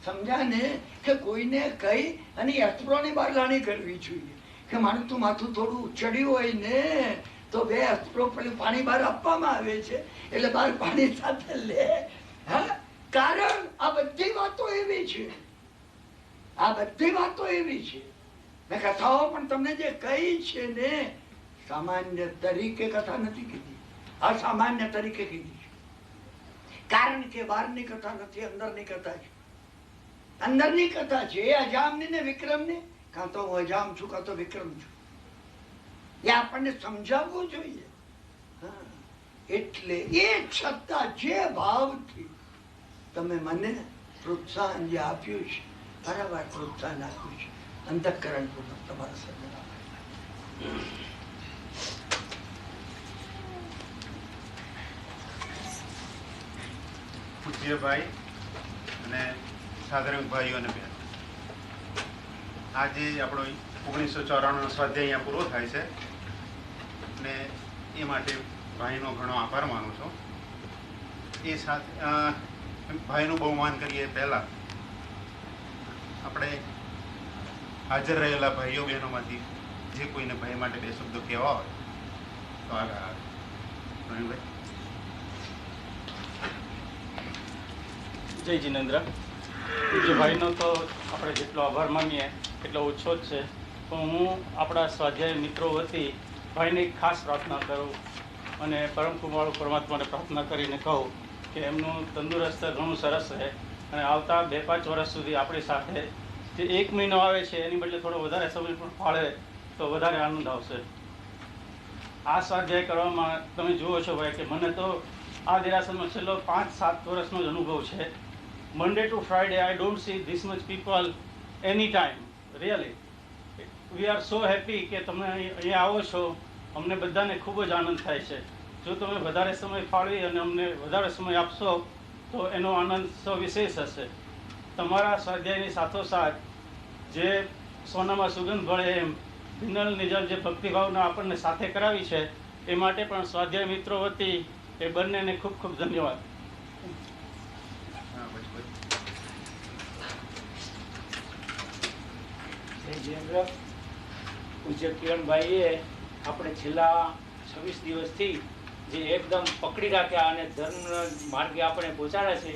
સમજ્યા ને, કે કોઈને કહી અને અસ્ત્રોની બહાર લાણી કરવી જોઈએ કે મારું તું માથું થોડું ચડ્યું હોય ને તો 2 અસ્ત્રો પાણી બહાર આપવામાં આવે છે, એટલે બહાર પાણી સાથે લે. હા, કારણ આ બધી વાતો એવી છે, આ બધી વાતો એવી છે. મેં કથાઓ પણ તમને જે કહી છે ને, સામાન્ય તરીકે કથા નથી કીધી, અસામાન્ય તરીકે કીધી છે. કારણ કે બહારની કથા નથી, અંદરની કથા છે. અંદરની કથા છે એ અજામની ને વિક્રમની. કાં તો હું અજામ છું, કાં તો વિક્રમ છું. એ આપણને સમજાવવું જોઈએ. એટલે એ છતાં જે ભાવથી તમે મને પ્રોત્સાહન જે આપ્યું છે, બરાબર પ્રોત્સાહન આપ્યું છે, અંતઃકરણ પૂર્વક તમારા સર્જના. પૂજ્યભાઈ અને સાધારણ ભાઈઓ અને બહેનો, આજે આપણો 1994નો સ્વાધ્યાય અહીંયા પૂરો થાય છે અને એ માટે ભાઈનો ઘણો આભાર માનું છું. એ સાથે ભાઈનું બહુમાન કરીએ પહેલાં આપણે હાજર રહેલા ભાઈઓ બહેનોમાંથી જે કોઈને ભાઈ માટે 2 શબ્દો કહેવા હોય તો આગળ આવે. પ્રવીણભાઈ. જય જિનેન્દ્ર. પૂજ્ય ભાઈનો તો આપણે જેટલો આભાર માનીએ એટલો ઓછો જ છે, પણ હું આપણા સ્વાધ્યાય મિત્રો વતી ભાઈને એક ખાસ પ્રાર્થના કરું અને પરમ કૃપાળુ પરમાત્માને પ્રાર્થના કરીને કહું કે એમનું તંદુરસ્ત ઘણું સરસ રહે અને આવતા 2-5 વર્ષ સુધી આપણી સાથે જે 1 મહિનો આવે છે એની બદલે થોડો વધારે સમય પણ ફાળે તો વધારે આનંદ આવશે. આ સ્વાધ્યાય કરવામાં તમે જુઓ છો ભાઈ કે મને તો આ દેરાસરમાં છેલ્લો 5-7 વર્ષનો જ અનુભવ છે. Monday to Friday, I don't see this much people anytime. Really, we are so happy કે તમે અહીંયા આવો છો. અમને બધાને ખૂબ જ આનંદ થાય છે. જો તમે વધારે સમય ફાળવી અને અમને વધારે સમય આપશો તો એનો આનંદ સવિશેષ હશે. તમારા સ્વાધ્યાયની સાથોસાથ જે સોનામાં સુગંધ ભળે એમ વિનલ નિજલ જે ભક્તિભાવના આપણને સાથે કરાવી છે એ માટે પણ સ્વાધ્યાય મિત્રો વતી એ બંનેને ખૂબ ખૂબ ધન્યવાદ. પૂજ્ય કિરણભાઈએ આપણે છેલ્લા 26 દિવસથી જે એકદમ પકડી રાખ્યા અને ધર્મ માર્ગે આપણે પહોંચાડ્યા છે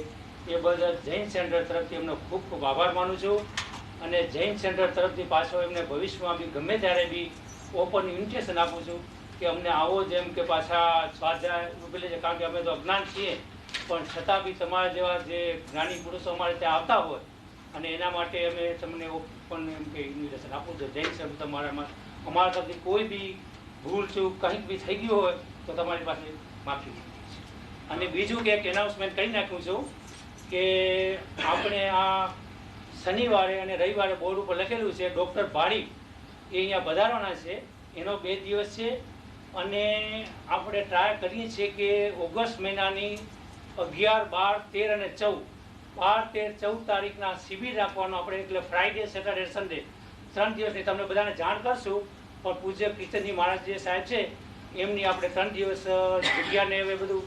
એ બદલ જૈન સેન્ટર તરફથી એમનો ખૂબ ખૂબ આભાર માનું છું. અને જૈન સેન્ટર તરફથી પાછો એમને ભવિષ્યમાં બી ગમે ત્યારે બી ઓપન ઇન્વિટેશન આપું છું કે અમને આવો જેમ કે પાછા સ્વાધ્યાય ઉભેલે છે, કારણ કે અમે તો અજ્ઞાન છીએ, પણ છતાં બી તમારા જેવા જે જ્ઞાની પુરુષો અમારે ત્યાં આવતા હોય અને એના માટે અમે તમને ઓપન એમ કે ઇન્વિટેશન આપું છું. જૈન સેન્ટર તમારામાં અમારા તરફથી કોઈ બી ભૂલ ચૂક કંઈક બી થઈ ગયું હોય તો તમારી પાસે માફી. અને બીજું કે એક એનાઉન્સમેન્ટ કરી નાખ્યું છું કે આપણે આ શનિવારે અને રવિવારે બોર્ડ ઉપર લખેલું છે ડૉક્ટર ભાડી એ અહીંયા પધારવાના છે. એનો 2 દિવસ છે અને આપણે ટ્રાય કરીએ છીએ કે ઓગસ્ટ મહિનાની 11, 12, 13 અને 14 12, 13, 14 તારીખના શિબિર રાખવાનો આપણે. એટલે ફ્રાઈડે, સેટરડે, સન્ડે 3 દિવસની તમને બધાને જાણ કરશું. પણ પૂજ્ય કીર્તનજી મહારાજ જે સાહેબ છે એમની આપણે 3 દિવસ જગ્યાને હવે બધું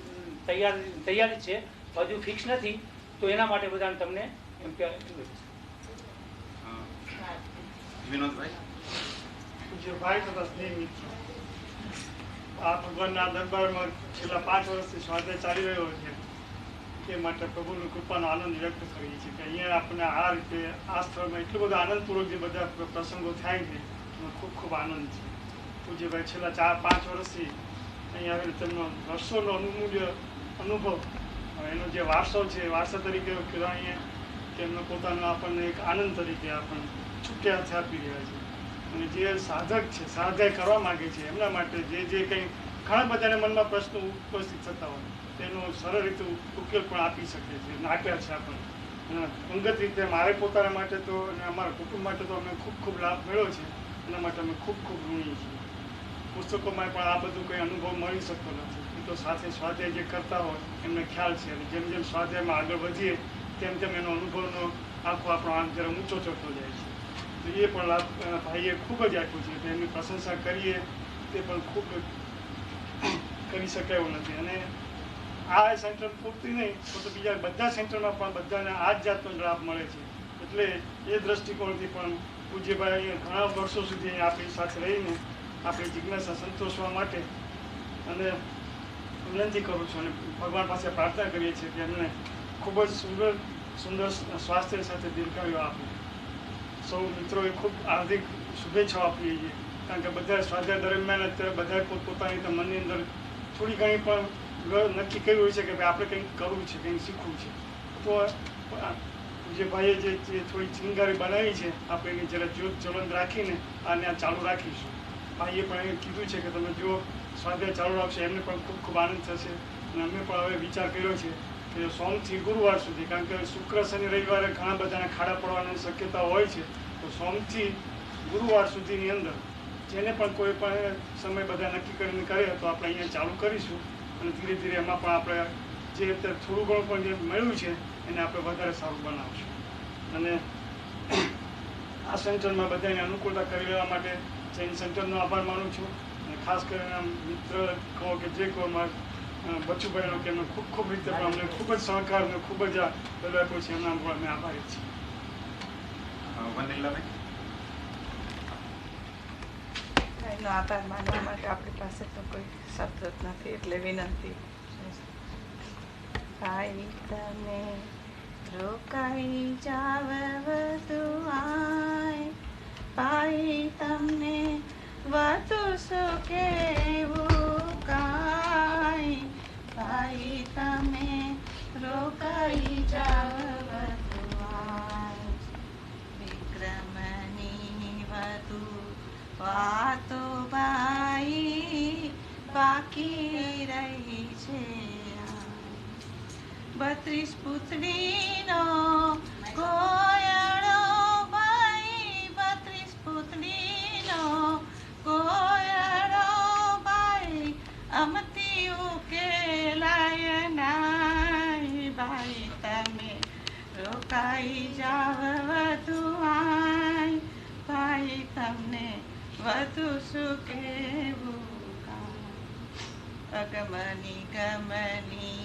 તૈયારી છે, હજુ ફિક્સ નથી, તો એના માટે બધાને તમને એમ કે વિનોદભાઈ. પૂજ્ય ભાઈ તથા સ્નેહ મિત્રો, આ ભગવાનના દરબારમાં છેલ્લા 5 વર્ષથી સ્વાધ્યાય ચાલી રહ્યો છે, એ માટે પ્રભુની કૃપાનો આનંદ વ્યક્ત કરીએ છીએ કે અહીંયા આપણને આ રીતે આ સ્થળમાં એટલું બધું આનંદપૂર્વક જે બધા પ્રસંગો થાય છે એનો ખૂબ ખૂબ આનંદ છે. પૂજ્યભાઈ છેલ્લા 4-5 વર્ષથી અહીંયા આવીને તેમનો વર્ષોનો અનુમૂલ્ય અનુભવ, એનો જે વારસો છે વારસા તરીકે કહેવાય કે એમનો પોતાનો આપણને એક આનંદ તરીકે આપણને છૂટ્યા હાથે આપી રહ્યા છે. અને જે સાધક છે, સ્વાધ્યાય કરવા માગે છે, એમના માટે જે કંઈ ઘણા બધાને મનમાં પ્રશ્નો ઉપસ્થિત થતા હોય તેનો સરળ રીતે ઉકેલ પણ આપી શકે છે, આપ્યા છે આપણને. અંગત રીતે મારે પોતાના માટે તો અને અમારા કુટુંબ માટે તો અમે ખૂબ ખૂબ લાભ મળ્યો છે. એના માટે અમે ખૂબ ખૂબ ઋણી છીએ. પુસ્તકોમાં પણ આ બધું કંઈ અનુભવ મળી શકતો નથી. એ તો સાથે સ્વાધ્યાય જે કરતા હોય એમને ખ્યાલ છે. અને જેમ જેમ સ્વાધ્યાયમાં આગળ વધીએ તેમ તેમ એનો અનુભવનો આખો આપણો આમ જરા ઊંચો ચડતો જાય છે. તો એ પણ લાભ ભાઈએ ખૂબ જ આપ્યું છે. તો એમની પ્રશંસા કરીએ તે પણ ખૂબ કરી શકાય એવું નથી. અને આ સેન્ટર પૂરતી નહીં તો બીજા બધા સેન્ટરમાં પણ બધાને આ જ જાતનો લાભ મળે છે. એટલે એ દ્રષ્ટિકોણથી પણ પૂજ્યભાઈ ઘણા વર્ષો સુધી આપણી સાથે રહીને આપણી જિજ્ઞાસા સંતોષવા માટે અને વિનંતી કરું છું અને ભગવાન પાસે પ્રાર્થના કરીએ છીએ કે એમને ખૂબ જ સુંદર સ્વાસ્થ્ય સાથે દીર્ઘાયુ આપે. સૌ મિત્રોએ ખૂબ હાર્દિક શુભેચ્છાઓ આપવી જોઈએ. કારણ કે બધા સ્વાધ્યાય દરમિયાન અત્યારે બધાએ પોતપોતાની રીતે મનની અંદર થોડી ઘણી પણ નક્કી કર્યું હોય છે કે ભાઈ આપણે કંઈક કરવું છે, કંઈક શીખવું છે. તો જે ભાઈએ જે થોડી ચિંગારી બનાવી છે આપણે એની જરા જ્યોત જ્વલંત રાખીને આને ચાલુ રાખીશું. ભાઈએ પણ એ કીધું છે કે તમે જો સ્વાધ્યાય ચાલુ રાખશો એમને પણ ખૂબ ખૂબ આનંદ થશે. અને અમે પણ હવે વિચાર કર્યો છે કે સોમથી ગુરુવાર સુધી, કારણ કે શુક્ર શનિ રવિવારે ઘણા બધાને ખાડા પડવાની શક્યતા હોય છે, તો સોમથી ગુરુવાર સુધીની અંદર જેને પણ કોઈ પણ સમય બધા નક્કી કરીને કરે તો આપણે અહીંયા ચાલુ કરીશું. અને ધીરે ધીરે એમાં પણ આપણે જે અત્યારે થોડું ઘણું પણ જે મળ્યું છે એને આપણે વધારે સારું બનાવશું. અને આ સેન્ટરમાં બધાને અનુકૂળતા કરી લેવા માટે જૈન સેન્ટરનો આભાર માનું છું. અને ખાસ કરીને મિત્ર કહો કે જે કહો બચુભાઈનો કે એમને ખૂબ ખૂબ રીતે પણ અમને ખૂબ જ સહકાર અને ખૂબ જ પેલો આપ્યો છે, એમના પણ અમે આભારી છીએ. એનો આભાર માનવા માટે આપણી પાસે તો કોઈ શબ્દ જ નથી, એટલે વિનંતી. ભાઈ તમે રોકાઈ જાવ વધુ આય, ભાઈ તમને વધુ શું કહેવું કાંઈ, ભાઈ તમે રોકાઈ જાવ વધુ આય, વિક્રમની વધુ વાતો ભાઈ બાકી રહી છે. 32 પૂતળીનો કોયડો ભાઈ, 32 પૂતળીનો કોયડો ભાઈ, અમથી ઉકેલાય નાય, ભાઈ તમે રોકાઈ જાવ વધુ આય, ભાઈ તમને વધુ શું કહેવું કાંઈ, અગમની ગમની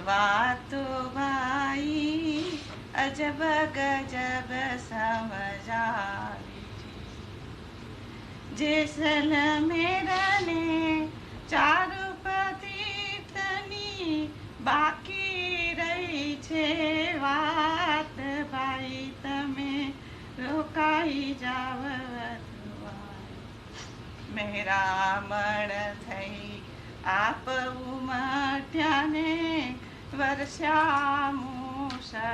વાતો ભાઈ અજબ ગજબ સમજાવી, જેસલમેરને ચારુપતિની બાકી રહી છે વાત, ભાઈ તમે રોકાઈ જાવ વધુ, મેરામણ થઈ આપ ઉમટ્યાને વર્ષા મુશળધાર,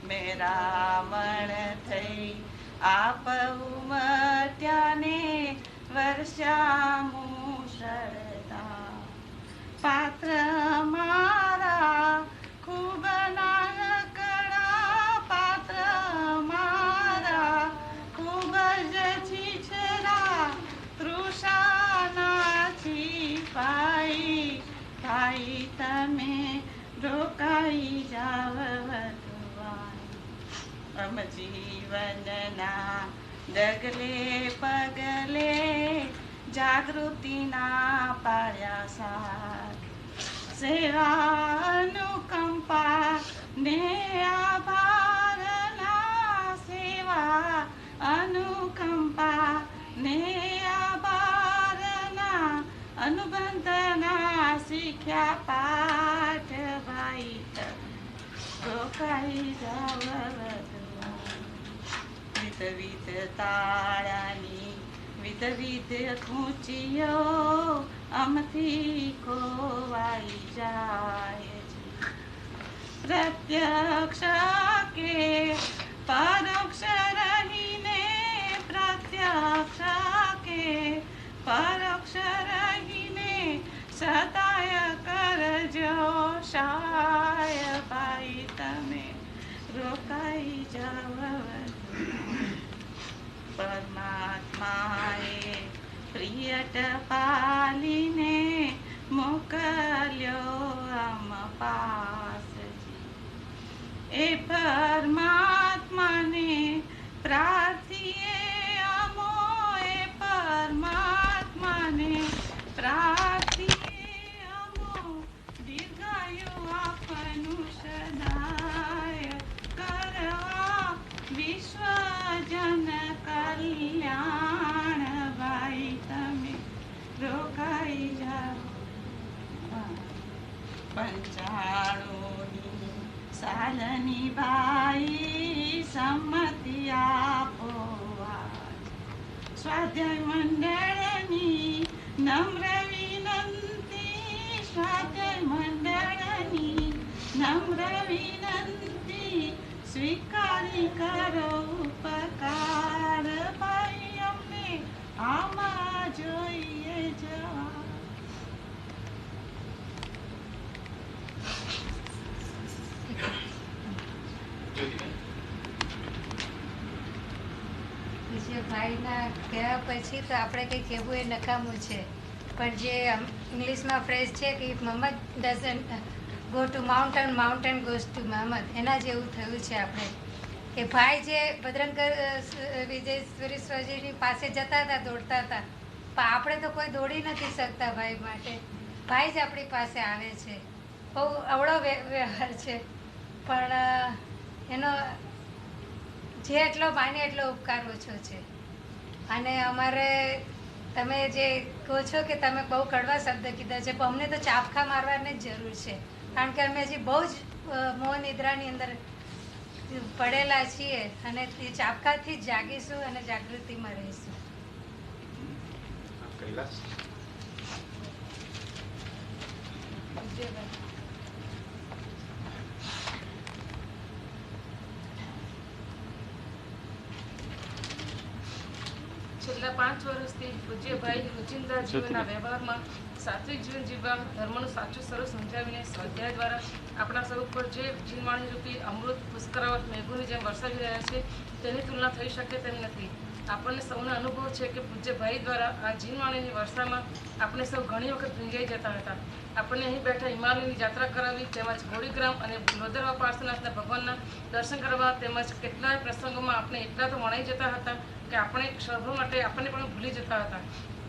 મેરામણ થઈ આપ ઉમટ્યાને વર્ષા મુશળધાર, પાત્ર મારા ખૂબ નાનકડા, પાત્ર મારા ખૂબ જ છીછરા, તૃષાના છીપાઈ, ભાઈ તમે રોકાઈ જાવ વધુ આય, અમ જીવનના ડગલે પગલે જાગૃતિના પાળ્યા સાથ, સેવા અનુકંપા ને આભારના, સેવા અનુકંપા ને આભાર અનુબંધના શીખ્યા પાઠ ભાઈ રોકાઈ જાવ વિત વિત તાળાની વિત વિત ખૂંચીઓ અમથી ખોવાઈ જાય પ્રત્યક્ષ કે પરોક્ષ રહીને પ્રત્યક્ષ કે પરોક્ષ રહીને સદાય કરજો સહાય ભાઈ તમે રોકાઈ જાવ પરમાત્માએ પ્રિય ટપાલીને મોકલ્યો આમ પાસજી એ પરમાત્માને પ્રાર્થીએ અમો એ પરમાત્માને પ્રાર્થીએ અમો દીર્ઘાયુ આપનું સદાય કરવા વિશ્વજન કલ્યાણ ભાઈ તમે રોકાઈ જાઓ પંચાળોની સાલની ભાઈ સંમતિ આપો સ્વાધ્યાય મંડળની નમ્ર વિનંતી સ્વાધ્યાય મંડળની નમ્ર વિનંતી સ્વીકારી કરો ઉપકાર ભાઈ અમને આમાં જોઈએ જવા ભાઈના કહેવા પછી તો આપણે કંઈ કહેવું એ નકામું છે પણ જે ઇંગ્લિશમાં ફ્રેઝ છે કે if Muhammad doesn't go to mountain mountain goes to Muhammad એના જેવું થયું છે આપણે કે ભાઈ જે ભદ્રંકર વિજયેશ્વરીની પાસે જતા હતા દોડતા હતા પણ આપણે તો કોઈ દોડી નથી શકતા ભાઈ માટે ભાઈ જ આપણી પાસે આવે છે બહુ અવળો વ્યવહાર છે પણ એનો જે એટલો માને એટલો ઉપકાર ઓછો છે અને અમારે તમે જે કહો છો કે તમે બહુ કડવા શબ્દ કીધા છે પણ અમને તો ચાપખા મારવાની જ જરૂર છે કારણ કે અમે હજી બહુ જ મોહ નિદ્રાની અંદર પડેલા છીએ અને એ ચાપખાથી જ જાગીશું અને જાગૃતિમાં રહીશું. છેલ્લા 5 વર્ષથી પૂજ્યભાઈ રોજિંદા જીવનના વ્યવહારમાં સાત્વિક જીવન જીવવા ધર્મનું સાચું સ્વરૂપ સમજાવીને સ્વાધ્યાય દ્વારા આપણા સ્વરૂપ પર જે જીનવાણી રૂપી અમૃત પુષ્કરાવત મેઘોની જેમ વરસાવી રહ્યા છે તેની તુલના થઈ શકે તેમ નથી. આપણને સૌનો અનુભવ છે કે પૂજ્યભાઈ દ્વારા આ જીનવાણીની વર્ષામાં આપણે સૌ ઘણી વખત ભીંજાઈ જતા હતા. આપણને અહીં બેઠા હિમાલયની યાત્રા કરાવી તેમજ ગોળીગ્રામ અને લોદરવા પાર્શ્વનાથના ભગવાનના દર્શન કરવા તેમજ કેટલાય પ્રસંગોમાં આપણે એટલા તો વણાઈ જતા હતા કે આપણે ક્ષણો માટે આપણને પણ ભૂલી જતા હતા.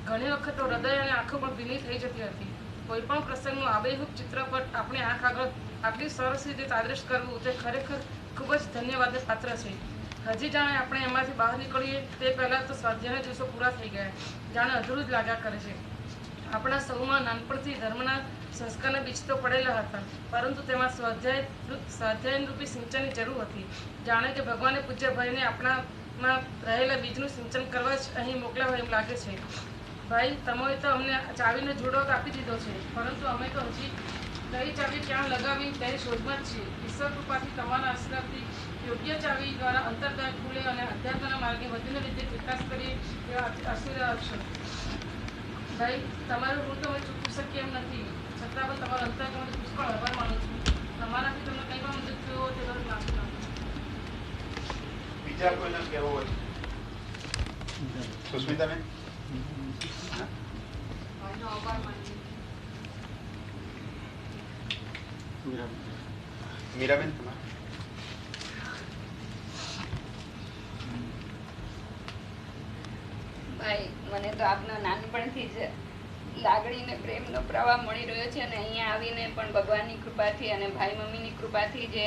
ઘણી વખત તો હૃદય અને આંખો પણ ભીની થઈ જતી હતી. કોઈ પણ પ્રસંગનું આબેહૂબ ચિત્રપટ આપણે આંખ આગળ આટલી સરસ રીતે તાદૃશ કરવું તે ખરેખર ખૂબ જ ધન્યવાદ પાત્ર છે. હજી જાણે આપણે એમાંથી બહાર નીકળીએ તે પહેલાં તો સ્વાધ્યાયના દિવસો પૂરા થઈ ગયા જાણે અધૂરું જ લાગ્યા કરે છે. આપણા સૌમાં નાનપણથી ધર્મના સંસ્કારના બીજ તો પડેલા હતા પરંતુ તેમાં સ્વાધ્યાયરૂપી સિંચનની જરૂર હતી. જાણે કે ભગવાને પૂજ્યભાઈને આપણામાં રહેલા બીજનું સિંચન કરવા જ અહીં મોકલ્યા એમ લાગે છે. ભાઈ તમે તો અમને ચાવીનો જોડો આપી દીધો છે પરંતુ અમે તો હજી કઈ ચાવી ક્યાં લગાવી તેની શોધમાં જ છીએ. ઈશ્વર કૃપાથી તમારા આશીર્વાદથી યોગ્ય ચાવી દ્વારા અંતર્દાન ખુલે અને અધ્યાત્મના માર્ગે વધુને રીતે વિકાસ કરીએ એવા આશીર્વાદ આપશો. ભાઈ તમારું ઋણ તો અમે ચૂકવી શકીએ એમ નથી છતાં પણ તમારો અંતર્ગત પુષ્કળ આભાર માનું છું. તમારાથી તમને કંઈ પણ મદદ થયો હોય તે બસ માફી માંગુ. બીજા કોઈને કહેવો હોય સુસ્મિતાબેન? મીરાબેન તમારે? ભાઈ મને તો આપના નાનપણથી જ લાગણી ને પ્રેમનો પ્રવાહ મળી રહ્યો છે અને અહીંયા આવીને પણ ભગવાનની કૃપાથી અને ભાઈ મમ્મીની કૃપાથી જે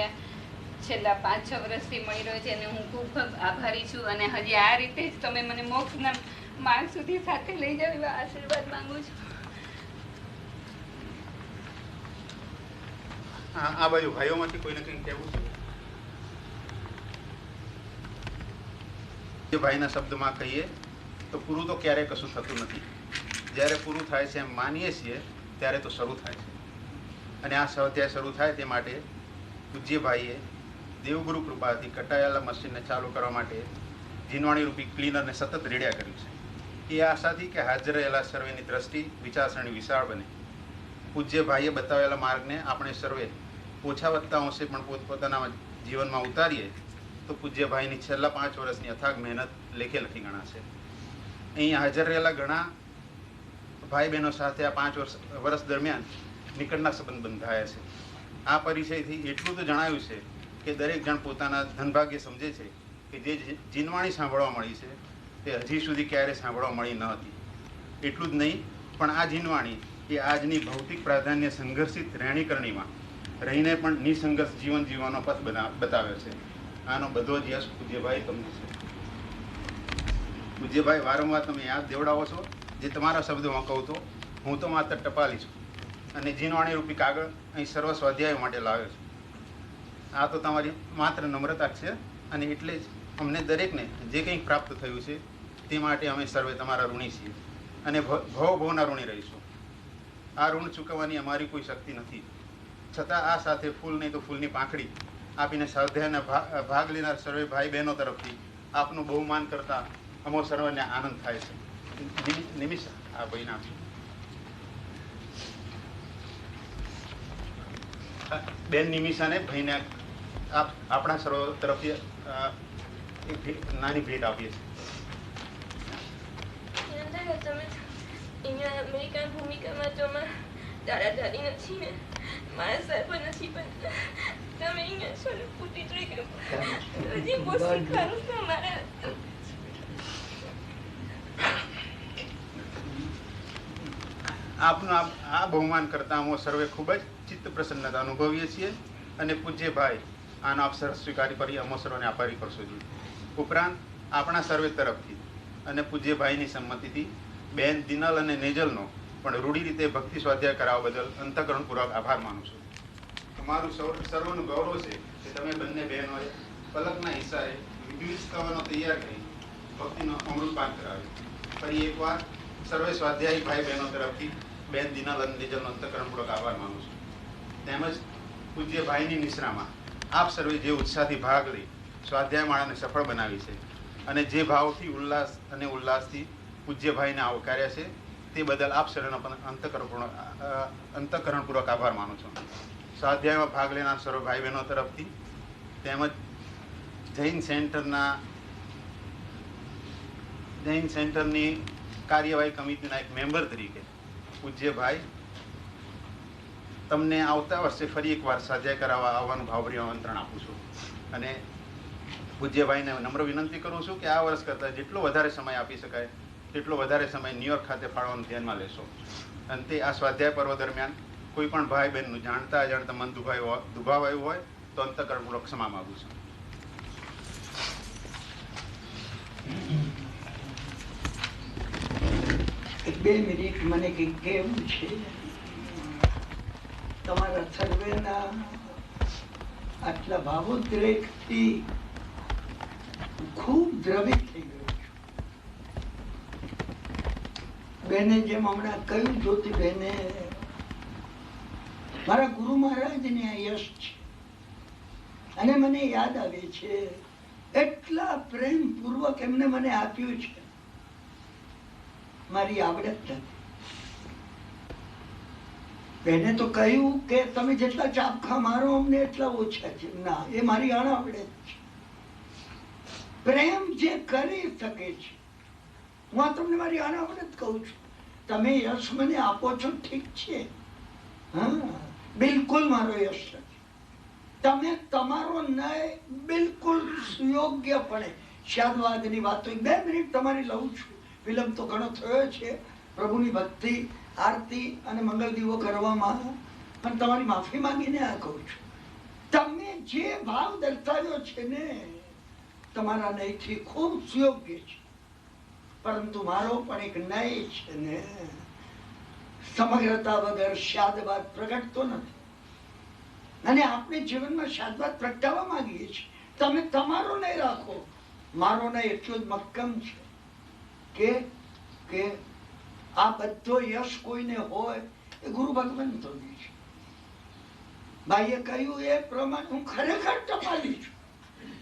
છેલ્લા 5-6 વર્ષથી મળી રહ્યો છે અને હું ખૂબ ખૂબ આભારી છું. અને હજી આ રીતે જ તમે મને મોક્ષના માર્ગ સુધી સાથે લઈ જાવ એવા આશીર્વાદ માંગુ છું. આ બાજુ ભાઈઓમાંથી કોઈને કંઈક કહેવું છે? જે ભાઈના શબ્દમાં કહીએ તો પૂરું તો ક્યારેય કશું થતું નથી. જ્યારે પૂરું થાય છે એમ માનીએ છીએ ત્યારે તો શરૂ થાય છે. અને આ સ્વાધ્યાય શરૂ થાય તે માટે પૂજ્ય ભાઈએ દેવગુરુ કૃપાથી કટાયેલા મશીનને ચાલુ કરવા માટે જીનવાણી રૂપી ક્લીનરને સતત રેડ્યા કર્યું છે. એ આશાથી કે હાજર રહેલા સર્વેની દ્રષ્ટિ વિચારસરણી વિશાળ બને. પૂજ્ય ભાઈએ બતાવેલા માર્ગને આપણે સર્વે ઓછા વધતા અંશે પણ પોતપોતાના જીવનમાં ઉતારીએ તો પૂજ્ય ભાઈની છેલ્લા 5 વર્ષની અથાગ મહેનત લેખે લખી ગણાશે. અહીં હાજર રહેલા ઘણા ભાઈ બહેનો સાથે આ 5 વર્ષ દરમિયાન નિકટના સંબંધ બંધાયા છે. આ પરિચયથી એટલું તો જણાવ્યું છે કે દરેક જણ પોતાના ધનભાગ્ય સમજે છે કે જે જીનવાણી સાંભળવા મળી છે તે હજી સુધી ક્યારેય સાંભળવા મળી ન હતી. એટલું જ નહીં પણ આ જીનવાણી એ આજની ભૌતિક પ્રાધાન્ય સંઘર્ષિત રહેણીકરણીમાં રહીને પણ નિસંઘર્ષ જીવન જીવવાનો પથ બતાવે છે. આનો બધો જ યશ પૂજ્યભાઈ તમને છે. પૂજ્યભાઈ વારંવાર તમે યાદ દેવડાવો છો. જે તમારા શબ્દોમાં કહું તો હું તો માત્ર ટપાલી છું અને જીનવાણી રૂપી કાગળ અહીં સર્વ સ્વાધ્યાય માટે લાવ્યો છું. આ તો તમારી માત્ર નમ્રતા છે અને એટલે જ અમને દરેકને જે કંઈક પ્રાપ્ત થયું છે તે માટે અમે સર્વે તમારા ઋણી છીએ અને ભવના ઋણી રહીશું. આ ઋણ ચૂકવવાની અમારી કોઈ શક્તિ નથી. છતાં આ સાથે ફૂલ નહીં તો ફૂલની પાંખડી આપીને સ્વાધ્યાયના ભાગ લેનાર સર્વે ભાઈ બહેનો તરફથી આપનું બહુમાન કરતા અમો સર્વને આનંદ થાય છે. નિમિષ આ ભાઈને આપજો. બેન નિમિષાને ભાઈને આપણા સર્વ તરફથી એક નાની ભેટ આપીએ છીએ. તમે અહીંયા અમેરિકન ભૂમિકામાં તો દાદા દાદી નથી ને મારા સર પણ નથી, પણ તમે અહીંયા છો ને પૂરી હજી બહુ શીખવાનું છે અમારે. આપનું આ બહુમાન કરતા અમે સર્વે ખૂબ જ ચિત્ત પ્રસન્નતા અનુભવીએ છીએ અને પૂજ્ય ભાઈ આનો આપ સરસ સ્વીકારી કરી અમો સર્વને આભારી કરશો જોઈએ. ઉપરાંત આપણા સર્વે તરફથી અને પૂજ્ય ભાઈની સંમતિથી બેન દિનલ અને નેજલનો પણ રૂઢી રીતે ભક્તિ સ્વાધ્યાય કરાવવા બદલ અંતઃકરણપૂર્વક આભાર માનું છું. તમારું સર્વનું ગૌરવ છે કે તમે બંને બહેનોએ પલકના હિસ્સાએ વિવિધ સ્તવનો તૈયાર કરી ભક્તિનો અમૃતપાન કરાવ્યું. ફરી એકવાર સર્વે સ્વાધ્યાયી ભાઈ બહેનો તરફથી બેન દિનલ અને નેજલનો અંતઃકરણપૂર્વક આભાર માનું છું. તેમજ પૂજ્ય ભાઈની નિશ્રામાં આપ સર્વે જે ઉત્સાહથી ભાગ લઈ સ્વાધ્યાય માળાને સફળ બનાવી છે અને જે ભાવથી ઉલ્લાસથી પૂજ્ય ભાઈને આવકાર્યા છે તે બદલ આપ સર્વેનો અંતઃકરણપૂર્વક આભાર માનું છું. સ્વાધ્યાયમાં ભાગ લેનાર સર્વ ભાઈ બહેનો તરફથી તેમજ જૈન સેન્ટરની કાર્યવાહી કમિટીના એક મેમ્બર તરીકે પૂજ્ય ભાઈ તમને આવતા વર્ષે ફરી એકવાર સ્વાધ્યાય કરાવવા આવવાનું ભાવભર્યું આમંત્રણ આપું છું અને પૂજ્યભાઈને નમ્ર વિનંતી કરું છું કે આ વર્ષ કરતાં જેટલો વધારે સમય આપી શકાય તેટલો વધારે સમય ન્યુયોર્ક ખાતે ફાળવવાનું ધ્યાનમાં લેશો. અને તે આ સ્વાધ્યાય પર્વ દરમિયાન કોઈ પણ ભાઈ બહેનનું જાણતા અજાણતા મન દુભાવાયું હોય તો અંતઃકરણપૂર્વક ક્ષમા માગું છું. બે મિનિટ મને કંઈક કહેવું છે. તમારા સર્વેના આટલા ભાવોદ્રેકથી ખૂબ દ્રવિત થઈ ગયો છું. બેને જેમ હમણાં કહ્યું જ્યોતિ બેને, મારા ગુરુ મહારાજને આ યશ છે અને મને યાદ આવે છે એટલા પ્રેમ પૂર્વક એમને મને આપ્યું છે. મારી આવડત નથી. બેને તો કહ્યું કે તમે જેટલા ચાપખા મારો અમને એટલા ઓછા છે. ના, એ મારી અણાવડત છે. પ્રેમ જે કરી શકે છે, હું આ તમને મારી અણાવડત કહું છું. તમે યશ મને આપો છો ઠીક છે, હા, બિલકુલ મારો યશ નથી. તમે તમારો ન્યાય બિલકુલ સુયોગ્યપણે શાદવાદની વાતો 2 મિનિટ તમારી લઉં છું. વિલંબ તો ઘણો થયો છે પ્રભુની ભક્તિ, આરતી અને મંગલ દીવો કરવામાં, પણ તમારી માફી માંગીને આ કહું છું. તમે જે ભાવ દર્શાવ્યો છે ને તમારા નયથી ખૂબ સુયોગ્ય છે, પરંતુ મારો પણ એક નય છે ને, સમગ્રતા વગર શાદવાદ પ્રગટતો નથી. અને આપણે જીવનમાં શાશ્વત પ્રગટાવવા માંગીએ છીએ. તમે તમારો નહીં રાખો, મારો નહીં એટલો જ મક્કમ છે કે આ બધો યશ કોઈને હોય એ ગુરુ ભગવાન તો નહીં છે. ભાઈએ કહ્યું એ પ્રમાણે હું ખરેખર ટપાલી છું,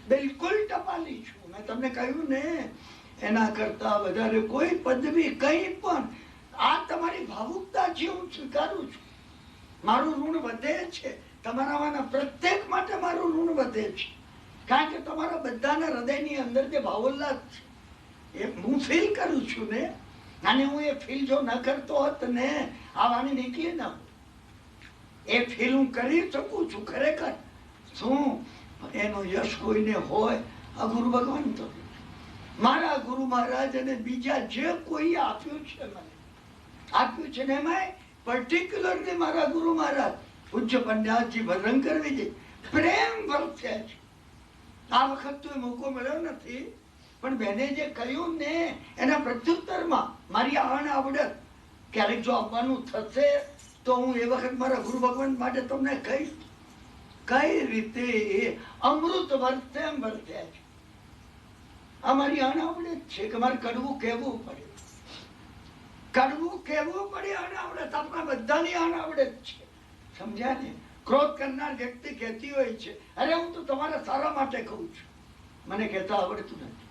બિલકુલ ટપાલી છું. મેં તમને કહ્યું ને, એના કરતા વધારે કોઈ પદવી કંઈ પણ, આ તમારી ભાવુકતા છે, હું સ્વીકારું છું. મારું ઋણ વધે છે, તમારામાંના પ્રત્યેક માટે મારું ઋણ વધે છે, કારણ કે તમારા બધાના હૃદયની અંદર જે ભાવોલ્લાસ છે એ હું ફીલ કરું છું ને. અને હું એ ફીલ જો ન કરતો હોત ને, આ વાણી નીકળી ન હોત. એ ફીલ હું કરી શકું છું. ખરેખર શું એનો યશ કોઈને હોય, આ ગુરુ ભગવાન તો મારા ગુરુ મહારાજ અને બીજા જે કોઈ આપ્યું છે, મને આપ્યું છે ને, એમાં પર્ટિક્યુલરલી મારા ગુરુ મહારાજ પૂજ્ય પંડ્યાજી ભદ્રંકર વિજય પ્રેમ વર્ત્યા છે. આ વખત તો મોકો મળ્યો નથી, પણ બેને જે કહ્યું ને એના પ્રત્યુત્તરમાં મારી આવડત ક્યારેક જો આપવાનું થશે તો હું એ વખત મારા ગુરુ ભગવાન માટે તમને કહીશ કઈ રીતે એ અમૃત વર્તે એમ વર્ત્યા છે. આ મારી અનાવડત છે કે મારે કડવું કહેવું પડે, કડવું કહેવું પડે. અનાવડત આપણા બધાની અનાવડત છે, સમજ્યા ને. ક્રોધ કરનાર વ્યક્તિ કહેતી હોય છે, અરે હું તો તમારા સારા માટે કહું છું. મને કહેતા આવડતું નથી,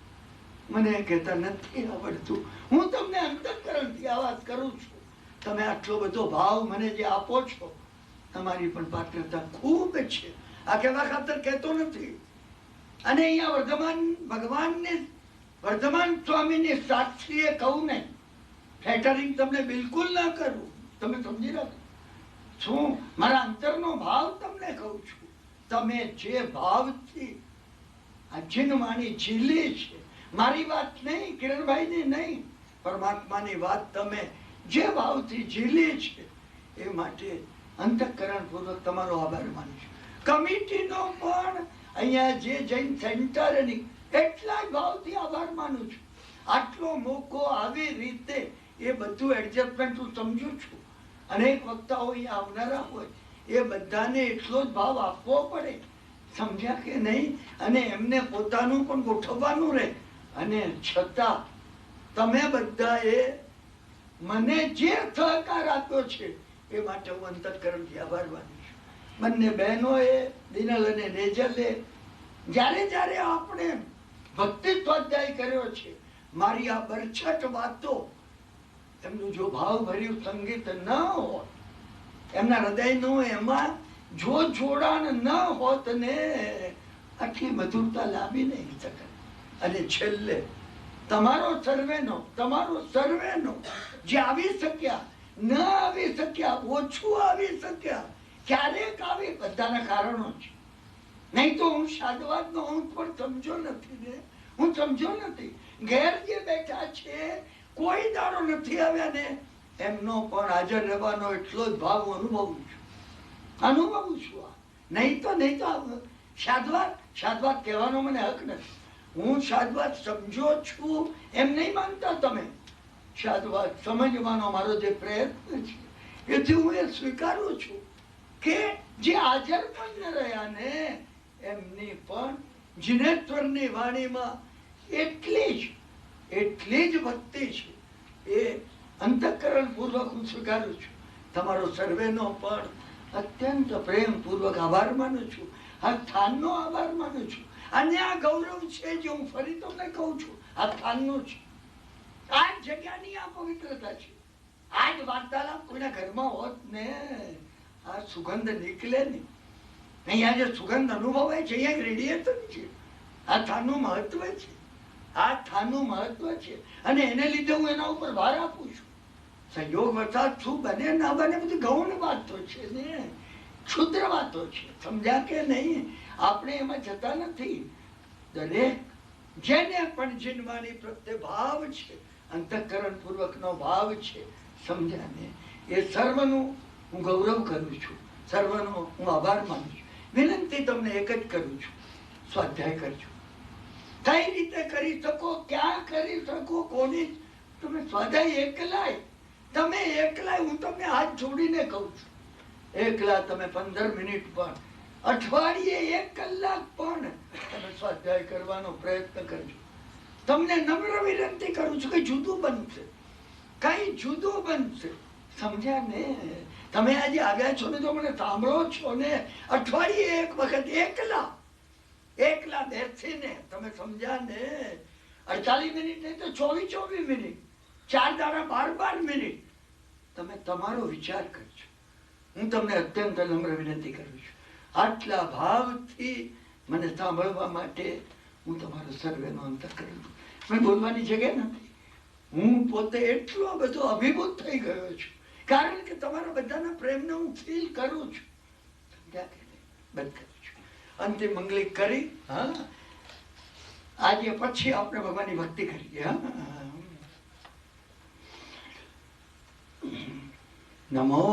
મને કહેતા નથી આવડતું. હું તમને અંતઃકરણથી આ વાત કરું છું. તમે આટલો બધો ભાવ મને જે આપો છો, તમારી પણ પાત્રતા ખૂબ છે. આ કહેવા ખાતર કહેતો નથી. અને અહીંયા વર્ધમાન ભગવાનને વર્ધમાન સ્વામીની સાક્ષીએ કહું નહીં, ફેટરિંગ તમને બિલકુલ ના કરું. તમે સમજી રાખો શું મારા અંતરનો ભાવ તમને કહું છું. તમે જે ભાવથી આ જીનવાણી ઝીલી છે, મારી વાત નહીં, કિરણભાઈની નહીં, પરમાત્માની વાત તમે જે ભાવથી ઝીલી છે, એ માટે અંતઃકરણ પૂર્વક તમારો આભાર માનું છું. કમિટીનો પણ અહીંયા જે જૈન સેન્ટરની એટલા જ ભાવથી આભાર માનું છું. આટલો મોકો આવી રીતે એ બધું એડજસ્ટમેન્ટ હું સમજુ છું. અનેક વક્તાઓ અહીંયા આવનારા હોય, એ બધાને એટલો જ ભાવ આપવો પડે, સમજ્યા કે નહીં. અને એમને પોતાનું પણ ગોઠવવાનું રહે. અને છતાં તમે બધાએ મને જે સહકાર આપ્યો છે એ માટે હું અંતઃકરણથી આભાર માનું છું. બંને બહેનોએ, દિનલ અને નેજલે, જ્યારે આપણે ભક્તિ સ્વાધ્યાય કર્યો છે, મારી આ બરછટ વાતો, એમનું જો ભાવ ભર્યું સંગીત ન હોત, એમના હૃદયનું એમાં જો જોડાણ ન હોત ને, આટલી મધુરતા લાવી નહીં શકે. અને છેલ્લે તમારો સર્વેનો જે આવી શક્યા, ન આવી શક્યા, ઓછું આવી શક્યા, ક્યારેક આવી, બધાના કારણો છે. નહીં તો હું સાધવાદનો હું પણ સમજો નથી ને, હું સમજો નથી. ઘેર જે બેઠા છે કોઈ દાડો નથી આવ્યા ને, એમનો પણ હાજર રહેવાનો એટલો જ ભાવ હું અનુભવું છું. નહીં તો સાધવાદ કહેવાનો મને હક નથી. હું સાધવાદ સમજો છું એમ નહીં માનતા તમે. સાધવાદ સમજવાનો મારો જે પ્રયત્ન છે, એથી હું એ સ્વીકારું છું કે જે હાજર પણ રહ્યા ને, એમની પણ જીનેશ્વરની વાણીમાં એટલી જ ભક્તિ છે. એ અંતઃકરણ પૂર્વક હું સ્વીકારું છું. તમારો સર્વેનો પણ અત્યંત પ્રેમ પૂર્વક આભાર માનું છું. આ સ્થાનનો આભાર માનું છું. અને આ ગૌરવ છે જે હું ફરી તમને કહું છું, આ સ્થાનનું છે. આ જગ્યાની આ પવિત્રતા છે. આ જ વાર્તાલાપ કોઈના ઘરમાં હોત ને, આ સુગંધ નીકળે નહીં. અહીંયા જે સુગંધ અનુભવાય છે, અહીંયા રેડિયેશન છે. આ સ્થાનનું મહત્વ છે, આ સ્થાનનું મહત્વ છે. અને એને લીધે હું એના ઉપર ભાર આપું છું. સંયોગ વરસાદ શું બને ના બને બધી ગૌણ વાતો છે ને, ક્ષુદ્ર વાતો છે. સમજ્યા કે નહીં? આપણે એમાં જતા નથી. દરેક જેને પણ જીનવાણી પ્રત્યે ભાવ છે, અંતઃકરણ પૂર્વકનો ભાવ છે, સમજ્યા ને, એ સર્વનું હું ગૌરવ કરું છું, સર્વનો હું આભાર માનું છું. વિનંતી તમને એક જ કરું છું, સ્વાધ્યાય કરજો. કઈ રીતે કરી શકો, ક્યાં કરી શકો, કોની તમે સ્વાધ્યાય તમે એકલાય હું તમને હાથ જોડીને કહું છું, એકલા તમે 15 મિનિટ પણ અઠવાડિયે 1 કલાક પણ તમે સ્વાધ્યાય કરવાનો પ્રયત્ન કરજો. તમને નમ્ર વિનંતી કરું છું કે જુદું બનશે, કઈ જુદું બનશે. સમજ્યા ને? તમે આજે આવ્યા છો ને તો મને સાંભળો છો ને? અઠવાડિયે 1 વખત એકલા બેસીને તમે સમજ્યા ને? 48 મિનિટ નહીં તો 24 મિનિટ, 4 દાડા 12 મિનિટ તમે તમારો વિચાર કરજો. હું તમને અત્યંત નમ્ર વિનંતી કરું છું, આટલા ભાવથી મને સાંભળવા માટે હું તમારો સર્વેનો અંતર કરું છું. મેં બોલવાની જગ્યા નથી. હું પોતે એટલો બધો અભિભૂત થઈ ગયો છું, કારણ કે તમારા બધાના પ્રેમને હું ફીલ કરું છું. સમજ્યા કે નહીં? બંધ કરું છું. અંતિમ મંગલિક કરી આજે પછી આપણે ભગવાનની ભક્તિ કરીએ. નમો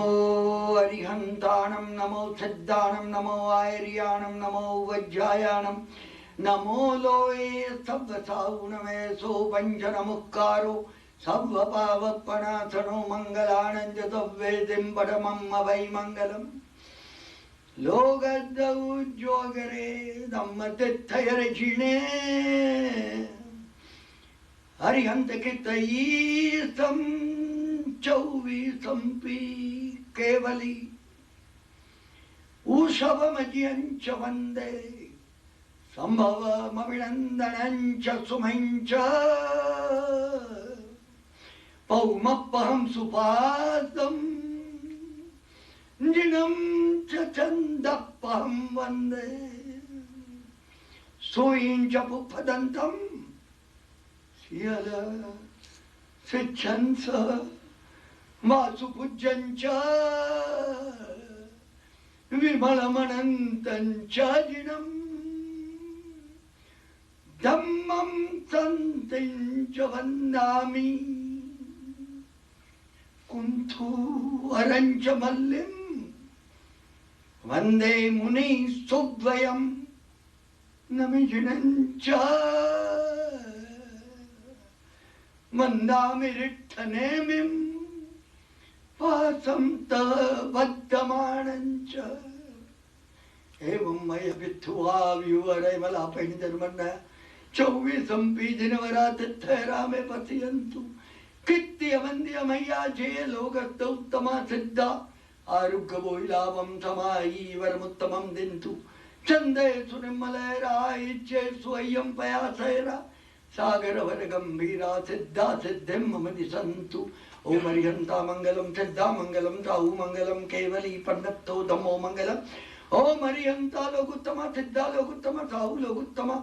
અરિહંતાણમ, નમો સિદ્ધાણમ, નમો આયર્યાણમ, નમો વજ્જાયાણમ, નમો લોએ સર્વ સાઉણમે સો પંચન મુક્કારો સર્વ પાવપણાસનો મંગલાનંદ વેદિમ પરમમ વૈ મંગલમ લોગદૌજોગરે ધમ્મતિથયરજિણે હરિહંત કિતયીસમ ચૌવીસંપી કેવલી ઉષભમજ્યંચ વંદે સંભવમવિનંદનંચ સુમંચ પૌમપહં સુપાદમ જીનમ ચ છંદપહં વંદે સુઈંચ પુફદંતમ શિયલ સિચ્છંસ વાસુપૂજ્યંચ વિમલમનંતંચ જીનમ ધમ્મં સંતિંચ વંદામિ કુંથુ અરંચ મલ્લિમ વંદે મુનિ સુદ્વયમ નમિજનંચ વંદામિ રિઠ્ઠનેમિમ પાસંત વદ્ધમાણંચ એવં મય વિથુઆ વ્યુવરે મલાપૈની ધર્મના 24 દિનવરાતિથ્યરામે પતિયંતુ કિત્ય વંદ્ય મૈયા જે લોગસ્તૌત્તમા સિદ્ધા આરુગ્ય બોઈલાવમ સમાયી વરમુત્તમમ દિંતુ ચંદે સુનિર્મલેરાઈચ્છે સ્વયં પયાસૈરા સાગરવર ગંભીરા સિદ્ધા સિદ્ધિમ મમ દિશંતુ ઓમ હરિહંતા મંગલમ સિદ્ધા મંગલમ રાહુ મંગલમ કેવલી પન્નત્તો ધમ્મો મંગલમ ઓમ હરિહંતા લોગુત્તમા સિદ્ધા લોગુત્તમા રાહુ લોગુત્તમા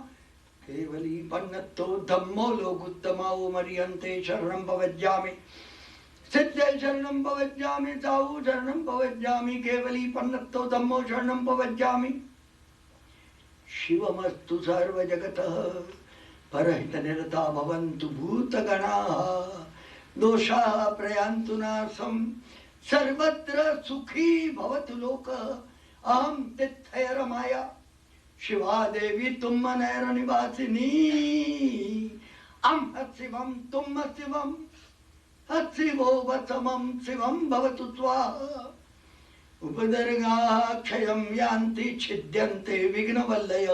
કેવલી પન્નત્તો ધમ્મો લોગુત્તમા ઓમ હરિહંતે શરણં પવજ્જામિ સિદ્ધે શરણં પવજ્જામિ રાહુ શરણં પવજ્જામિ કેવલી પન્નત્તો ધમ્મો શરણં પવજ્જામિ શિવમસ્તુ સર્વ જગતઃ પરહિત નિરતા ભવન્તુ ભૂતગણાઃ દોષાઃ પ્રયાન્તુ નાશમ સર્વત્ર સુખી ભવતુ લોકઃ અહં તિથયરમાયા शिवा देवी तुम नैर निवासिनी अम शिवम तुम शिवम शिवो वसमम शिवम भवतु स्वाहा उपदर्गा क्षयम यान्ति छिद्यन्ते विघ्नवल्लय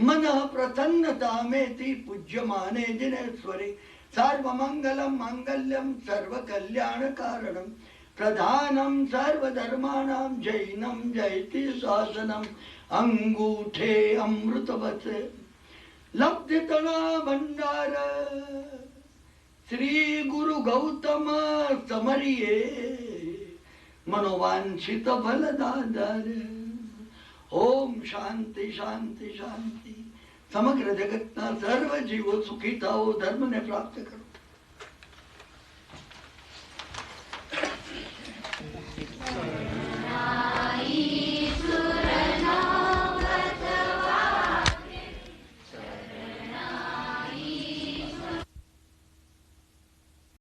मनः प्रसन्नता मेति पूज्यमाने जिनेश्वरे सर्वमंगलम मांगल्यम सर्वकल्याण कारणम प्रधानम सर्वधर्माणां जैनम जयति शासनम अंगूठे अमृतवत लब्धतना भंडार श्री गुरु गौतम समरिये मनोवांछित फलदाधार ओम शांति शांति शांति समग्र जगतना सर्व जीवो सुखी थाओ धर्म ने प्राप्त करो।